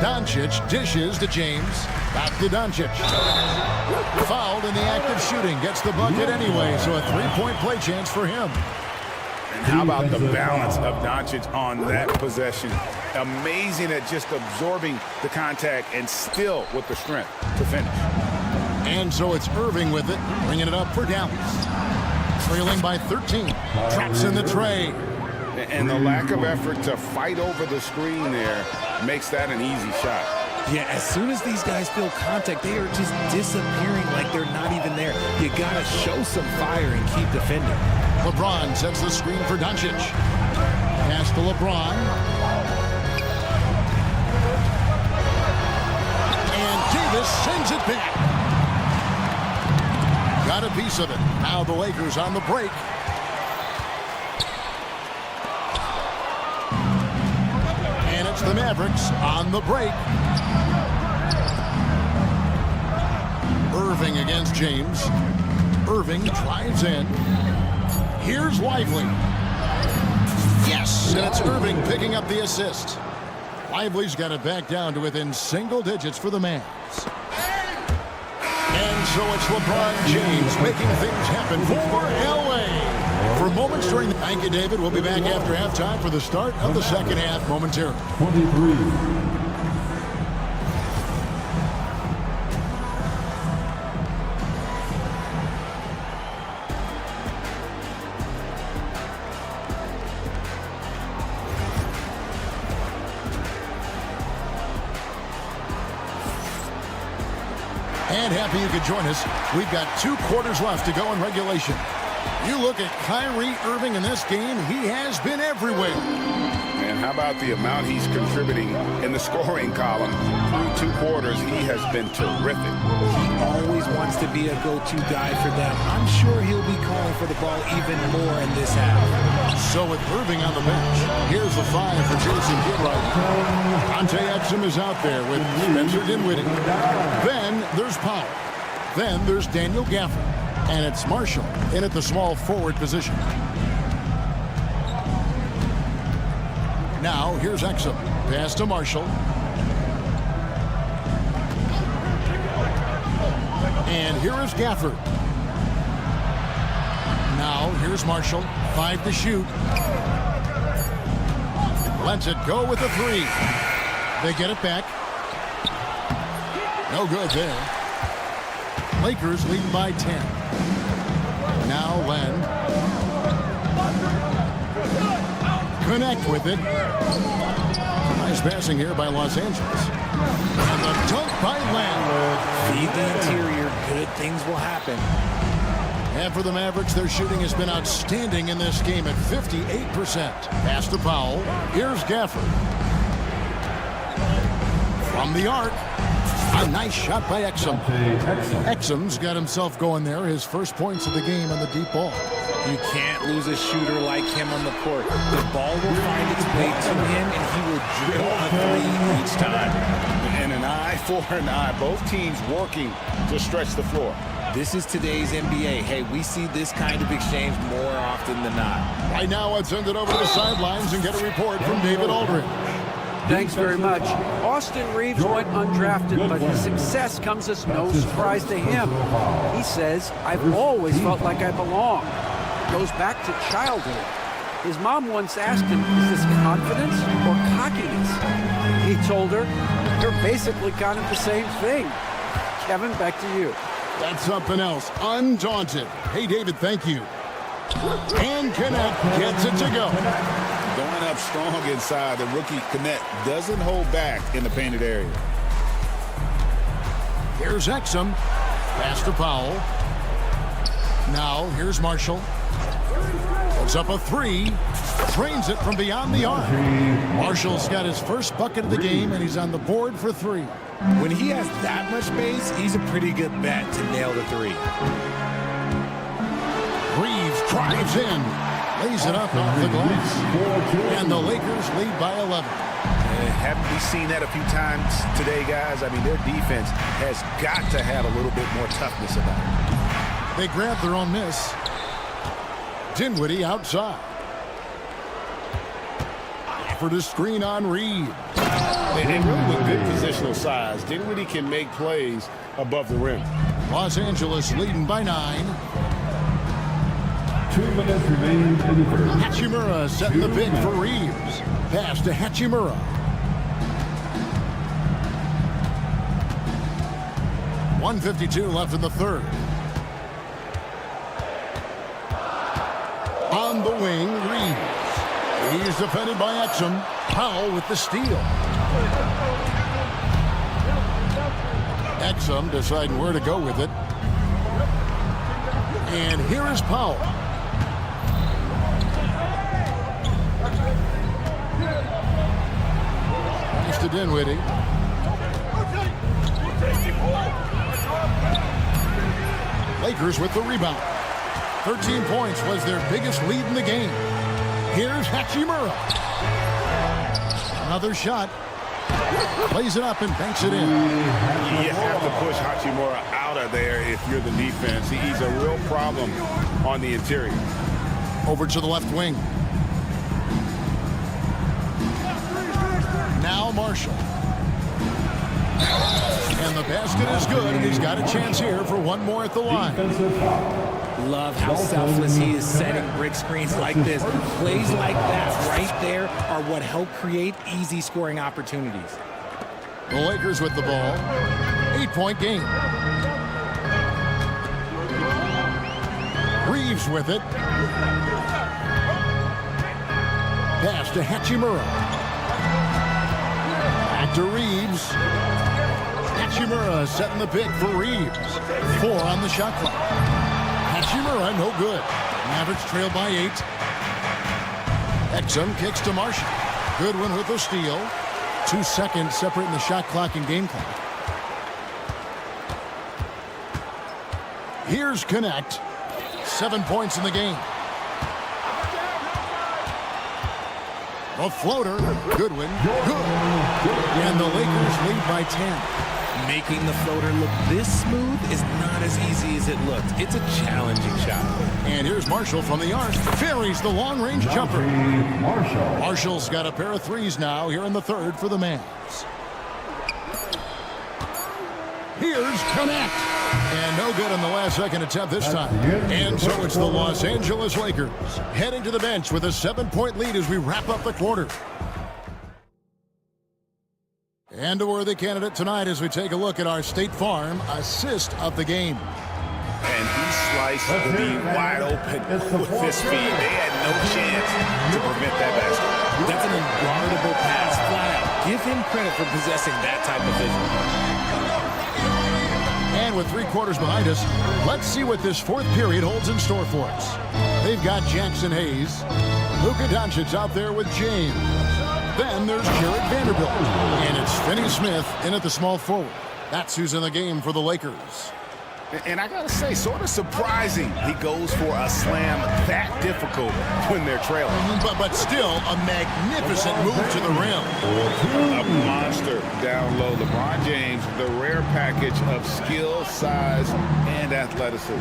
Doncic dishes to James. Back to Doncic. Fouled in the act of shooting. Gets the bucket anyway, so a 3-point play chance for him. And how about the balance of Doncic on that possession? Amazing at just absorbing the contact and still with the strength to finish. And so it's Irving with it, bringing it up for Dallas. Trailing by 13. Traps in the tray. And the lack of effort to fight over the screen there makes that an easy shot. Yeah, as soon as these guys feel contact, they are just disappearing like they're not even there. You got to show some fire and keep defending. LeBron sets the screen for Doncic. Pass to LeBron. And Davis sends it back. Got a piece of it. Now the Lakers on the break. And it's the Mavericks on the break. Irving against James. Irving drives in. Here's Lively. Yes, and it's Irving picking up the assist. Lively's got it back down to within single digits for the Mavs. And so it's LeBron James making things happen for LA. For moments during the... Thank you, David. We'll be back after halftime for the start of the second half momentarily. 23. And happy you could join us. We've got 2 quarters left to go in regulation. You look at Kyrie Irving in this game, he has been everywhere. And how about the amount he's contributing in the scoring column? Through 2 quarters, he has been terrific. He always wants to be a go-to guy for them. I'm sure he'll be calling for the ball even more in this half. So with Irving on the bench, here's the 5 for Jason Kidd. Dante Exum is out there with Spencer Dinwiddie. Then there's Powell. Then there's Daniel Gafford. And it's Marshall in at the small forward position. Now here's Exum. Pass to Marshall. And here is Gafford. Now here's Marshall. 5 to shoot. Lets it go with a 3. They get it back. No good there. Lakers leading by 10. Now Len. Connect with it. Nice passing here by Los Angeles. And the dunk by Len. Feed the interior. Good things will happen. And for the Mavericks, their shooting has been outstanding in this game at 58%. Pass to Powell. Here's Gafford. From the arc. A nice shot by Exum. Exum's got himself going there. His first points of the game on the deep ball. You can't lose a shooter like him on the court. The ball will find its way to him, and he will drill a three each time. And an eye for an eye. Both teams working to stretch the floor. This is today's NBA. Hey, we see this kind of exchange more often than not. Right now, let's send it over to the sidelines and get a report from David Aldridge. Thanks very much. Austin Reeves went undrafted, but his success comes as no surprise to him. He says, "I've always felt like I belong." Goes back to childhood. His mom once asked him, "Is this confidence or cockiness?" He told her, "They're basically kind of the same thing." Kevin, back to you. That's something else. Undaunted. Hey, David, thank you. And Kenneth gets it to go. Going up strong inside. The rookie Kenneth doesn't hold back in the painted area. Here's Exum. Pass to Powell. Now, here's Marshall. Puts up a three. Trains it from beyond the arc. Marshall's got his first bucket of the game, and he's on the board for three. When he has that much space, he's a pretty good bet to nail the three. Reeves drives in. Lays it up off the glass. And the Lakers lead by 11. Haven't we seen that a few times today, guys? I mean, their defense has got to have a little bit more toughness about it. They grab their own miss. Dinwiddie outside. For the screen on Reeves. And really with good positional size, Dinwiddie can make plays above the rim. Los Angeles leading by 9. 2 minutes remaining in the first. Hachimura setting the pick for Reeves. Pass to Hachimura. .152 left in the third. On the wing, Reeves. He's defended by Exum. Powell with the steal. Exum deciding where to go with it. And here is Powell. Pass to Dinwiddie. Lakers with the rebound. 13 points was their biggest lead in the game. Here's Hachimura. Another shot. Plays it up and banks it in. You have to push Hachimura out of there if you're the defense. He's a real problem on the interior. Over to the left wing. Now Marshall. And the basket is good, and he's got a chance here for one more at the line. Love how selfless he is setting brick screens like this. Plays like that right there are what help create easy scoring opportunities. The Lakers with the ball. 8-point game. Reeves with it. Pass to Hachimura. Back to Reeves. Hachimura setting the pick for Reeves. 4 on the shot clock. Hachimura, no good. Mavericks trail by 8. Exum kicks to Marshall. Goodwin with the steal. 2 seconds separating the shot clock and game clock. Here's Connect. 7 points in the game. A floater. Goodwin. Good. And the Lakers lead by 10. Making the floater look this smooth is not as easy as it looked. It's a challenging shot. And here's Marshall from the arc. Ferries the long-range jumper. Marshall's got a pair of threes now here in the third for the Mavs. Here's Connect. And no good on the last second attempt this time. And so it's the Los Angeles Lakers heading to the bench with a 7-point lead as we wrap up the quarter. And a worthy candidate tonight as we take a look at our State Farm assist of the game. And he sliced the wide open with his feet. They had no chance to prevent that basket. That's an unguardable pass, flat out. Give him credit for possessing that type of vision. And with 3 quarters behind us, let's see what this fourth period holds in store for us. They've got Jackson Hayes, Luka Doncic out there with James. Then there's Jared Vanderbilt. And it's Finney Smith in at the small forward. That's who's in the game for the Lakers. And I gotta say, sort of surprising he goes for a slam that difficult when they're trailing. But still a magnificent move to the rim. A monster down low. LeBron James, the rare package of skill, size, and athleticism.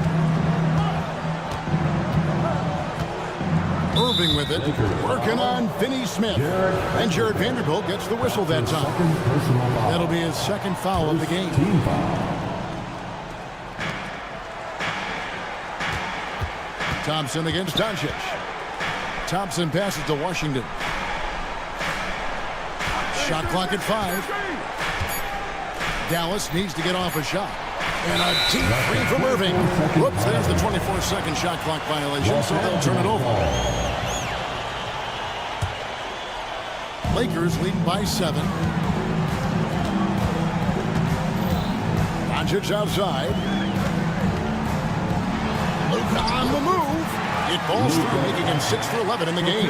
Irving with it, working on Finney Smith. And Jared Vanderbilt gets the whistle that time. That'll be his second foul of the game. Thompson against Doncic. Thompson passes to Washington. Shot clock at 5. Dallas needs to get off a shot. And a deep three from Irving. Whoops, there's the 24-second shot clock violation, so they'll turn it over. Lakers leading by 7. Doncic outside. Luka on the move. It falls through, making him 6 for 11 in the game.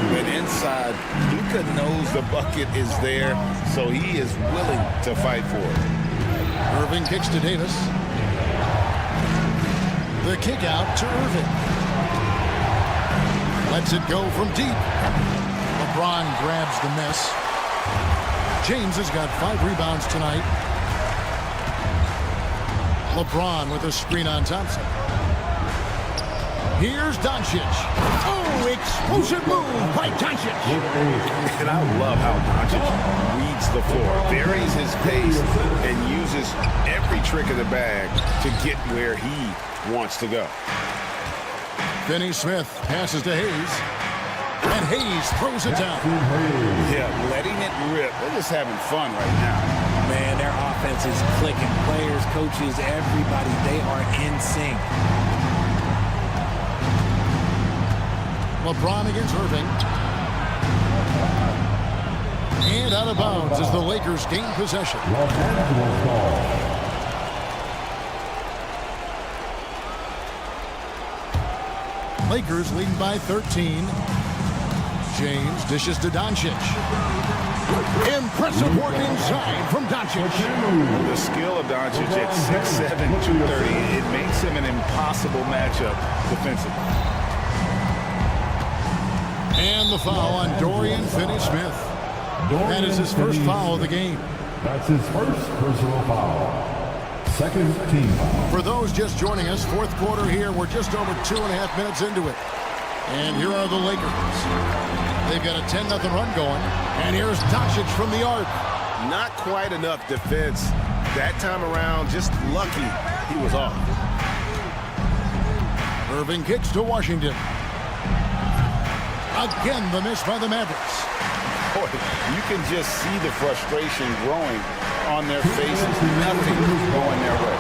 But inside, Luka knows the bucket is there, so he is willing to fight for it. Irving kicks to Davis. The kick out to Irving. Lets it go from deep. LeBron grabs the miss. James has got 5 rebounds tonight. LeBron with a screen on Thompson. Here's Doncic. Oh, explosive move by Doncic. And I love how Doncic reads the floor, varies his pace, and uses every trick of the bag to get where he wants to go. Finney Smith passes to Hayes. And Hayes throws it down. Yeah, letting it rip. They're just having fun right now. Man, their offense is clicking. Players, coaches, everybody, they are in sync. LeBron against Irving. And out of bounds as the Lakers gain possession. Lakers leading by 13. James dishes to Doncic. Impressive work inside from Doncic. The skill of Doncic at 6'7", 230, it makes him an impossible matchup defensively. And the foul on Dorian Finney-Smith. That is his first foul of the game. That's his first personal foul. Second team foul. For those just joining us, fourth quarter here. We're just over 2.5 minutes into it. And here are the Lakers. They've got a 10-0 run going. And here's Doncic from the arc. Not quite enough defense that time around. Just lucky he was off. Irving kicks to Washington. Again, the miss by the Mavericks. Boy, you can just see the frustration growing on their faces. Nothing going their way.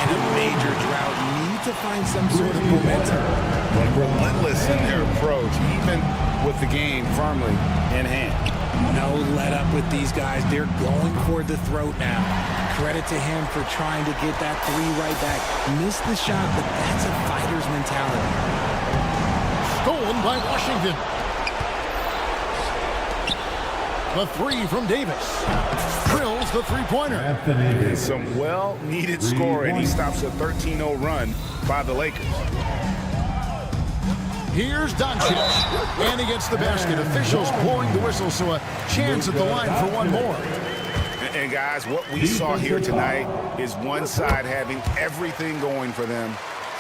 In a major drought, you need to find some sort of momentum. But relentless in their approach, even with the game firmly in hand. No let up with these guys. They're going for the throat now. Credit to him for trying to get that 3 right back. Missed the shot, but that's a fighter's mentality. Stolen by Washington. The 3 from Davis. Drills the three-pointer. Some well-needed scoring. He stops a 13-0 run by the Lakers. Here's Doncic. And he gets the basket. Officials blowing the whistle, so a chance at the line for one more. And guys, what we saw here tonight is one side having everything going for them.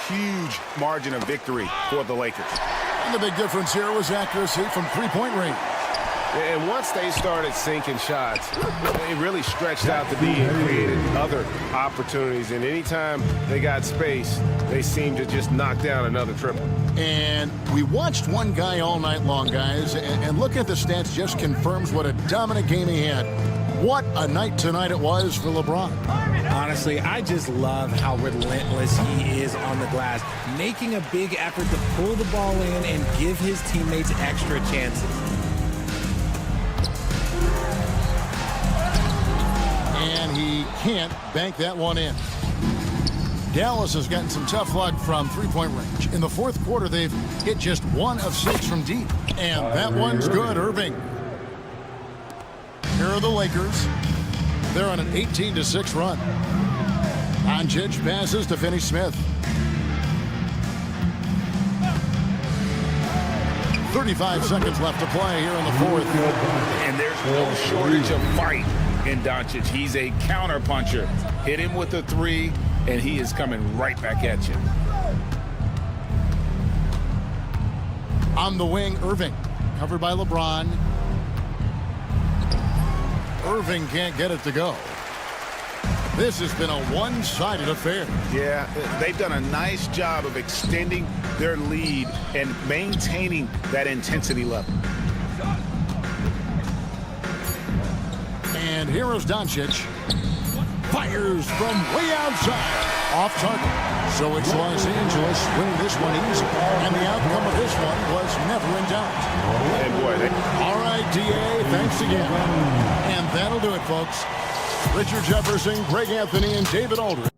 Huge margin of victory for the Lakers. And the big difference here was accuracy from three-point range. And once they started sinking shots, they really stretched out the D and created other opportunities. And anytime they got space, they seemed to just knock down another triple. And we watched one guy all night long, guys, and look at the stats just confirms what a dominant game he had. What a night tonight it was for LeBron. Honestly, I just love how relentless he is on the glass, making a big effort to pull the ball in and give his teammates extra chances. And he can't bank that one in. Dallas has gotten some tough luck from three-point range. In the fourth quarter, they've hit just 1 of 6 from deep. And that one's good, Irving. Here are the Lakers. They're on an 18-6 run. Doncic passes to Finney Smith. 35 seconds left to play here in the fourth. And there's no shortage of fight in Doncic. He's a counter puncher. Hit him with a three, and he is coming right back at you. On the wing, Irving. Covered by LeBron. Irving can't get it to go. This has been a one-sided affair. Yeah, they've done a nice job of extending their lead and maintaining that intensity level. And here is Doncic. Fires from way outside. Off target. So it's Los Angeles winning this one easy. And the outcome of this one was never in doubt. And boy, all right, DA, thanks again. And that'll do it, folks. Richard Jefferson, Greg Anthony, and David Aldridge